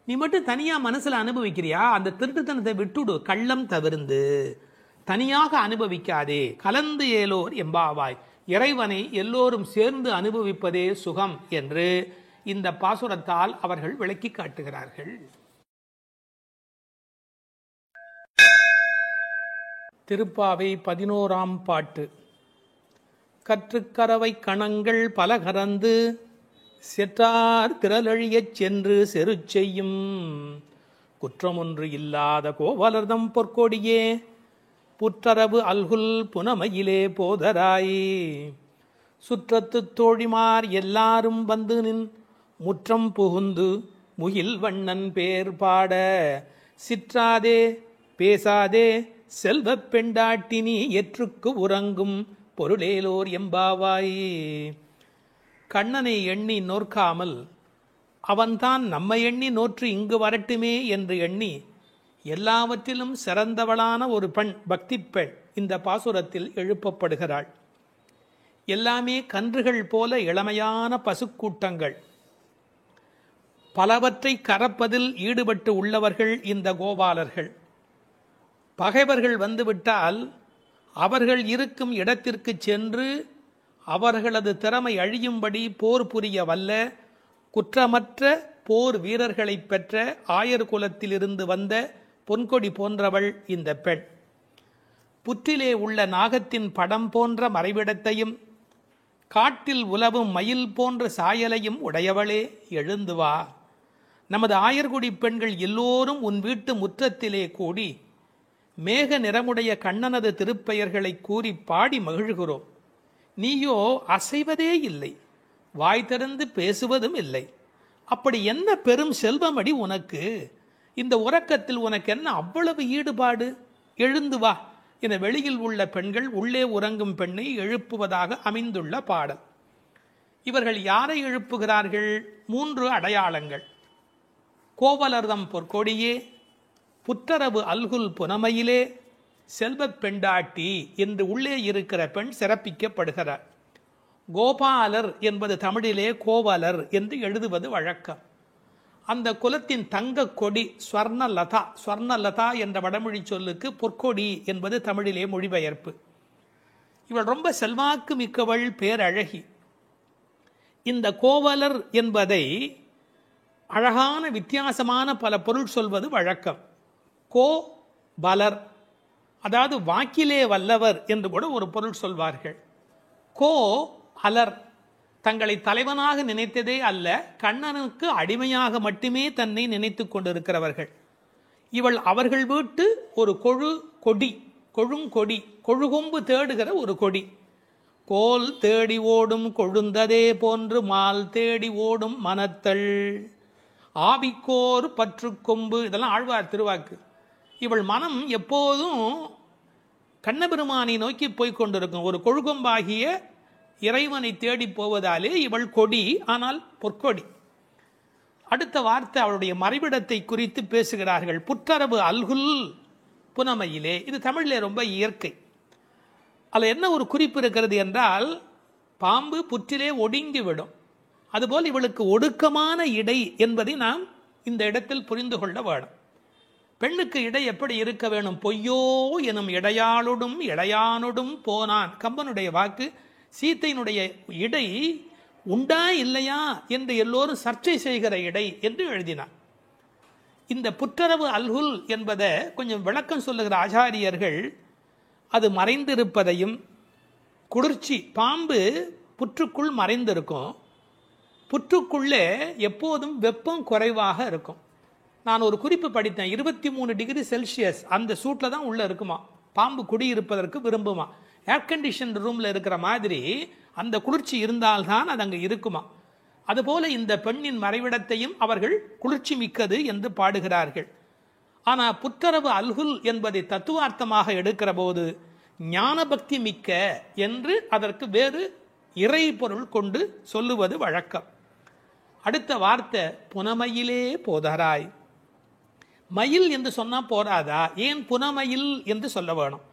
நீ மட்டும் தனியா மனசுல அனுபவிக்கிறியா? அந்த திருட்டுத்தனத்தை விட்டுடு. கள்ளம் தவிர்ந்து தனியாக அனுபவிக்காதே, கலந்து ஏலோர் எம்பாவாய். இறைவனை எல்லோரும் சேர்ந்து அனுபவிப்பதே சுகம் என்று இந்த பாசுரத்தால் அவர்கள் விளக்கி காட்டுகிறார்கள். திருப்பாவை 11ஆம் பாட்டு. கற்றுக்கரவை கணங்கள் பல கறந்து செற்றார் திரளழியச் சென்று செரு செய்யும் குற்றமொன்று இல்லாத கோவலர்தம் பொற்கொடியே புற்றரவு அல்குல் புனமையிலே போதராய். சுற்றத்து தோழிமார் எல்லாரும் வந்து நின் முற்றம் புகுந்து முகில் வண்ணன் பேர் பாட சிற்றாதே பேசாதே செல்வப் பெண்டாட்டினி எற்றுக்கு உறங்கும் பொருளேலோர் எம்பாவாய். கண்ணனை எண்ணி நோற்காமல் அவன்தான் நம்மை எண்ணி நோற்று இங்கு வரட்டுமே என்று எண்ணி எல்லாவற்றிலும் சிறந்தவளான ஒரு பெண், பக்தி பெண் இந்த பாசுரத்தில் எழுப்பப்படுகிறாள். எல்லாமே கன்றுகள் போல இளமையான பசுக்கூட்டங்கள், பலவற்றை கறப்பதில் ஈடுபட்டு உள்ளவர்கள் இந்த கோபாலர்கள். பகைவர்கள் வந்துவிட்டால் அவர்கள் இருக்கும் இடத்திற்கு சென்று அவர்களது திறமை அழியும்படி போர் புரிய வல்ல குற்றமற்ற போர் வீரர்களை பெற்ற ஆயர் குலத்திலிருந்து வந்த பொன்கொடி போன்றவள் இந்த பெண். புற்றிலே உள்ள நாகத்தின் படம் போன்ற மறைவிடத்தையும் காட்டில் உலவும் மயில் போன்ற சாயலையும் உடையவளே, எழுந்து வா. நமது ஆயர்குடி பெண்கள் எல்லோரும் உன் வீட்டு முற்றத்திலே கூடி மேக நிறமுடைய கண்ணனது திருப்பெயர்களை கூறி பாடி மகிழ்கிறோம். நீயோ அசைவதே இல்லை, வாய் திறந்து பேசுவதும் இல்லை. அப்படி என்ன பெரும் செல்வமடி உனக்கு? இந்த உறக்கத்தில் உனக்கு என்ன அவ்வளவு ஈடுபாடு? எழுந்து வா என வெளியில் உள்ள பெண்கள் உள்ளே உறங்கும் பெண்ணை எழுப்புவதாக அமைந்துள்ள பாடல். இவர்கள் யாரை எழுப்புகிறார்கள்? 3 அடையாளங்கள். கோவலர்தம் பொற்கொடியே, புற்றரவு அல்குல் புனமையிலே, செல்வப் பெண்டாட்டி என்று உள்ளே இருக்கிற பெண் சிறப்பிக்கப்படுகிறார். கோபாலர் என்பது தமிழிலே கோவலர் என்று எழுதுவது வழக்கம். அந்த குலத்தின் தங்க கொடி ஸ்வர்ணலதா. ஸ்வர்ணலதா என்ற வடமொழி சொல்லுக்கு பொற்கொடி என்பது தமிழிலே மொழிபெயர்ப்பு. இவள் ரொம்ப செல்வாக்கு மிக்கவள், பேரழகி. இந்த கோவலர் என்பதை அழகான வித்தியாசமான பல பொருள் சொல்வது வழக்கம். கோ பலர், அதாவது வாக்கிலே வல்லவர் என்று கூட ஒரு பொருள் சொல்வார்கள். கோ அலர், தங்களை தலைவனாக நினைத்ததே அல்ல, கண்ணனுக்கு அடிமையாக மட்டுமே தன்னை நினைத்துக் கொண்டிருக்கிறவர்கள். இவள் அவர்கள் வீட்டு ஒரு கொடி, கொழுங்கொடி, கொழுகொம்பு தேடுகிற ஒரு கொடி. கோல் தேடி ஓடும் கொழுந்ததே போன்று மால் தேடி ஓடும் மனத்தள், ஆவிக்கோர் பற்று கொம்பு, இதெல்லாம் ஆழ்வார் திருவாக்கு. இவள் மனம் எப்போதும் கண்ணபெருமானை நோக்கி போய்கொண்டிருக்கும். ஒரு கொழுகொம்பாகிய இறைவனை தேடி போவதாலே இவள் கொடி, ஆனால் பொற்கொடி. அடுத்த வார்த்தை அவளுடைய மறைவிடத்தை குறித்து பேசுகிறார்கள். புற்றரவு அல்குல் புனமையிலே. இது தமிழிலே ரொம்ப இயற்கை. அதில் என்ன ஒரு குறிப்பு இருக்கிறது என்றால், பாம்பு புற்றிலே ஒடுங்கி விடும். அதுபோல் இவளுக்கு ஒடுக்கமான இடை என்பதை நாம் இந்த இடத்தில் புரிந்து கொள்ள வேணும். பெண்ணுக்கு இடை எப்படி இருக்க வேணும்? பொய்யோ எனும் இடையாளோடும் இடையானோடும் போனான், கம்பனுடைய வாக்கு. சீத்தையினுடைய இடை உண்டா இல்லையா என்று எல்லோரும் சர்ச்சை செய்கிற இடை என்று எழுதினார். இந்த புற்றரவு அல்குல் என்பதை கொஞ்சம் விளக்கம் சொல்லுகிற ஆச்சாரியர்கள் அது மறைந்திருப்பதையும், குளிர்ச்சி, பாம்பு புற்றுக்குள் மறைந்திருக்கும், புற்றுக்குள்ளே எப்போதும் வெப்பம் குறைவாக இருக்கும். நான் ஒரு குறிப்பு படித்தேன், 23 டிகிரி செல்சியஸ் அந்த சூட்டில் தான் உள்ள இருக்குமா பாம்பு குடியிருப்பதற்கு விரும்புமா. ஏர் கண்டிஷன் ரூம்ல இருக்கிற மாதிரி அந்த குளிர்ச்சி இருந்தால்தான் அது அங்கே இருக்குமா. அதுபோல இந்த பெண்ணின் மறைவிடத்தையும் அவர்கள் குளிர்ச்சி மிக்கது என்று பாடுகிறார்கள். ஆனால் புற்றரவு அல்குல் என்பதை தத்துவார்த்தமாக எடுக்கிற போது ஞான பக்தி மிக்க என்று அதற்கு வேறு இறை பொருள் கொண்டு சொல்லுவது வழக்கம். அடுத்த வார்த்தை புனமையிலே போதராய். மயில் என்று சொன்னா போராதா, ஏன் புனமயில் என்று சொல்ல வேணும்?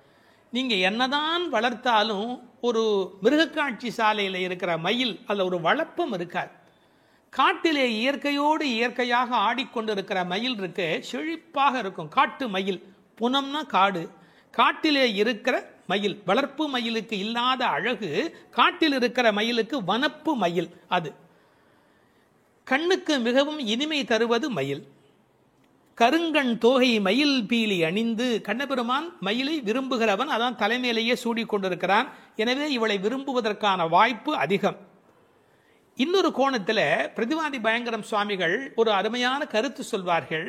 நீங்க என்னதான் வளர்த்தாலும் ஒரு மிருகக்காட்சி சாலையில் இருக்கிற மயில் அல்ல ஒரு வளப்பம் இருக்காது. காட்டிலே இயற்கையோடு இயற்கையாக ஆடிக்கொண்டிருக்கிற மயில் இருக்கு, செழிப்பாக இருக்கும். காட்டு மயில், புனம்னா காடு, காட்டிலே இருக்கிற மயில். வளர்ப்பு மயிலுக்கு இல்லாத அழகு காட்டில் இருக்கிற மயிலுக்கு வனப்பு மயில். அது கண்ணுக்கு மிகவும் இனிமை தருவது மயில். கருங்கண் தோகை மயில் பீலி அணிந்து, கண்ணபெருமான் மயிலை விரும்புகிறவன், அதான் தலைமையிலேயே சூடிக்கொண்டிருக்கிறான். எனவே இவளை விரும்புவதற்கான வாய்ப்பு அதிகம். இன்னொரு கோணத்தில் பிரதிவாதி பயங்கரம் சுவாமிகள் ஒரு அருமையான கருத்து சொல்வார்கள்.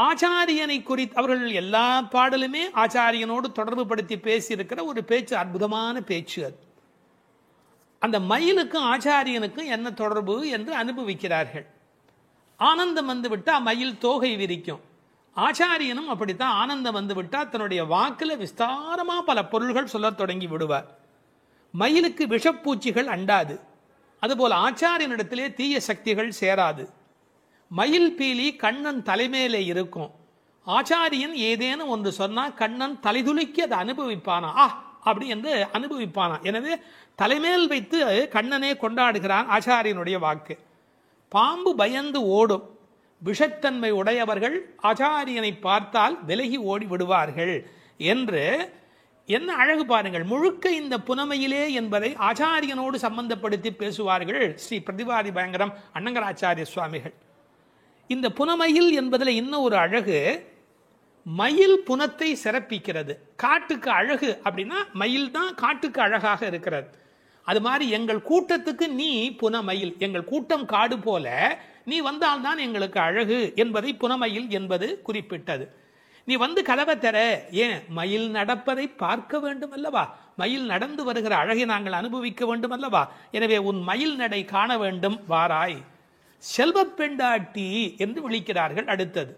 ஆச்சாரியனை குறித்து அவர்கள் எல்லா பாடலுமே ஆச்சாரியனோடு தொடர்பு படுத்தி பேசியிருக்கிற ஒரு பேச்சு, அற்புதமான பேச்சு அது. அந்த மயிலுக்கும் ஆச்சாரியனுக்கும் என்ன தொடர்பு என்று அனுபவிக்கிறார்கள். ஆனந்தம் வந்து விட்டா மயில் தோகை விரிக்கும். ஆச்சாரியனும் அப்படித்தான், ஆனந்தம் வந்து விட்டா தன்னுடைய வாக்குல விஸ்தாரமா பல பொருள்கள் சொல்ல தொடங்கி விடுவார். மயிலுக்கு விஷப்பூச்சிகள் அண்டாது, அதுபோல ஆச்சாரியனிடத்திலே தீய சக்திகள் சேராது. மயில் பீலி கண்ணன் தலைமையிலே இருக்கும். ஆச்சாரியன் ஏதேனும் ஒன்று சொன்னா கண்ணன் தலைதுலுக்கி அதை அனுபவிப்பானா, அப்படி என்று அனுபவிப்பானா. எனவே தலைமேல் வைத்து கண்ணனே கொண்டாடுகிறான் ஆச்சாரியனுடைய வாக்கு. பாம்பு பயந்து ஓடும், விஷத்தன்மை உடையவர்கள் ஆச்சாரியனை பார்த்தால் விலகி ஓடி விடுவார்கள் என்று என்ன அழகு பாருங்கள். முழுக்க இந்த புனமையிலே என்பதை ஆச்சாரியனோடு சம்பந்தப்படுத்தி பேசுவார்கள் ஸ்ரீ பிரதிவாதி பயங்கரம் அண்ணங்கராச்சாரிய சுவாமிகள். இந்த புனமையில் என்பதில் இன்னும் ஒரு அழகு, மயில் புனத்தை சிறப்பிக்கிறது. காட்டுக்கு அழகு அப்படின்னா மயில் தான் காட்டுக்கு அழகாக இருக்கிறது. அது மாதிரி எங்கள் கூட்டத்துக்கு நீ புனமயில், எங்கள் கூட்டம் காடு போல நீ வந்தால்தான் எங்களுக்கு அழகு என்பதை புனமயில் என்பது குறிப்பிட்டது. நீ வந்து கதவை தர, ஏன் மயில் நடப்பதை பார்க்க வேண்டும் அல்லவா, மயில் நடந்து வருகிற அழகை நாங்கள் அனுபவிக்க வேண்டும் அல்லவா. எனவே உன் மயில் நடை காண வேண்டும், வாராய். செல்வ பெண்டாட்டி என்று விழிக்கிறார்கள். அடுத்தது,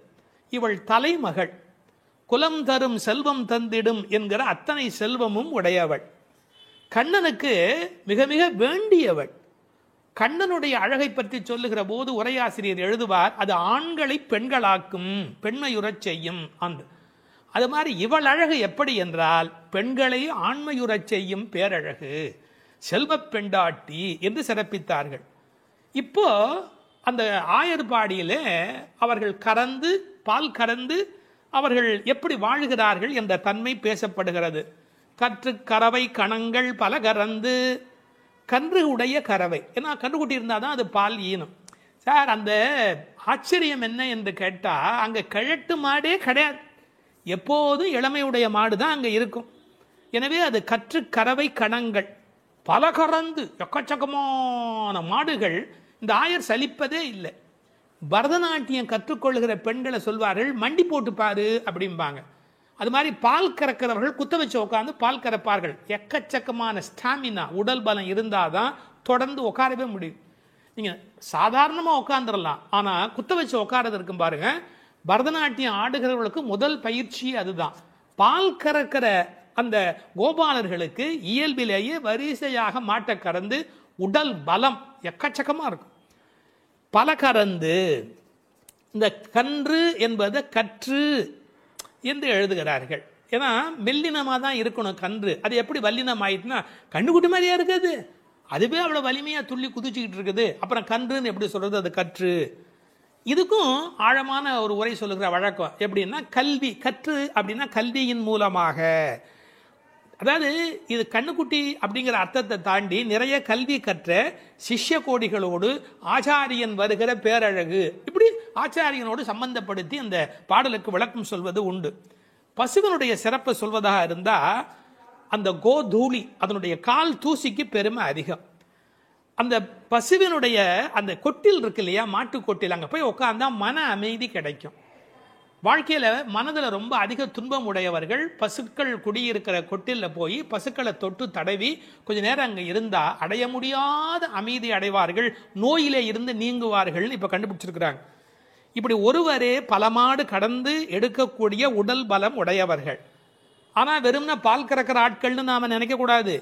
இவள் தலைமகள், குலம் தரும் செல்வம் தந்திடும் என்கிற அத்தனை செல்வமும் உடையவள், கண்ணனுக்கு மிக மிக வேண்டியவள். கண்ணனுடைய அழகை பற்றி சொல்லுகிற போது உரையாசிரியர் எழுதுவார், அது ஆண்களை பெண்களாக்கும், பெண்மையுறச் செய்யும். அது மாதிரி இவள் அழகு எப்படி என்றால் பெண்களை ஆண்மையுறச் செய்யும் பேரழகு, செல்வ பெண்டாட்டி என்று சிறப்பித்தார்கள். இப்போ அந்த ஆயர்பாடியிலே அவர்கள் கறந்து பால் கறந்து அவர்கள் எப்படி வாழ்கிறார்கள் என்ற தன்மை பேசப்படுகிறது. கற்று கறவை கணங்கள் பல கறந்து, கன்று உடைய கறவை, ஏன்னா கன்றுக்குட்டி இருந்தால் தான் அது பால் ஈனும். சார், அந்த ஆச்சரியம் என்ன என்று கேட்டால், அங்கே கிழட்டு மாடே கிடையாது, எப்போதும் இளமையுடைய மாடு தான் அங்கே இருக்கும். எனவே அது கற்று கறவை கணங்கள் பல கறந்து, எக்கச்சக்கமான மாடுகள். இந்த ஆயர் சலிப்பதே இல்லை. பரதநாட்டியம் கற்றுக்கொள்கிற பெண்களை சொல்வார்கள், மண்டி போட்டு பாரு அப்படிம்பாங்க. அது மாதிரி பால் கறக்கிறவர்கள் குத்த வச்சு உட்காந்து பால் கறப்பார்கள். எக்கச்சக்கமான ஸ்டாமினா, உடல் பலம் இருந்தாதான் தொடர்ந்து உட்காரவே முடியும். நீங்க சாதாரணமா உட்காந்துடலாம், ஆனா குத்த வச்சு உட்காரது இருக்கும் பாருங்க. பரதநாட்டியம் ஆடுகிறவர்களுக்கு முதல் பயிற்சி அதுதான். பால் கறக்கிற அந்த கோபாலர்களுக்கு இயல்பிலேயே வரிசையாக மாட்டை கறந்து உடல் பலம் எக்கச்சக்கமா இருக்கும். பல கறந்து, இந்த கன்று என்பதை கற்று என்று எழுதுகிறார்கள். ஏன்னா மெல்லினமாக தான் இருக்கணும் கன்று. அது எப்படி வல்லினம் ஆயிட்டுனா, கண்ணுக்குட்டி மாதிரியா இருக்குது, அதுவே அவ்வளோ வலிமையாக துள்ளி குதிச்சுக்கிட்டு இருக்குது. அப்புறம் கன்றுன்னு எப்படி சொல்றது? அது கற்று. இதுக்கும் ஆழமான ஒரு உரை சொல்லுகிற வழக்கம் எப்படின்னா, கல்வி கற்று அப்படின்னா கல்வியின் மூலமாக. அதாவது இது கண்ணுக்குட்டி அப்படிங்கிற அர்த்தத்தை தாண்டி நிறைய கல்வி கற்ற சிஷ்ய கோடிகளோடு ஆச்சாரியன் வருகிற பேரழகு, இப்படி ஆச்சாரியனோடு சம்பந்தப்படுத்தி அந்த பாடலுக்கு விளக்கம் சொல்வது உண்டு. பசுவனுடைய சிறப்பை சொல்வதாக இருந்தா, அந்த கோதூளி, அதனுடைய கால் தூசிக்கு பெருமை அதிகம். அந்த பசுவினுடைய அந்த கொட்டில் இருக்கு இல்லையா, மாட்டு கொட்டில், அங்கே போய் உட்கார்ந்தா மன அமைதி கிடைக்கும். வாழ்க்கையில் மனதில் ரொம்ப அதிக துன்பம் உடையவர்கள் பசுக்கள் குடியிருக்கிற கொட்டிலில் போய் பசுக்களை தொட்டு தடவி கொஞ்ச நேரம் அங்கே இருந்தால் அடைய முடியாத அமைதி அடைவார்கள், நோயிலே இருந்து நீங்குவார்கள். இப்போ கண்டுபிடிச்சிருக்கிறாங்க. இப்படி ஒருவரே பல மாடு கடந்து எடுக்கக்கூடிய உடல் பலம் உடையவர்கள். ஆனால் வெறும்னா பால் கறக்கிற ஆட்கள்னு நாம் நினைக்கக்கூடாது.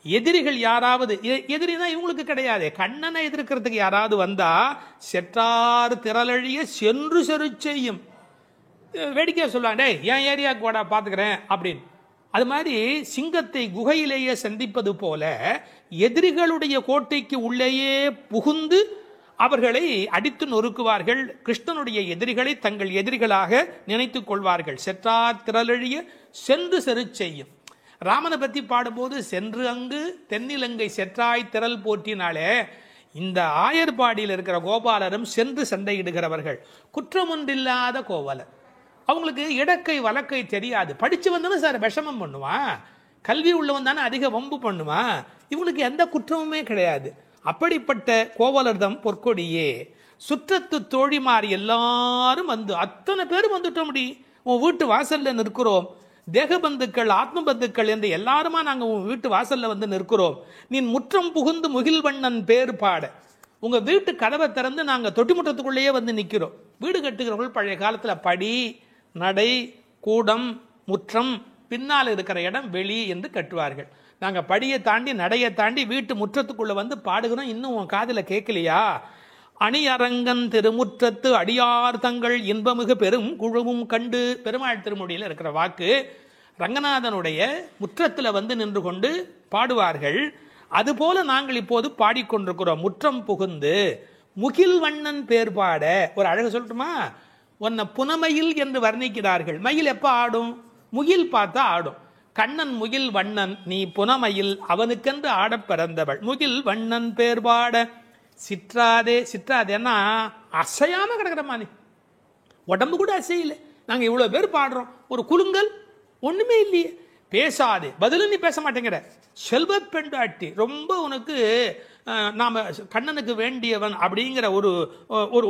எதிரிகள் யாராவது, எதிரினா இவங்களுக்கு கிடையாது, கண்ணனை எதிர்க்கிறதுக்கு யாராவது வந்தா செற்றார் திரளழிய சென்று செரு செய்யும். வேடிக்கையாக சொல்லுவாங்க, டே என் ஏரியாவுக்கு வாடா பார்த்துக்கிறேன் அப்படின்னு. அது மாதிரி சிங்கத்தை குகையிலேயே சந்திப்பது போல எதிரிகளுடைய கோட்டைக்கு உள்ளேயே புகுந்து அவர்களை அடித்து நொறுக்குவார்கள். கிருஷ்ணனுடைய எதிரிகளை தங்கள் எதிரிகளாக நினைத்துக் கொள்வார்கள். செற்றார் திரளழிய சென்று செரு செய்யும். ராமனை பற்றி பாடும்போது சென்று அங்கு தென்னிலங்கை செற்றாய் திரள் போற்றினாலே, இந்த ஆயர்பாடியில் இருக்கிற கோபாலரும் சென்று சண்டையிடுகிறவர்கள். குற்றமொன்றில்லாத கோவலர். அவங்களுக்கு இடக்கை வழக்கை தெரியாது. படிச்சு வந்தவன் சார் விஷமம் பண்ணுவான், கல்வி உள்ளவன் தானே அதிக வம்பு பண்ணுவான். இவங்களுக்கு எந்த குற்றமுமே கிடையாது. அப்படிப்பட்ட கோவலர்தம் பொற்கொடியே. சுற்றத்து தோழிமார் எல்லாரும் வந்து, அத்தனை பேரும் வந்துட்டோம். உன் வீட்டு வாசல்ல நிற்கிறோம். தேகபந்துக்கள் ஆத்ம பந்துக்கள் என்று எல்லாருமா நாங்கள் உன் வீட்டு வாசல்ல வந்து நிற்கிறோம். நீ முற்றம் புகுந்து முகில்வண்ணன் பேர் பாட. உங்க வீட்டு கதவை திறந்து நாங்கள் தொட்டிமுற்றத்துக்குள்ளேயே வந்து நிற்கிறோம். வீடு கட்டுகிறவர்கள் பழைய காலத்தில் படி, நடை, கூடம், முற்றம், பின்னால் இருக்கிற இடம் வெளி என்று கட்டுவார்கள். நாங்கள் படியை தாண்டி நடையை தாண்டி வீட்டு முற்றத்துக்குள்ள வந்து பாடுகிறோம். இன்னும் உன் காதில் கேட்கலையா? அணியரங்கன் திருமுற்றத்து அடியார் தங்கள் இன்பமிகு பெரும் குழுவும் கண்டு. பெருமாள் திருமொழியில் இருக்கிற வாக்கு. ரங்கநாதனுடைய முற்றத்தில் வந்து நின்று கொண்டு பாடுவார்கள். அதுபோல நாங்கள் இப்போது பாடிக்கொண்டிருக்கிறோம். முற்றம் புகுந்து முகில் வண்ணன் பேர் பாட. ஒரு அழகு சொல்லட்டுமா? உன்னை புனமயில் என்று வர்ணிக்கிறார்கள். மயில் எப்ப ஆடும்? முகில் பார்த்தா ஆடும். கண்ணன் முகில் வண்ணன், நீ புனமயில், அவனுக்கென்று ஆட பிறந்தவள். முகில் வண்ணன் பேர் பாட சிற்றாதே. சிற்றாதேன்னா அசையாம கிடக்கிறமா, நீ உடம்பு கூட அசையில. நாங்க இவ்வளவு பேர் பாடுறோம், ஒரு குலுங்கல் ஒண்ணுமே இல்லையே. பேசாதே, பதிலும் நீ பேச மாட்டேங்கிற. செல்வ பெண்டாட்டி, ரொம்ப உனக்கு நாம கண்ணனுக்கு வேண்டியவன் அப்படிங்கிற ஒரு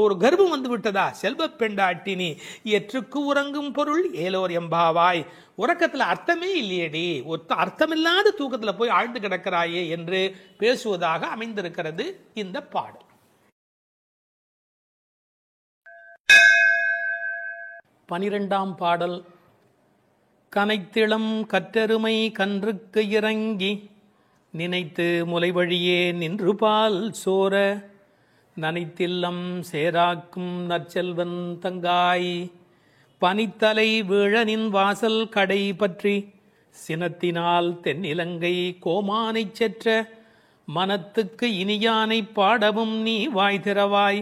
ஒரு கர்வம் வந்து விட்டதா? செல்வ பெண்டாட்டி நீ எற்றுக்கு உறங்கும் பொருள் ஏலோர் எம்பாவாய். உறக்கத்துல அர்த்தமே இல்லையேடி, அர்த்தமில்லாத தூக்கத்துல போய் ஆழ்ந்து கிடக்கிறாயே என்று பேசுவதாக அமைந்திருக்கிறது இந்த பாடல். பனிரெண்டாம் பாடல். கனைத்திளம் கற்றெருமை கன்றுக்கு இறங்கி நினைத்து முலை வழியே நின்று பால் சோர நனைத்தில்லம் சேராக்கும் நற்செல்வன் தங்காய் பனித்தலை வீழனின் வாசல் கடை பற்றி சினத்தினால் தென்னிலங்கை கோமானைச் செற்ற மனத்துக்கு இனியானை பாடவும் நீ வாய் திறவாய்,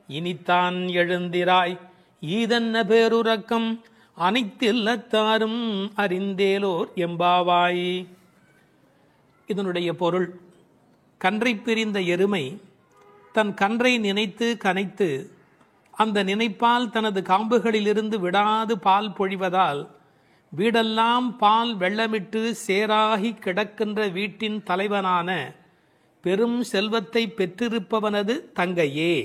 இனித்தான் எழுந்திராய், ஈதன்ன பேருறக்கம் அனைத்தில்லத்தாரும் அறிந்தேலோர் எம்பாவாய். இதனுடைய பொருள், கன்றை பிரிந்த எருமை தன் கன்றை நினைத்து கனைத்து அந்த நினைப்பால் தனது காம்புகளிலிருந்து விடாது பால் பொழிவதால் வீடெல்லாம் பால் வெள்ளமிட்டு சேராகி கிடக்கின்ற வீட்டின் தலைவனான பெரும் செல்வத்தை பெற்றிருப்பவனது தங்கையே.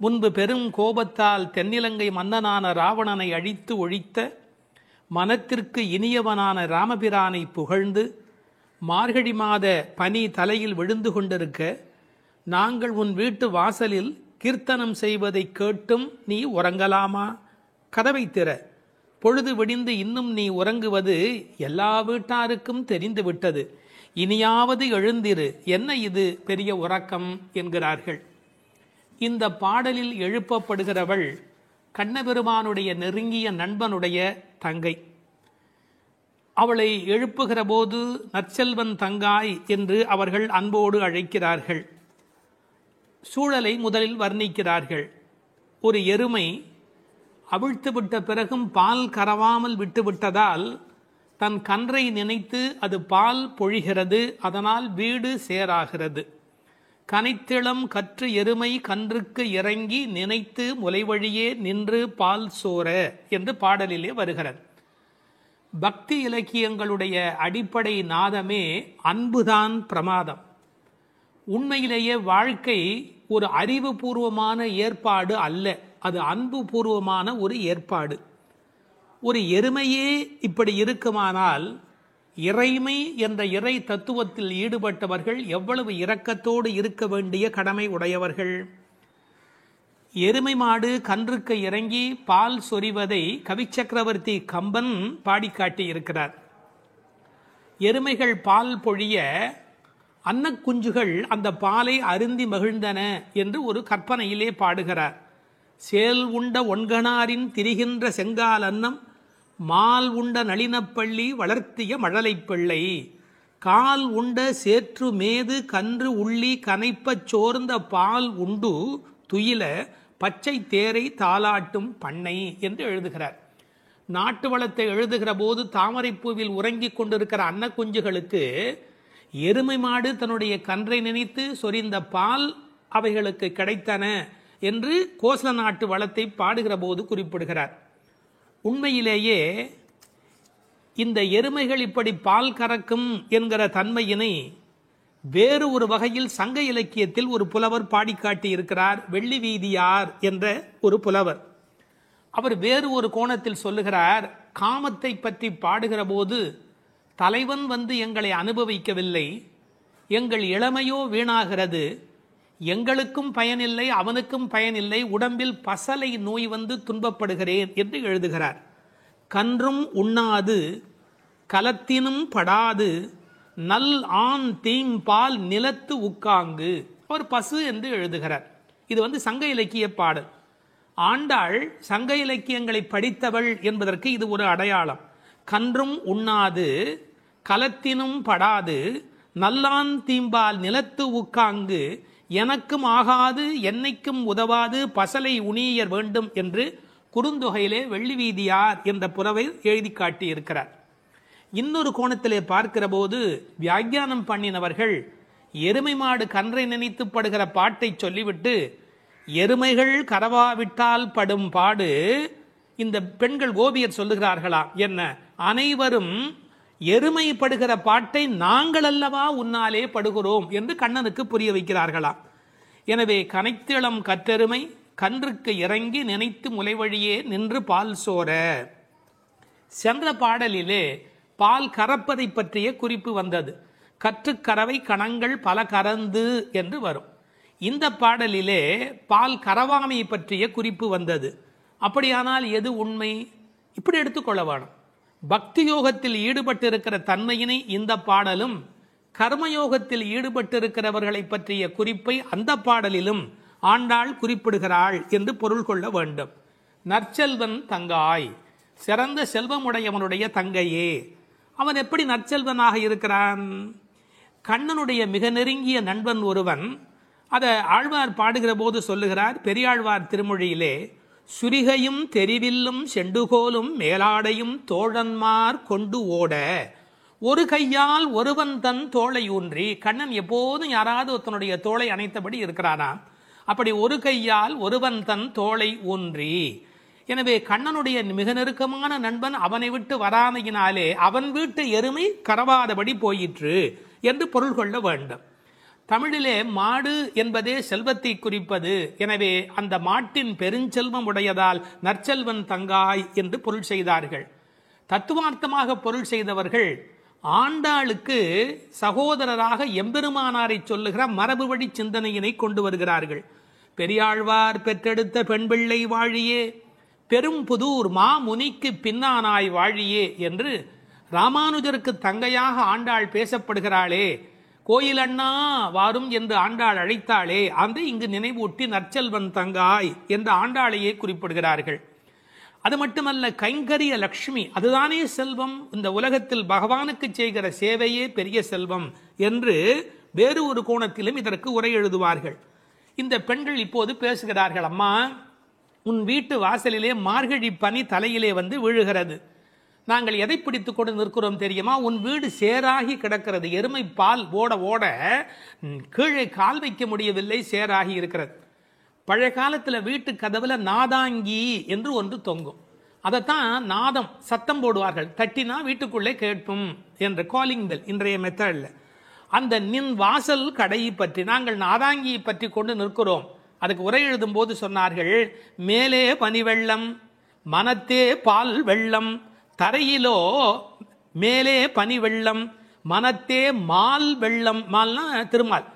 முன்பு பெரும் கோபத்தால் தென்னிலங்கை மன்னனான ராவணனை அழித்து ஒழித்த மனத்திற்கு இனியவனான ராமபிரானை புகழ்ந்து மார்கழி மாத பனி தலையில் விழுந்து கொண்டிருக்க நாங்கள் உன் வீட்டு வாசலில் கீர்த்தனம் செய்வதை கேட்டும் நீ உறங்கலாமா? கதவை திற, பொழுது விடிந்து இன்னும் நீ உறங்குவது எல்லா வீட்டாருக்கும் தெரிந்து விட்டது, இனியாவது எழுந்திரு, என்ன இது பெரிய உறக்கம் என்கிறார்கள். இந்த பாடலில் எழுப்பப்படுகிறவள் கண்ணபெருமானுடைய நெருங்கிய நண்பனுடைய தங்கை. அவளை எழுப்புகிற போது நற்செல்வன் தங்காய் என்று அவர்கள் அன்போடு அழைக்கிறார்கள். சூழலை முதலில் வர்ணிக்கிறார்கள். ஒரு எருமை அவிழ்த்து விட்ட பிறகும் பால் கறவாமல் விட்டுவிட்டதால் தன் கன்றை நினைத்து அது பால் பொழிகிறது, அதனால் வீடு சேராகிறது. கனைத்திளம் கற்று எருமை கன்றுக்கு இறங்கி நினைத்து முலைவழியே நின்று பால் சோர என்று பாடலிலே வருகிறது. பக்தி இலக்கியங்களுடைய அடிப்படை நாதமே அன்புதான் பிரமாதம். உண்மையிலேயே வாழ்க்கை ஒரு அறிவுபூர்வமான ஏற்பாடு அல்ல, அது அன்பு பூர்வமான ஒரு ஏற்பாடு. ஒரு எருமையே இப்படி இருக்குமானால் இறைமை என்ற இறை தத்துவத்தில் ஈடுபட்டவர்கள் எவ்வளவு இரக்கத்தோடு இருக்க வேண்டிய கடமை உடையவர்கள். எருமை மாடு கன்றுக்கு இறங்கி பால் சொரிவதை கவிச்சக்கரவர்த்தி கம்பன் பாடிக்காட்டி இருக்கிறார். எருமைகள் பால் பொழிய அன்னக்குஞ்சுகள் அந்த பாலை அருந்தி மகிழ்ந்தன என்று ஒரு கற்பனையிலே பாடுகிறார். சேல் உண்ட ஒன்கணாரின் திரிகின்ற செங்கால் அன்னம், மால் உண்ட நளினப்பள்ளி வளர்த்திய மழலை பிள்ளை, கால் உண்ட சேற்று மேது கன்று உள்ளி கனைப்பச் சோர்ந்த பால் உண்டு துயில பச்சை தேரை தாலாட்டும் பண்ணை என்று எழுதுகிறார். நாட்டு வளத்தை எழுதுகிற போது தாமரைப்பூவில் உறங்கிக் கொண்டிருக்கிற அன்னக்குஞ்சுகளுக்கு எருமை மாடு தன்னுடைய கன்றை நினைத்து சொரிந்த பால் அவைகளுக்கு கிடைத்தன என்று கோசல நாட்டு வளத்தை பாடுகிற போது குறிப்பிடுகிறார். உண்மையிலேயே இந்த எருமைகள் இப்படி பால் கறக்கும் என்கிற தன்மையினை வேறு ஒரு வகையில் சங்க இலக்கியத்தில் ஒரு புலவர் பாடிக்காட்டி இருக்கிறார். வெள்ளி வீதியார் என்ற ஒரு புலவர். அவர் வேறு ஒரு கோணத்தில் சொல்லுகிறார். காமத்தை பற்றி பாடுகிற போது தலைவன் வந்து எங்களை அனுபவிக்கவில்லை, எங்கள் இளமையோ வீணாகிறது, எங்களுக்கும் பயனில்லை அவனுக்கும் பயனில்லை, உடம்பில் பசலை நோய் வந்து துன்பப்படுகிறேன் என்று எழுதுகிறார். கன்றும் உண்ணாது கலத்தினும் படாது நல் ஆண் தீம்பால் நிலத்து உக்காங்கு, ஒரு பசு என்று எழுதுகிறார். இது சங்க இலக்கிய பாடல். ஆண்டாள் சங்க இலக்கியங்களை படித்தவள் என்பதற்கு இது ஒரு அடையாளம். கன்றும் உண்ணாது கலத்தினும் படாது நல்லான் தீம்பால் நிலத்து உக்காங்கு, எனக்கும் ஆகாது என்னைக்கும் உதவாது பசலை உணியர் வேண்டும் என்று குறுந்தொகையிலே வெள்ளி வீதியார் என்ற புலவர் எழுதி காட்டியிருக்கிறார். இன்னொரு கோணத்திலே பார்க்கிற போது வியாக்கியானம் பண்ணினவர்கள் எருமை மாடு கன்றை நினைத்து படுகிற பாட்டை சொல்லிவிட்டு, எருமைகள் கரவாவிட்டால் படும் பாடு இந்த பெண்கள் ஓவியர் சொல்லுகிறார்களாம். என்ன, அனைவரும் எருமை படுகிற பாட்டை நாங்கள் அல்லவா உன்னாலே படுகிறோம் என்று கண்ணனுக்கு புரிய வைக்கிறார்களாம். எனவே கனைத்திளம் கற்றெருமை கன்றுக்கு இறங்கி நினைத்து முலைவழியே நின்று பால் சோர. சென்ற பாடலிலே பால் கறப்பதை பற்றிய குறிப்பு வந்தது. கற்றுக்கறவை கணங்கள் பல கறந்து என்று வரும். இந்த பாடலிலே பால் கறவாமையை பற்றிய குறிப்பு வந்தது. அப்படியானால் எது உண்மை? இப்படி எடுத்துக்கொள்ள வேணும். பக்தி யோகத்தில் ஈடுபட்டிருக்கிற தன்மையினை இந்த பாடலும், கர்மயோகத்தில் ஈடுபட்டிருக்கிறவர்களை பற்றிய குறிப்பை அந்த பாடலிலும் ஆண்டாள் குறிப்பிடுகிறாள் என்று பொருள் கொள்ள வேண்டும். நற்செல்வன் தங்காய், சிறந்த செல்வமுடையவனுடைய தங்கையே. அவன் எப்படி நற்செல்வனாக இருக்கிறான்? கண்ணனுடைய மிக நெருங்கிய நண்பன் ஒருவன். அதை ஆழ்வார் பாடுகிற போது சொல்லுகிறார் பெரியாழ்வார் திருமொழியிலே, சுரிகையும் தெரிவில்லும் செண்டுகோலும் மேலாடையும் தோழன்மார் கொண்டு ஓட ஒரு கையால் ஒருவன் தன் தோளை ஊன்றி. கண்ணன் எப்போதும் யாராவது ஒருத்தனுடைய தோளை அணைத்தபடி இருக்கிறானாம். அப்படி ஒரு கையால் ஒருவன் தன் தோளை ஊன்றி. எனவே கண்ணனுடைய மிக நெருக்கமான நண்பன் அவனை விட்டு வராமையினாலே அவன் வீட்டு எருமை கரவாதபடி போயிற்று என்று பொருள் கொள்ள வேண்டும். தமிழிலே மாடு என்பதே செல்வத்தை குறிப்பது. எனவே அந்த மாட்டின் பெருஞ்செல்வம் உடையதால் நற்செல்வன் தங்காய் என்று பொருள் செய்தார்கள். தத்துவார்த்தமாக பொருள் செய்தவர்கள் ஆண்டாளுக்கு சகோதரராக எம்பெருமானாரை சொல்லுகிற மரபு வழி சிந்தனையினை கொண்டு வருகிறார்கள். பெரியாழ்வார் பெற்றெடுத்த பெண் பிள்ளை வாழியே, பெரும் புதூர் மாமுனிக்கு பின்னானாய் வாழியே என்று ராமானுஜருக்கு தங்கையாக ஆண்டாள் பேசப்படுகிறாளே. கோயில் அண்ணா வாரும் என்று ஆண்டாள் அழைத்தாளே, அந்த இங்கு நினைவூட்டி நற்செல்வன் தங்காய் என்று ஆண்டாளையே குறிப்பிடுகிறார்கள். அது மட்டுமல்ல, கைங்கரிய லட்சுமி அதுதானே செல்வம், இந்த உலகத்தில் பகவானுக்கு செய்கிற சேவையே பெரிய செல்வம் என்று வேறு ஒரு கோணத்திலும் இதற்கு உரை எழுதுவார்கள். இந்த பெண்கள் இப்போது பேசுகிறார்கள், அம்மா உன் வீட்டு வாசலிலே மார்கழி பனி தலையிலே வந்து விழுகிறது. நாங்கள் எதை பிடித்துக் கொண்டு நிற்கிறோம் தெரியுமா? உன் வீடு சேராகி கிடக்கிறது. எருமை பால் ஓட ஓட கீழே கால் வைக்க முடியவில்லை, சேராகி இருக்கிறது. பழைய காலத்தில் வீட்டு கதவுல நாதாங்கி என்று ஒன்று தொங்கும். அதைத்தான் நாதம் சத்தம் போடுவார்கள், தட்டினா வீட்டுக்குள்ளே கேட்பும் என்ற காலிங் பெல் இன்றைய மெத்தட்ல. அந்த நின் வாசல் கடையை பற்றி நாங்கள் நாதாங்கியை பற்றி கொண்டு நிற்கிறோம். அதுக்கு உரை எழுதும் போது சொன்னார்கள், மேலே பனி வெள்ளம் மனத்தே பால் வெள்ளம், தரையிலோ மேலே பனி வெள்ளம் மனத்தே மால் வெள்ளம். மால்னா திருமால்.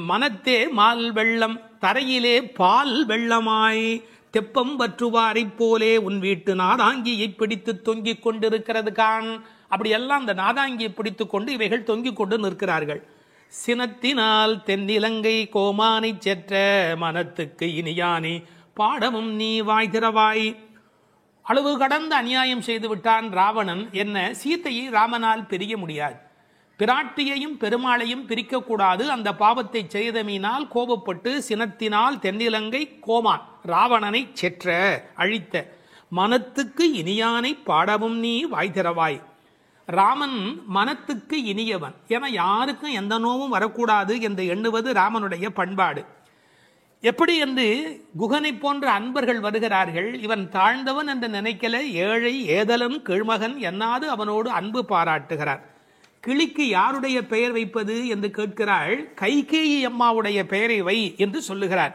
மனத்தே மால் வெள்ளம் தரையிலே பால் வெள்ளமாய் தெப்பம் வற்றுவாரை போலே உன் வீட்டு நாதாங்கியை பிடித்து தொங்கிக் கொண்டிருக்கிறது கான். அப்படியெல்லாம் அந்த நாதாங்கியை பிடித்துக் கொண்டு இவைகள் தொங்கிக் கொண்டு நிற்கிறார்கள். சினத்தினால் தென்னிலங்கை கோமானை செற்ற மனத்துக்கு இனியானே பாடமும் நீ வாய் திறவாய். அளவு கடந்த அநியாயம் செய்து விட்டான் ராவணன். என்ன, சீத்தையை ராமனால் பிரிய முடியாது. பிராட்டியையும் பெருமாளையும் பிரிக்கக்கூடாது. அந்த பாவத்தை செய்தமையினால் கோபப்பட்டு சினத்தினால் தென்னிலங்கை கோமான் ராவணனை செற்ற அழித்த மனத்துக்கு இனியானை பாடவும் நீ வாய் திறவாய். ராமன் மனத்துக்கு இனியவன் என யாருக்கும் எந்த நோவும் வரக்கூடாது என்று எண்ணுவது ராமனுடைய பண்பாடு. எப்படி என்று குகனை போன்ற அன்பர்கள் வருகிறார்கள். இவன் தாழ்ந்தவன் என்று நினைக்கல, ஏழை ஏதலன் கீழ்மகன் என்னாது அவனோடு அன்பு பாராட்டுகிறார். கிளிக்கு யாருடைய பெயர் வைப்பது என்று கேட்கிறாள். கைகேயி அம்மாவுடைய பெயரை வை என்று சொல்லுகிறார்.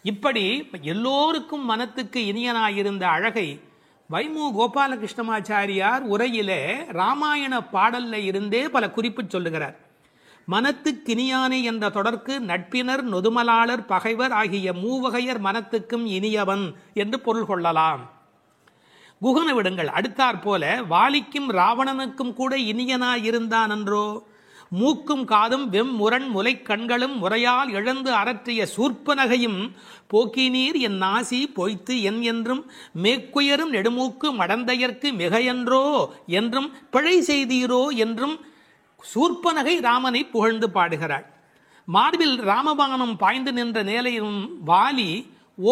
இப்படி எல்லோருக்கும் மனத்துக்கு இனியனாயிருந்த அழகை வைமு கோபாலகிருஷ்ணமாச்சாரியார் உரையிலே ராமாயண பாடல்ல இருந்தே பல குறிப்பு சொல்லுகிறார். மனத்துக்கினியானே என்ற தொடர்க்கு நட்பினர் நொதுமலாளர் பகைவர் ஆகிய மூவகையர் மனத்துக்கும் இனியவன் என்று பொருள் கொள்ளலாம். குகனை விடுங்கள், அடுத்தாற் போல வாலிக்கும் ராவணனுக்கும் கூட இனியனாயிருந்தான் என்றோ. மூக்கும் காதும் வெம்முரண் முலை கண்களும் முறையால் இழந்து அரற்றிய சூர்ப்பனகையும் போக்கினீர் என் நாசி பொய்த்து என் என்றும் மேக்குயரும் நெடுமூக்கு மடந்தையர்க்கு மிகையன்றோ என்றும் பிழை செய்தீரோ என்றும் சூர்ப்பனகை ராமனை புகழ்ந்து பாடுகிறாள். மார்பில் ராமபானம் பாய்ந்து நின்ற நிலையிலும் வாலி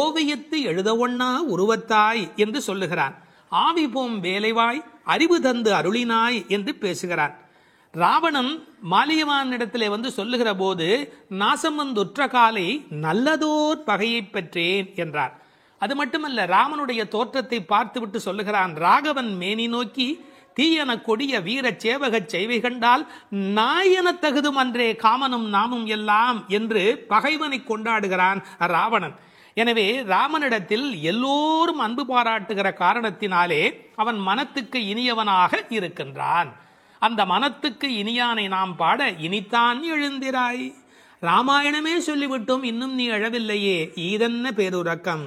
ஓவியத்து எழுத ஒண்ணா உருவத்தாய் என்று சொல்லுகிறான். ஆவி போம் வேலைவாய் அறிவு தந்து அருளினாய் என்று பேசுகிறான். ராவணன் மாலியவானிடத்திலே வந்து சொல்லுகிற போது நாசம் வந்துற்ற காலை நல்லதோர் பகையை பெற்றேன் என்றார். அது மட்டுமல்ல, ராமனுடைய தோற்றத்தை பார்த்துவிட்டு சொல்லுகிறான், ராகவன் மேனி நோக்கி தீயன கொடிய வீர சேவகச் செய்வை கண்டால் நாயன தகுதும் அன்றே காமனும் நாமும் எல்லாம் என்று பகைவனை கொண்டாடுகிறான் ராவணன். எனவே ராமனிடத்தில் எல்லோரும் அன்பு பாராட்டுகிற காரணத்தினாலே அவன் மனத்துக்கு இனியவனாக இருக்கின்றான். அந்த மனத்துக்கு இனியானை நாம் பாட இனித்தான் எழுந்திராய். ராமாயணமே சொல்லிவிட்டோம், இன்னும் நீ எழவில்லையே, ஈதென்ன பேருறக்கம்.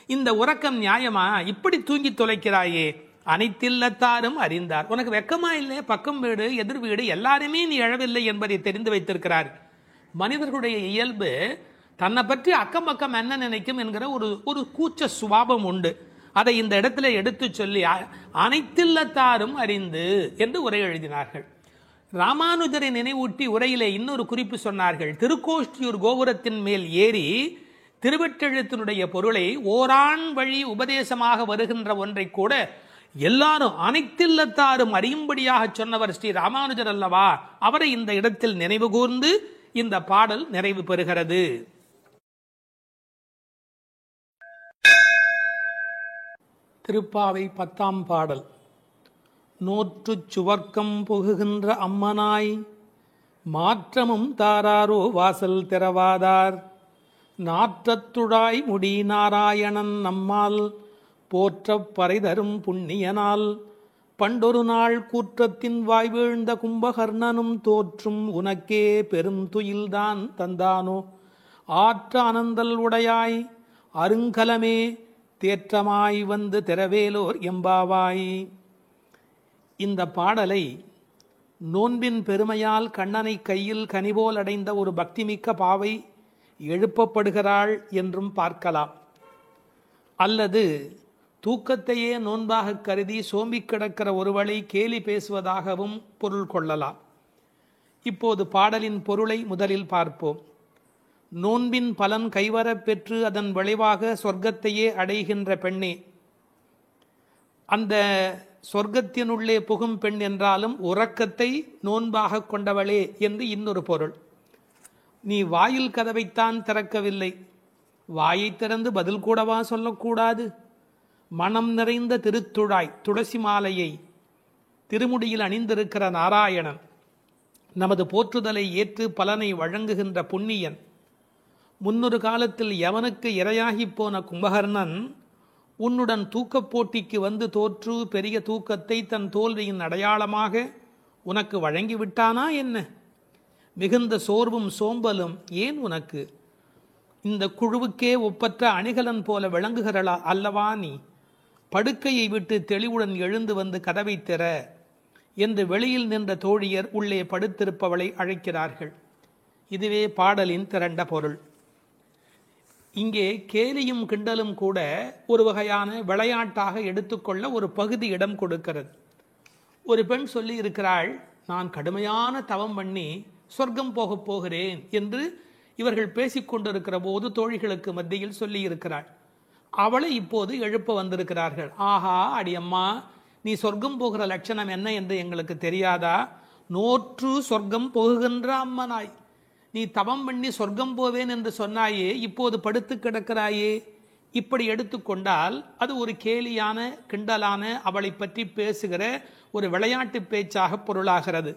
இந்த உறக்கம் நியாயமா? இப்படி தூங்கி தொலைக்கிறாயே. அனைத்தில்லத்தாரும் அறிந்தார். உனக்கு வெக்கமா இல்லை? பக்கம் வீடு எதிர் வீடு எல்லாருமே நீ எழவில்லை என்பதை தெரிந்து வைத்திருக்கிறார். மனிதர்களுடைய இயல்பு தன்னை பற்றி அக்கம் பக்கம் என்ன நினைக்கும் என்கிற ஒரு கூச்ச சுபாவம் உண்டு. அதை இந்த இடத்துல எடுத்து சொல்லி அனைத்தில்லத்தாரும் அறிந்து என்று உரை எழுதினார்கள். ராமானுஜரை நினைவூட்டி உரையிலே இன்னொரு குறிப்பு சொன்னார்கள். திருக்கோஷ்டியூர் கோபுரத்தின் மேல் ஏறி திருவெட்டெழுத்தினுடைய பொருளை ஓரான் வழி உபதேசமாக வருகின்ற ஒன்றை கூட எல்லாரும் அனைத்தில்லத்தாரும் அறியும்படியாக சொன்னவர் ஸ்ரீ ராமானுஜர் அல்லவா? அவரை இந்த இடத்தில் நினைவு கூர்ந்து இந்த பாடல் நிறைவு பெறுகிறது. திருப்பாவை 10ஆம் பாடல். நோற்றுச் சுவர்க்கம் புகுகின்ற அம்மனாய் மாற்றமும் தாராரோ வாசல் திறவாதார் நாற்றத்துழாய் முடி நாராயணன் நம்மால் போற்றப் பறைதரும் புண்ணியனால் பண்டொரு நாள் கூற்றத்தின் வாய் வீழ்ந்த கும்பகர்ணனும் தோற்றும் உனக்கே பெரும் துயில்தான் தந்தானோ ஆற்ற அனந்தல் உடையாய் அருங்கலமே தேற்றமாய் வந்து திறவேலோர் எம்பாவாய். இந்த பாடலை நோன்பின் பெருமையால் கண்ணனை கையில் கனிபோல் அடைந்த ஒரு பக்திமிக்க பாவை எழுப்பப்படுகிறாள் என்றும் பார்க்கலாம். அல்லது தூக்கத்தையே நோன்பாக கருதி சோம்பி கிடக்கிற ஒருவளை கேலி பேசுவதாகவும் பொருள் கொள்ளலாம். இப்போது பாடலின் பொருளை முதலில் பார்ப்போம். நோன்பின் பலன் கைவரப் பெற்று அதன் விளைவாக சொர்க்கத்தையே அடைகின்ற பெண்ணே, அந்த சொர்க்கத்தினுள்ளே புகும் பெண் என்றாலும் உறக்கத்தை நோன்பாக கொண்டவளே என்று இன்னொரு பொருள். நீ வாயில் கதவைத்தான் திறக்கவில்லை, வாயை திறந்து பதில் கூடவா சொல்லக்கூடாது? மனம் நிறைந்த திருத்துழாய் துளசி மாலையை திருமுடியில் அணிந்திருக்கிற நாராயணன், நமது போற்றுதலை ஏற்று பலனை வழங்குகின்ற புண்ணியன், முன்னொரு காலத்தில் யவனுக்கு இரையாகி போன கும்பகர்ணன் உன்னுடன் தூக்கப் போட்டிக்கு வந்து தோற்று பெரிய தூக்கத்தை தன் தோல்வியின் அடையாளமாக உனக்கு வழங்கிவிட்டானா என்ன? மிகுந்த சோர்வும் சோம்பலும் ஏன் உனக்கு? இந்த குழுவுக்கே ஒப்பற்ற அணிகலன் போல விளங்குகிறளா அல்லவா நீ? படுக்கையை விட்டு தெளிவுடன் எழுந்து வந்து கதவை திற என்று வெளியில் நின்ற தோழியர் உள்ளே படுத்திருப்பவளை அழைக்கிறார்கள். இதுவே பாடலின் திரண்ட பொருள். இங்கே கேலியும் கிண்டலும் கூட ஒரு வகையான விளையாட்டாக எடுத்துக்கொள்ள ஒரு பகுதி இடம் கொடுக்கிறது. ஒரு பெண் சொல்லி இருக்கிறாள், நான் கடுமையான தவம் பண்ணி சொர்க்கம் போகப் போகிறேன் என்று இவர்கள் பேசிக்கொண்டிருக்கிற போது தோழிகளுக்கு மத்தியில் சொல்லி இருக்கிறாள். அவளை இப்போது எழுப்ப வந்திருக்கிறார்கள். ஆஹா அடியம்மா, நீ சொர்க்கம் போகிற லட்சணம் என்ன என்று எங்களுக்கு தெரியாதா? நோற்று சொர்க்கம் போகுகின்ற அம்மனாய், நீ தவம் பண்ணி சொர்க்கம் போவேன் என்று சொன்னாயே, இப்போது படுத்து கிடக்கிறாயே. இப்படி எடுத்துக்கொண்டால் அது ஒரு கேலியான கிண்டலான அவளை பற்றி பேசுகிற ஒரு விளையாட்டு பேச்சாக பொருளாகிறது.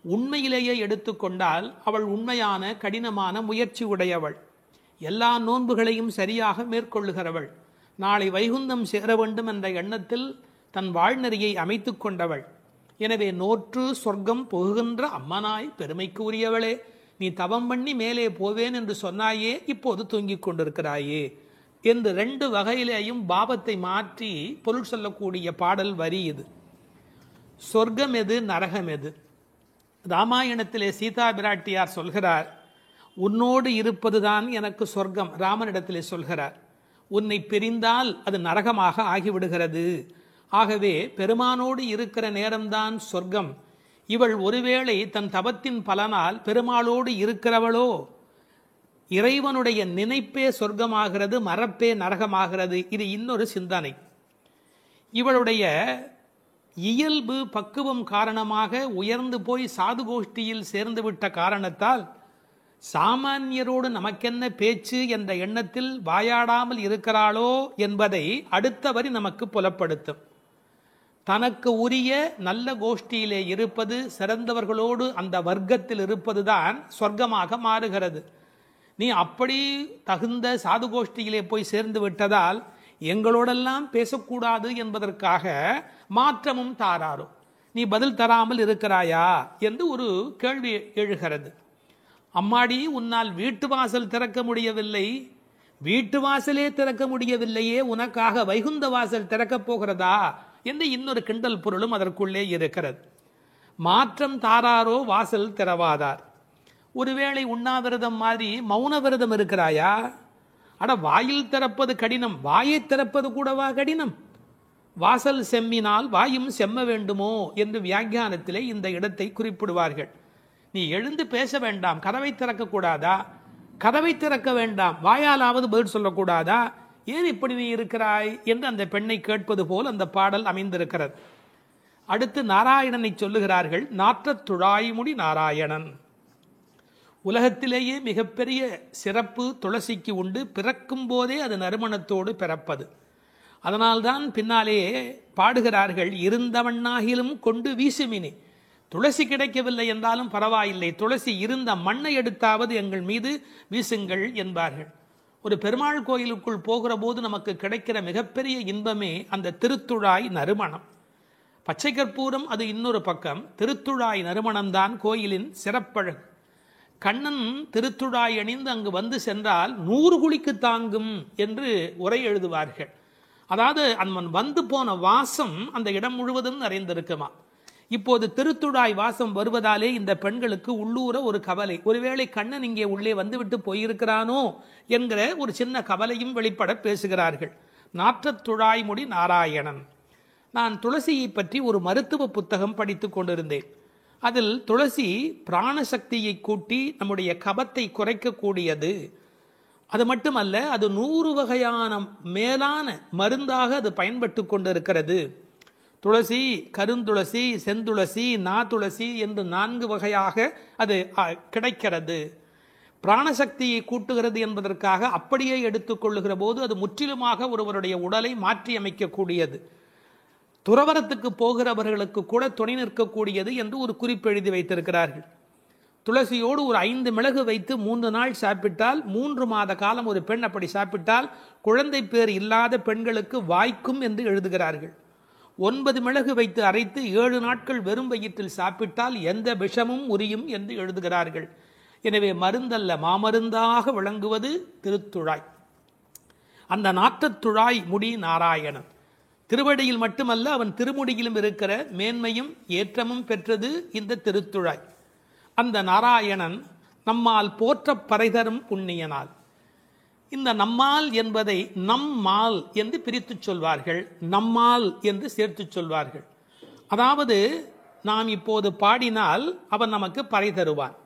உண்மையிலேயே எடுத்துக்கொண்டால் அவள் உண்மையான கடினமான முயற்சி உடையவள், எல்லா நோன்புகளையும் சரியாக மேற்கொள்ளுகிறவள், நாளை வைகுந்தம் சேர வேண்டும் என்ற எண்ணத்தில் தன் வாழ்நெறியை அமைத்து கொண்டவள். எனவே நோற்று சொர்க்கம் போகுகின்ற அம்மனாய் பெருமைக்கு உரியவளே, நீ தவம் பண்ணி மேலே போவேன் என்று சொன்னாயே, இப்போது தூங்கிக் கொண்டிருக்கிறாயே என்று ரெண்டு வகையிலேயும் பாவத்தை மாற்றி பொருள் சொல்லக்கூடிய பாடல் வரி இது. சொர்க்கம் எது, நரகம் எது? ராமாயணத்திலே சீதா பிராட்டியார் சொல்கிறார், உன்னோடு இருப்பதுதான் எனக்கு சொர்க்கம். ராமனிடத்திலே சொல்கிறார், உன்னை பிரிந்தால் அது நரகமாக ஆகிவிடுகிறது. ஆகவே பெருமானோடு இருக்கிற நேரம்தான் சொர்க்கம். இவள் ஒருவேளை தன் தவத்தின் பலனால் பெருமாளோடு இருக்கிறவளோ, இறைவனுடைய நினைப்பே சொர்க்கமாகிறது, மறப்பே நரகமாகிறது. இது இன்னொரு சிந்தனை. இவளுடைய இயல்பு பக்குவம் காரணமாக உயர்ந்து போய் சாது கோஷ்டியில் சேர்ந்துவிட்ட காரணத்தால் சாமானியரோடு நமக்கென்ன பேச்சு என்ற எண்ணத்தில் வாயாடாமல் இருக்கிறாளோ என்பதை அடுத்த வரி நமக்கு புலப்படுத்தும். தனக்கு உரிய நல்ல கோஷ்டியிலே இருப்பது, சிறந்தவர்களோடு அந்த வர்க்கத்தில் இருப்பதுதான் சொர்க்கமாக மாறுகிறது. நீ அப்படி தகுந்த சாது கோஷ்டியிலே போய் சேர்ந்து விட்டதால் எங்களோடெல்லாம் பேசக்கூடாது என்பதற்காக மாற்றமும் தாராரோ, நீ பதில் தராமல் இருக்கிறாயா என்று ஒரு கேள்வி எழுகிறது. அம்மாடி, உன்னால் வீட்டு வாசல் திறக்க முடியவில்லை, வீட்டு வாசலே திறக்க முடியவில்லையே, உனக்காக வைகுந்த வாசல் திறக்கப் போகிறதா என்று இன்னொரு கிண்டல் பொருளும் அதற்குள்ளே இருக்கிறது. மாற்றம் தாராரோ வாசல் திறவாதார். ஒருவேளை உண்ணாவிரதம் மாதிரி மௌன விரதம் இருக்கிறாயா? அட, வாயில் திறப்பது கடினம், வாயை திறப்பது கூடவா கடினம்? வாசல் செம்மினால் வாயும் செம்ம வேண்டுமோ என்று வியாக்கியானத்திலே இந்த இடத்தை குறிப்பிடுவார்கள். நீ எழுந்து பேச வேண்டாம், கதவை திறக்க கூடாதா? கதவை திறக்க வேண்டாம், வாயாலாவது பதில் சொல்லக்கூடாதா? ஏன் இப்படி நீ இருக்கிறாய் என்று அந்த பெண்ணை கேட்பது போல் அந்த பாடல் அமைந்திருக்கிறது. அடுத்து நாராயணனை சொல்லுகிறார்கள். நாற்றத் துழாய்முடி நாராயணன். உலகத்திலேயே மிகப்பெரிய சிறப்பு துளசிக்கு உண்டு. பிறக்கும் போதே அது நறுமணத்தோடு பிறப்பது. அதனால்தான் பின்னாலே பாடுகிறார்கள், இருந்தவண்ணாகிலும் கொண்டு வீசுமினே. துளசி கிடைக்கவில்லை என்றாலும் பரவாயில்லை, துளசி இருந்த மண்ணை எடுத்தாவது எங்கள் மீது வீசுங்கள் என்பார்கள். ஒரு பெருமாள் கோயிலுக்குள் போகிற போது நமக்கு கிடைக்கிற மிகப்பெரிய இன்பமே அந்த திருத்துழாய் நறுமணம். பச்சை கற்பூரம் அது இன்னொரு பக்கம். திருத்துழாய் நறுமணம்தான் கோயிலின் சிறப்பழகு. கண்ணன் திருத்துழாய் அணிந்து அங்கு வந்து சென்றால் 100 குழிக்கு தாங்கும் என்று உரை எழுதுவார்கள். அதாவது அவன் வந்து போன வாசம் அந்த இடம் முழுவதும் நிறைந்திருக்குமா. இப்போது திருத்துழாய் வாசம் வருவதாலே இந்த பெண்களுக்கு உள்ளூர ஒரு கவலை, ஒருவேளை கண்ணன் இங்கே உள்ளே வந்துவிட்டு போயிருக்கிறானோ என்கிற ஒரு சின்ன கவலையும் வெளிப்பட பேசுகிறார்கள். நாற்றத்துழாய் முடி நாராயணன். நான் துளசியை பற்றி ஒரு மருத்துவ புத்தகம் படித்து கொண்டிருந்தேன். அதில் துளசி பிராணசக்தியை கூட்டி நம்முடைய கபத்தை குறைக்கக்கூடியது. அது மட்டுமல்ல, அது 100 வகையான மேலான மருந்தாக அது பயன்பட்டு கொண்டிருக்கிறது. துளசி, கருந்துளசி, செந்துளசி, நாதுளசி என்று 4 வகையாக அது கிடைக்கிறது. பிராணசக்தியை கூட்டுகிறது என்பதற்காக அப்படியே எடுத்துக்கொள்ளுகிற போது அது முற்றிலுமாக ஒருவருடைய உடலை மாற்றி அமைக்கக்கூடியது. துறவரத்துக்கு போகிறவர்களுக்கு கூட துணை நிற்கக்கூடியது என்று ஒரு குறிப்பு எழுதி வைத்திருக்கிறார்கள். துளசியோடு ஒரு 5 மிளகு வைத்து 3 நாள் சாப்பிட்டால் 3 மாத காலம் ஒரு பெண் அப்படி சாப்பிட்டால் குழந்தை பேர் இல்லாத பெண்களுக்கு வாய்க்கும் என்று எழுதுகிறார்கள். 9 மிளகு வைத்து அரைத்து 7 நாட்கள் வெறும் வயிற்றில் சாப்பிட்டால் எந்த விஷமும் உரியும் என்று எழுதுகிறார்கள். எனவே மருந்தல்ல, மாமருந்தாக விளங்குவது திருத்துழாய். அந்த நாற்றத்துழாய் முடி நாராயணன். திருவடியில் மட்டுமல்ல, அவன் திருமுடியிலும் இருக்கிற மேன்மையும் ஏற்றமும் பெற்றது இந்த திருத்துழாய். அந்த நாராயணன் நம்மால் போற்ற பறைதரும் புண்ணியனால். இந்த நம்மால் என்பதை நம்மால் என்று பிரித்து சொல்வார்கள், நம்மால் என்று சேர்த்து சொல்வார்கள். அதாவது நாம் இப்போது பாடினால் அவன் நமக்கு பறை தருவான்,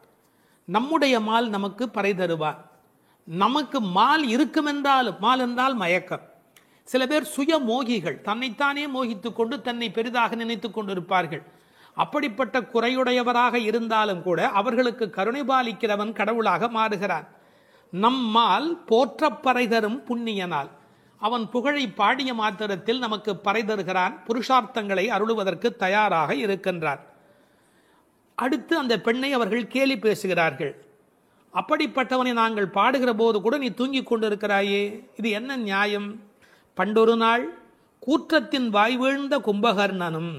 நம்முடைய மால் நமக்கு பறை தருவான். நமக்கு மால் இருக்கும் என்றாலும், மால் என்றால் மயக்கம். சில பேர் சுய மோகிகள், தன்னைத்தானே மோகித்துக் கொண்டு தன்னை பெரிதாக நினைத்துக் கொண்டிருப்பார்கள். அப்படிப்பட்ட குறையுடையவராக இருந்தாலும் கூட அவர்களுக்கு கருணை பாலிக்கிறவன் கடவுளாக மாறுகிறான். நம்மால் போற்ற பறை தரும் புண்ணியனால். அவன் புகழை பாடிய மாத்திரத்தில் நமக்கு பறை தருகிறான், புருஷார்த்தங்களை அருளுவதற்கு தயாராக இருக்கின்றான். அடுத்து அந்த பெண்ணை அவர்கள் கேலி பேசுகிறார்கள். அப்படிப்பட்டவனை நாங்கள் பாடுகிற போது கூட நீ தூங்கிக் கொண்டிருக்கிறாயே, இது என்ன நியாயம்? பண்டொரு நாள் கூற்றத்தின் வாய் வீழ்ந்த கும்பகர்ணனும்.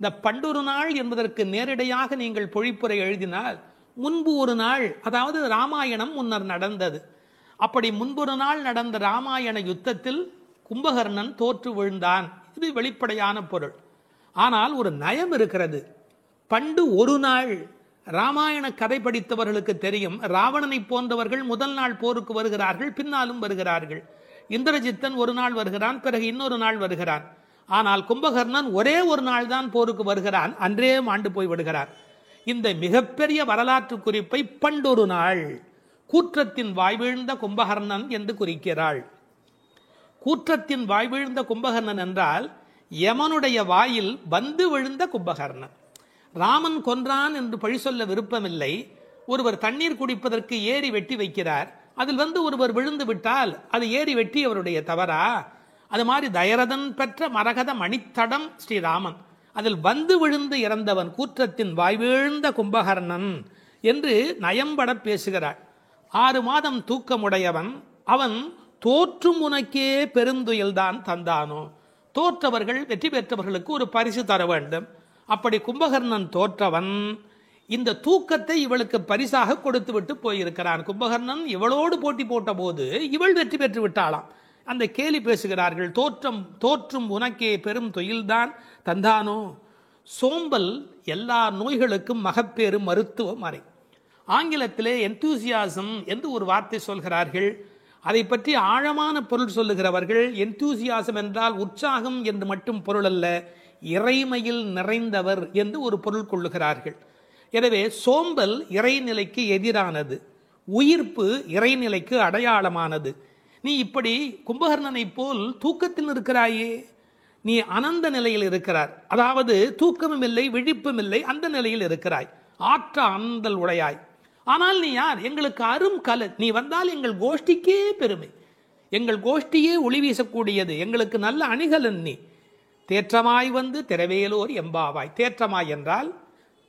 இந்த பண்டொரு நாள் என்பதற்கு நேரடியாக நீங்கள் பொழிப்புரை எழுதினால் முன்பு ஒரு நாள், அதாவது ராமாயணம் முன்னர் நடந்தது. அப்படி முன்பொரு நாள் நடந்த ராமாயண யுத்தத்தில் கும்பகர்ணன் தோற்று விழுந்தான். இது வெளிப்படையான பொருள். ஆனால் ஒரு நயம் இருக்கிறது. பண்டு ஒரு நாள். ராமாயண கதை படித்தவர்களுக்கு தெரியும், ராவணனை போன்றவர்கள் முதல் நாள் போருக்கு வருகிறார்கள், பின்னாலும் வருகிறார்கள். இந்திரஜித்தன் ஒரு நாள் வருகிறான், பிறகு இன்னொரு நாள் வருகிறான். ஆனால் கும்பகர்ணன் ஒரே ஒரு நாள் தான் போருக்கு வருகிறான், அன்றே மாண்டு போய் விடுகிறார். இந்த மிகப்பெரிய வரலாற்று குறிப்பை பண்டொரு நாள் கூற்றத்தின் வாய்வீழ்ந்த கும்பகர்ணன் என்று குறிக்கிறாள். கூற்றத்தின் வாய்வீழ்ந்த கும்பகர்ணன் என்றால் யமனுடைய வாயில் வந்து விழுந்த கும்பகர்ணன். ராமன் கொன்றான் என்று பழி சொல்ல விருப்பமில்லை. ஒருவர் தண்ணீர் குடிப்பதற்கு ஏரி வெட்டி வைக்கிறார், அதில் வந்து ஒருவர் விழுந்து விட்டால் அது ஏரி வெட்டி அவருடைய தவறா? அது மாதிரி தயரதன் பெற்ற மரகத மணித்தடம் ஸ்ரீராமன், அதில் வந்து விழுந்து இறந்தவன் கூற்றத்தின் வாய்வீழ்ந்த கும்பகர்ணன் என்று நயம்பட பேசுகிறாள். 6 மாதம் தூக்கமுடையவன் அவன் தோற்றும் உனக்கே பெருந்துயல்தான் தந்தானோ. தோற்றவர்கள் வெற்றி பெற்றவர்களுக்கு ஒரு பரிசு தர வேண்டும். அப்படி கும்பகர்ணன் தோற்றவன் இந்த தூக்கத்தை இவளுக்கு பரிசாக கொடுத்து விட்டு போயிருக்கிறான். கும்பகர்ணன் இவளோடு போட்டி போட்ட போது இவள் வெற்றி பெற்று விட்டாளாம். அந்த கேலி பேசுகிறார்கள். தோற்றும் உனக்கே பெரும் தொழில்தான் தந்தானோ. சோம்பல் எல்லா நோய்களுக்கும் மகப்பேறு மருத்துவ மறை. ஆங்கிலத்திலே என்தூசியாசம் என்று ஒரு வார்த்தை சொல்கிறார்கள். அதை பற்றி ஆழமான பொருள் சொல்லுகிறவர்கள் எந்தூசியாசம் என்றால் உற்சாகம் என்று மட்டும் பொருள் அல்ல, இறைமையில் நிறைந்தவர் என்று ஒரு பொருள் கொள்ளுகிறார்கள். எனவே சோம்பல் இறைநிலைக்கு எதிரானது, உயிர்ப்பு இறைநிலைக்கு அடையாளமானது. நீ இப்படி கும்பகர்ணனை போல் தூக்கத்தில் இருக்கிறாயே, நீ அனந்த நிலையில் இருக்கிறார், அதாவது தூக்கமும் இல்லை விழிப்பும் இல்லை, அந்த நிலையில் இருக்கிறாய், ஆற்ற ஆனந்தல் உடையாய். ஆனால் நீ யார்? எங்களுக்கு அரும் கலை. நீ வந்தால் எங்கள் கோஷ்டிக்கே பெருமை, எங்கள் கோஷ்டியே ஒளி வீசக்கூடியது, எங்களுக்கு நல்ல அணிகலன் நீ. தேற்றமாய் வந்து திரவேலோர் எம்பாவாய். தேற்றமாய் என்றால்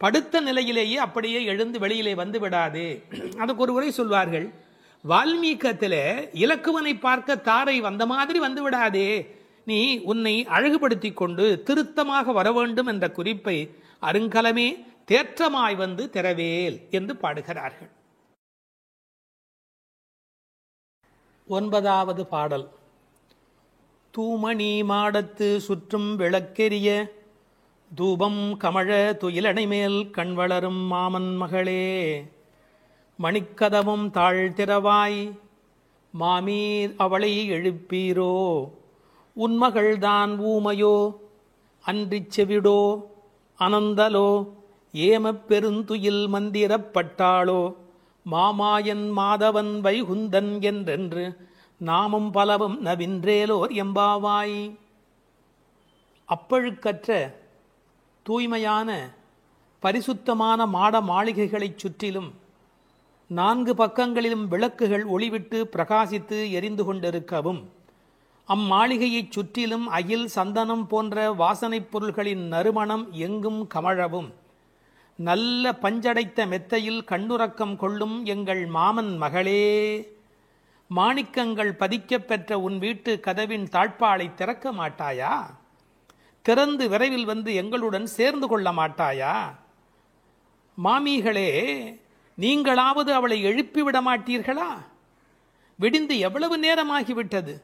படுத்த நிலையிலேயே அப்படியே எழுந்து வெளியிலே வந்து விடாதே. அதுக்கு ஒரு உரை சொல்வார்கள், வால்மீகத்தில் இலக்குவனை பார்க்க தாரை வந்த மாதிரி வந்து விடாதே, நீ உன்னை அழகுபடுத்தி கொண்டு திருத்தமாக வர வேண்டும் என்ற குறிப்பை அருங்கலமே தேற்றமாய் வந்து திரவேல் என்று பாடுகிறார்கள். 9வது பாடல். தூமணி மாடத்து சுற்றும் விளக்கெரிய தூபம் கமழ துயிலணை மேல் கண் வளரும் மாமன் மகளே, மணிக்கதவும் தாழ்த்திரவாய் மாமீர் அவளை எழுப்பீரோ, உன்மகள்தான் ஊமையோ அன்றிச் செவிடோ அனந்தலோ ஏமப் பெருந்துயில் மந்திரப்பட்டாளோ, மாமாயன் மாதவன் வைகுந்தன் என்றென்று நாமும் பலவும் நவின்றேலோர் எம்பாவாய். அப்பழுக்கற்ற தூய்மையான பரிசுத்தமான மாட மாளிகைகளைச் சுற்றிலும் 4 பக்கங்களிலும் விளக்குகள் ஒளிவிட்டு பிரகாசித்து எரிந்து கொண்டிருக்கவும், அம்மாளிகையைச் சுற்றிலும் அகில் சந்தனம் போன்ற வாசனைப் பொருள்களின் நறுமணம் எங்கும் கமழவும், நல்ல பஞ்சடைத்த மெத்தையில் கண்ணுறக்கம் கொள்ளும் எங்கள் மாமன் மகளே, மாணிக்கங்கள் பதிக்கப் பெற்ற உன் வீட்டு கதவின் தாழ்பாளை திறக்க மாட்டாயா? திறந்து விரைவில் வந்து எங்களுடன் சேர்ந்து கொள்ள மாட்டாயா? மாமிகளே, நீங்களாவது அவளை எழுப்பிவிட மாட்டீர்களா? விடிந்து எவ்வளவு நேரமாகிவிட்டது,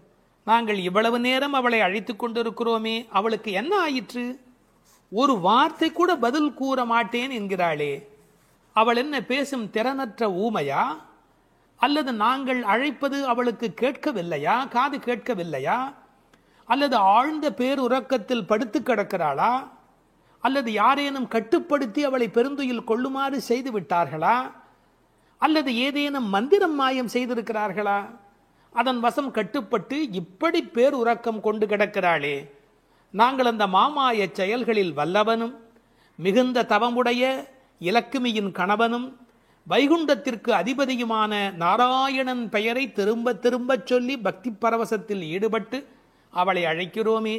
நாங்கள் இவ்வளவு நேரம் அவளை அழைத்து கொண்டிருக்கிறோமே, அவளுக்கு என்ன ஆயிற்று? ஒரு வார்த்தை கூட பதில் கூற மாட்டேன் என்கிறாளே, அவள் என்ன பேசும் திறனற்ற ஊமையா? அல்லது நாங்கள் அழைப்பது அவளுக்கு கேட்கவில்லையா, காது கேட்கவில்லையா? அல்லது ஆழ்ந்த பேருறக்கத்தில் படுத்து கிடக்கிறாளா? அல்லது யாரேனும் கட்டுப்படுத்தி அவளை பெருந்துயில் கொள்ளுமாறு செய்து விட்டார்களா? அல்லது ஏதேனும் மந்திரம் மாயம் செய்திருக்கிறார்களா? அதன் வசம் கட்டுப்பட்டு இப்படி பேருறக்கம் கொண்டு கிடக்கிறாளே. நாங்கள் அந்த மாமாய செயல்களில் வல்லவனும் மிகுந்த தவமுடைய இலக்குமியின் கணவனும் வைகுண்டத்திற்கு அதிபதியுமான நாராயணன் பெயரை திரும்ப திரும்பச் சொல்லி பக்தி பரவசத்தில் ஈடுபட்டு அவளை அழைக்கிறோமே,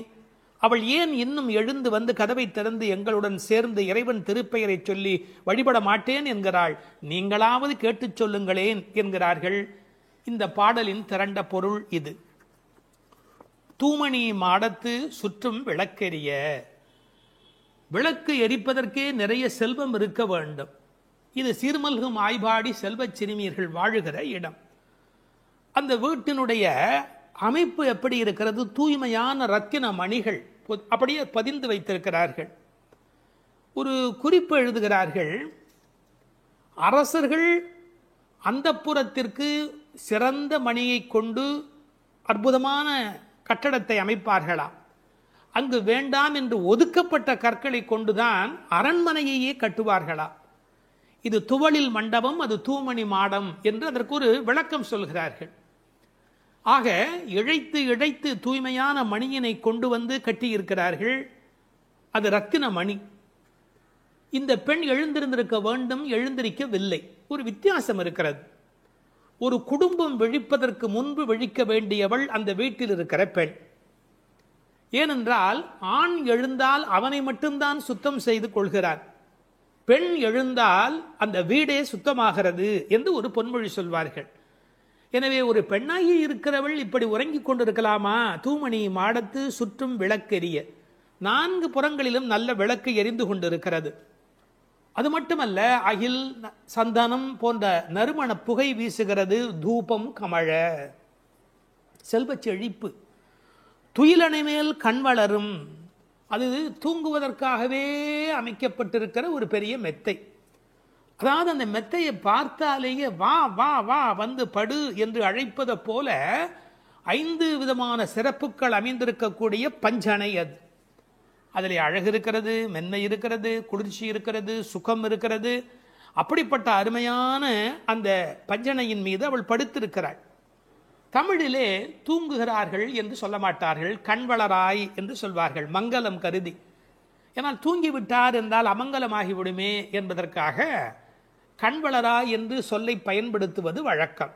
அவள் ஏன் இன்னும் எழுந்து வந்து கதவை திறந்து எங்களுடன் சேர்ந்து இறைவன் திருப்பெயரை சொல்லி வழிபட மாட்டேன் என்கிறாள்? நீங்களாவது கேட்டுச் சொல்லுங்களேன் என்கிறார்கள். இந்த பாடலின் திரண்ட பொருள் இது. தூமணி மாடத்து சுற்றும் விளக்கெரிய. விளக்கு எரிப்பதற்கே நிறைய செல்வம் இருக்க வேண்டும். இது சீர்மல்கும் ஆய்பாடி செல்வச் சிறுமியர்கள் வாழுகிற இடம். அந்த வீட்டினுடைய அமைப்பு எப்படி இருக்கிறது? தூய்மையான ரத்தின மணிகள் அப்படியே பதிந்து வைத்திருக்கிறார்கள். ஒரு குறிப்பு எழுதுகிறார்கள், அரசர்கள் அந்தப்புறத்திற்கு சிறந்த மணியை கொண்டு அற்புதமான கட்டடத்தை அமைப்பார்களாம். அங்கு வேண்டாம் என்று ஒதுக்கப்பட்ட கற்களை கொண்டுதான் அரண்மனையையே கட்டுவார்களாம். இது துவளில் மண்டபம், அது தூமணி மாடம் என்று அதற்கு ஒரு விளக்கம் சொல்கிறார்கள். ஆக இழைத்து இழைத்து தூய்மையான மணியினை கொண்டு வந்து கட்டியிருக்கிறார்கள். அது ரத்தின மணி. இந்த பெண் எழுந்திருந்திருக்க வேண்டும், எழுந்திருக்கவில்லை. ஒரு வித்தியாசம் இருக்கிறது. ஒரு குடும்பம் விழிப்பதற்கு முன்பு விழிக்க வேண்டியவள் அந்த வீட்டில் இருக்கிற பெண். ஏனென்றால் ஆண் எழுந்தால் அவனை மட்டும்தான் சுத்தம் செய்து கொள்கிறார், பெண் எழுந்தால் அந்த வீடே சுத்தமாகிறது என்று ஒரு பொன்மொழி சொல்வார்கள். எனவே ஒரு பெண்ணாகி இருக்கிறவள் இப்படி உறங்கிக் கொண்டிருக்கலாமா? தூமணி மாடத்து சுற்றும் விளக்கெரிய. 4 புறங்களிலும் நல்ல விளக்கு எரிந்து கொண்டிருக்கிறது. அது மட்டுமல்ல, அகில் சந்தனம் போன்ற நறுமண புகை வீசுகிறது. தூபம் கமழ, செல்வச் செழிப்பு. துயிலணை மேல் கண் வளரும். அது தூங்குவதற்காகவே அமைக்கப்பட்டிருக்கிற ஒரு பெரிய மெத்தை. அதாவது அந்த மெத்தையை பார்த்தாலேயே வா வா வா வந்து படு என்று அழைப்பதை போல 5 விதமான சிறப்புகள் அமைந்திருக்கக்கூடிய பஞ்சனை அது. அதில் அழகு இருக்கிறது, மென்மை இருக்கிறது, குளிர்ச்சி இருக்கிறது, சுகம் இருக்கிறது. அப்படிப்பட்ட அருமையான அந்த பஞ்சனையின் மீது அவள் படுத்திருக்கிறாள். தமிழிலே தூங்குகிறார்கள் என்று சொல்ல மாட்டார்கள், கண்வளராய் என்று சொல்வார்கள், மங்களம் கருதி. ஏன்னால் தூங்கிவிட்டார் என்றால் அமங்கலமாகிவிடுமே என்பதற்காக கண்வளராய் என்று சொல்லை பயன்படுத்துவது வழக்கம்.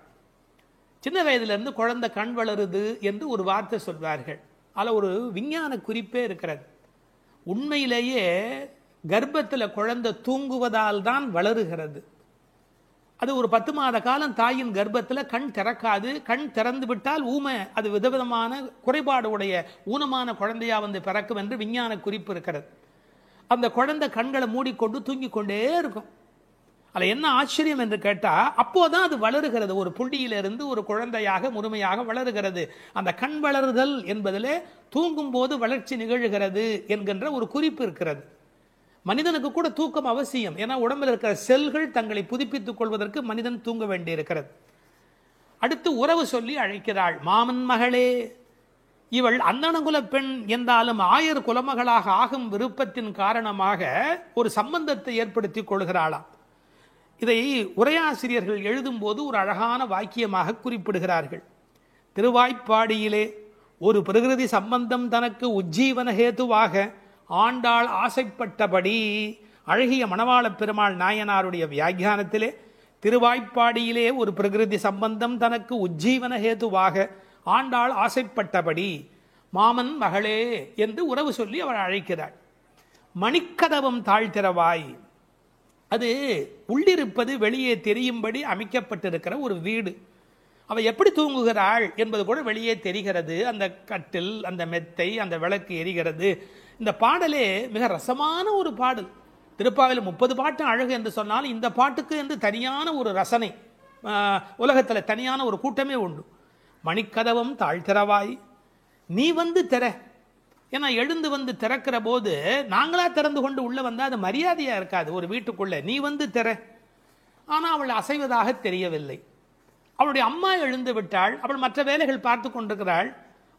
சின்ன வயதிலிருந்து குழந்தை கண் வளருது என்று ஒரு வார்த்தை சொல்வார்கள். அதில் ஒரு விஞ்ஞான குறிப்பே இருக்கிறது. உண்மையிலேயே கர்ப்பத்தில் குழந்தை தூங்குவதால் தான் வளருகிறது. அது ஒரு 10 மாத காலம் தாயின் கர்ப்பத்தில் கண் திறக்காது. கண் திறந்து விட்டால் ஊமை, அது விதவிதமான குறைபாடு உடைய ஊனமான குழந்தையா வந்து பிறக்கும் என்று விஞ்ஞான குறிப்பு இருக்கிறது. அந்த குழந்தை கண்களை மூடிக்கொண்டு தூங்கி கொண்டே இருக்கும். அதில் என்ன ஆச்சரியம் என்று கேட்டால், அப்போதான் அது வளருகிறது. ஒரு புள்ளியிலிருந்து ஒரு குழந்தையாக முழுமையாக வளருகிறது. அந்த கண் வளருதல் என்பதிலே தூங்கும் போது வளர்ச்சி நிகழ்கிறது என்கின்ற ஒரு குறிப்பு இருக்கிறது. மனிதனுக்கு கூட தூக்கம் அவசியம். ஏன்னா உடம்பில் இருக்கிற செல்கள் தங்களை புதுப்பித்துக் கொள்வதற்கு மனிதன் தூங்க வேண்டி இருக்கிறது. அடுத்து உறவு சொல்லி அழைக்கிறாள். மாமன் மகளே. இவள் அந்தணகுல பெண் என்றாலும் 1000 குலமகளாக ஆகும் விருப்பத்தின் காரணமாக ஒரு சம்பந்தத்தை ஏற்படுத்திக் கொள்கிறாளாம். இதை உரையாசிரியர்கள் எழுதும் போது ஒரு அழகான வாக்கியமாக குறிப்பிடுகிறார்கள். திருவாய்ப்பாடியிலே ஒரு பிரகிருதி சம்பந்தம் தனக்கு உஜ்ஜீவன ஹேதுவாக ஆண்டாள் ஆசைப்பட்டபடி. அழகிய மணவாள பெருமாள் நாயனாருடைய வியாக்கியானத்திலே திருவாய்ப்பாடியிலே ஒரு பிரகிருதி சம்பந்தம் தனக்கு உஜ்ஜீவன ஹேதுவாக ஆண்டாள் ஆசைப்பட்டபடி மாமன் மகளே என்று உறவு சொல்லி அவள் அழைக்கிறாள். மணிக்கதவம் தாழ்த்திரவாய். அது உள்ளிருப்பது வெளியே தெரியும்படி அமைக்கப்பட்டிருக்கிற ஒரு வீடு. அவள் எப்படி தூங்குகிறாள் என்பது கூட வெளியே தெரிகிறது. அந்த கட்டில், அந்த மெத்தை, அந்த விளக்கு எரிகிறது. இந்த பாடலே மிக ரசமான ஒரு பாடல். திருப்பாவையில் 30 பாட்டு அழகு என்று சொன்னால் இந்த பாட்டுக்கு என்று தனியான ஒரு ரசனை உலகத்தில் தனியான ஒரு கூட்டமே உண்டு. மணிக்கதவம் தாழ்த்திரவாய், நீ வந்து திற. ஏன்னா எழுந்து வந்து திறக்கிற போது நாங்களா திறந்து கொண்டு உள்ள வந்தால் அது மரியாதையா இருக்காது ஒரு வீட்டுக்குள்ள. நீ வந்து திற. ஆனால் அவள் அசைவதாக தெரியவில்லை. அவளுடைய அம்மா எழுந்து விட்டாள். அவள் மற்ற வேலைகள் பார்த்து கொண்டிருக்கிறாள்.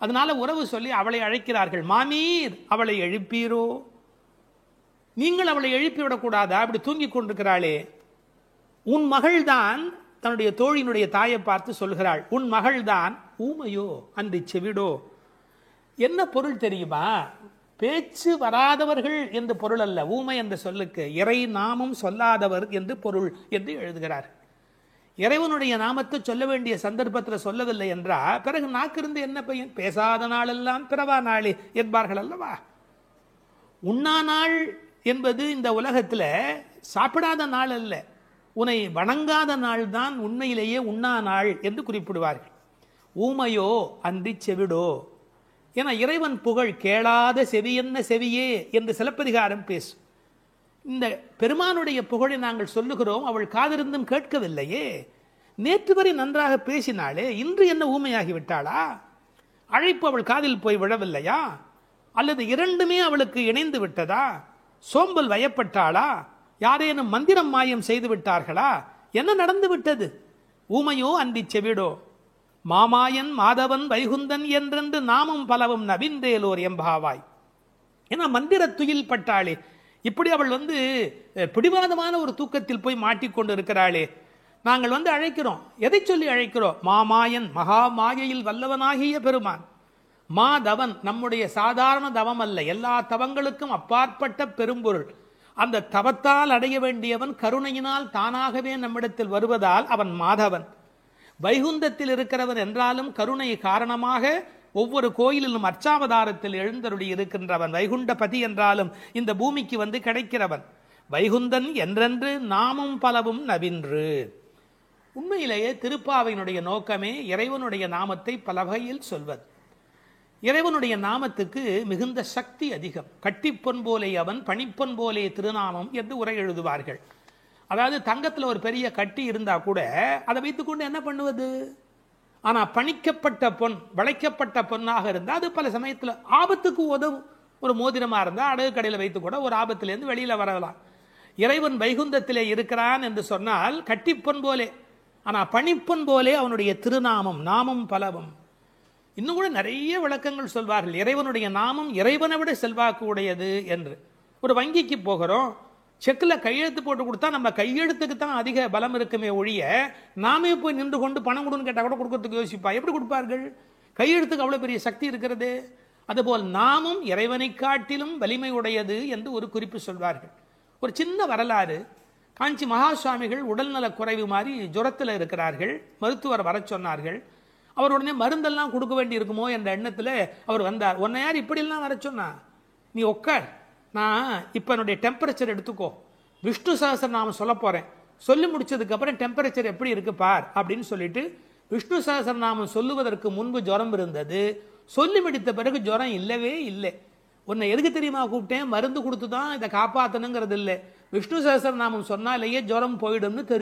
அதனால உறவு சொல்லி அவளை அழைக்கிறார்கள். மாமீர், அவளை எழுப்பீரோ? நீங்கள் அவளை எழுப்பிவிடக்கூடாதா? அப்படி தூங்கி கொண்டிருக்கிறாளே. உன் மகள்தான் தன்னுடைய தோழியினுடைய தாயை பார்த்து சொல்கிறாள், உன் மகள்தான் ஊமையோ அன்றி செவிடோ. என்ன பொருள் தெரியுமா? பேச்சு வராதவர்கள் என்று பொருள் அல்ல. ஊமை என்ற சொல்லுக்கு இறை நாமம் சொல்லாதவர் என்று பொருள் என்று எழுதுகிறார். இறைவனுடைய நாமத்தை சொல்ல வேண்டிய சந்தர்ப்பத்தில் சொல்லவில்லை என்றால் பிறகு நாக்கிருந்து என்ன பையன்? பேசாத நாளெல்லாம் பிறவா நாளே என்பார்கள் அல்லவா. உண்ணா நாள் என்பது இந்த உலகத்தில் சாப்பிடாத நாள் அல்ல, உன்னை வணங்காத நாள் தான் உண்மையிலேயே உண்ணா நாள் என்று குறிப்பிடுவார்கள். ஊமையோ அன்றி செவிடோ. என இறைவன் புகழ் கேளாத செவியென்ன செவியே என்று சிலப்பதிகாரம் பேசும். இந்த பெருமானுடைய புகழை நாங்கள் சொல்லுகிறோம், அவள் காதிருந்தும் கேட்கவில்லையே. நேற்று வரை நன்றாக பேசினாளே, இன்று என்ன ஊமையாகி விட்டாளா? அழைப்பு அவள் காதில் போய் விழவில்லையா? அல்லது இரண்டுமே அவளுக்கு இணைந்து விட்டதா? சோம்பல் வயப்பட்டாளா? யாரேனும் மந்திரம் மாயம் செய்து விட்டார்களா? என்ன நடந்து விட்டது? ஊமையோ அன்றி செவிடோ. மாமாயன் மாதவன் வைகுந்தன் என்றென்று நாமும் பலவும் நவின்றேலோர் எம்பாவாய். ஏன்னா மந்திர துயில் பட்டாளே. இப்படி அவள் பிடிவாதமான ஒரு தூக்கத்தில் போய் மாட்டிக்கொண்டு இருக்கிறாளே. நாங்கள் அழைக்கிறோம். எதை சொல்லி அழைக்கிறோம்? மாமாயன், மகா மாயையில் வல்லவனாகிய பெருமான். மாதவன், நம்முடைய சாதாரண தவம் அல்ல, எல்லா தவங்களுக்கும் அப்பாற்பட்ட பெரும்பொருள். அந்த தவத்தால் அடைய வேண்டியவன் கருணையினால் தானாகவே நம்மிடத்தில் வருவதால் அவன் மாதவன். வைகுந்தத்தில் இருக்கிறவன் என்றாலும் கருணை காரணமாக ஒவ்வொரு கோயிலிலும் அர்ச்சாவதாரத்தில் எழுந்தருளி இருக்கின்றவன். வைகுண்டபதி என்றாலும் இந்த பூமிக்கு கிடைக்கிறவன். வைகுந்தன் என்றென்று நாமும் பலவும் நவின்று. உண்மையிலேயே திருப்பாவையினுடைய நோக்கமே இறைவனுடைய நாமத்தை பல வகையில் சொல்வது. இறைவனுடைய நாமத்துக்கு மிகுந்த சக்தி அதிகம். கட்டிப்பொன் போலே அவன், பணிப்பொன் போலே திருநாமம் என்று உரை எழுதுவார்கள். அதாவது தங்கத்தில் ஒரு பெரிய கட்டி இருந்தா கூட அதை வைத்துக்கொண்டு என்ன பண்ணுவது? ஆனா பணிக்கப்பட்ட பொன், வளைக்கப்பட்ட பொன்னாக இருந்தால் அது பல சமயத்தில் ஆபத்துக்கு உதவும். ஒரு மோதிரமா இருந்தால் அடகு கடையில் வைத்து கூட ஒரு ஆபத்திலேருந்து வெளியில வரலாம். இறைவன் வைகுந்தத்திலே இருக்கிறான் என்று சொன்னால் கட்டிப்பொன் போலே, ஆனா பணிப்பொன் போலே அவனுடைய திருநாமம், நாமம் பலவும். இன்னும் கூட நிறைய விளக்கங்கள் சொல்வார்கள். இறைவனுடைய நாமம் இறைவனை விட செல்வாக்கு உடையது என்று. ஒரு வங்கிக்கு போகிறோம், செக்கில் கையெழுத்து போட்டு கொடுத்தா நம்ம கையெழுத்துக்கு தான் அதிக பலம் இருக்குமே ஒழிய, நாமே போய் நின்று கொண்டு பணம் கொடுன்னு கேட்டால் கூட கொடுக்கறதுக்கு யோசிப்பா. எப்படி கொடுப்பார்கள்? கையெழுத்துக்கு அவ்வளோ பெரிய சக்தி இருக்கிறது. அதுபோல் நாமும் இறைவனை காட்டிலும் வலிமை உடையது என்று ஒரு குறிப்பு சொல்வார்கள். ஒரு சின்ன வரலாறு. காஞ்சி மகா சுவாமிகள் உடல்நல குறைவு மாதிரி ஜுரத்தில் இருக்கிறார்கள். மருத்துவர் வர சொன்னார்கள். அவர் உடனே மருந்தெல்லாம் கொடுக்க வேண்டி இருக்குமோ என்ற எண்ணத்தில் அவர் வந்தார். உன்னை யார் இப்படிலாம் வர சொன்னா? நீ உட்கார், நான் இப்போ என்னுடைய டெம்பரேச்சர் எடுத்துக்கோ, விஷ்ணு சஹஸ்ரநாமம் சொல்ல போகிறேன், சொல்லி முடிச்சதுக்கு அப்புறம் டெம்பரேச்சர் எப்படி இருக்கு பார் அப்படின்னு சொல்லிட்டு விஷ்ணு சஹஸ்ரநாமம் சொல்லுவதற்கு முன்பு ஜுரம் இருந்தது. சொல்லி முடித்த பிறகு ஜுரம் இல்லவே இல்லை. உன்னை எதுக்கு தெரியுமா கூப்பிட்டேன்? மருந்து கொடுத்து தான் இதை காப்பாற்றணுங்கிறது இல்லை, விஷ்ணு சஹஸ்ரநாமம் சொன்னாலேயே ஜுரம் போயிடும்னு தெரியும்.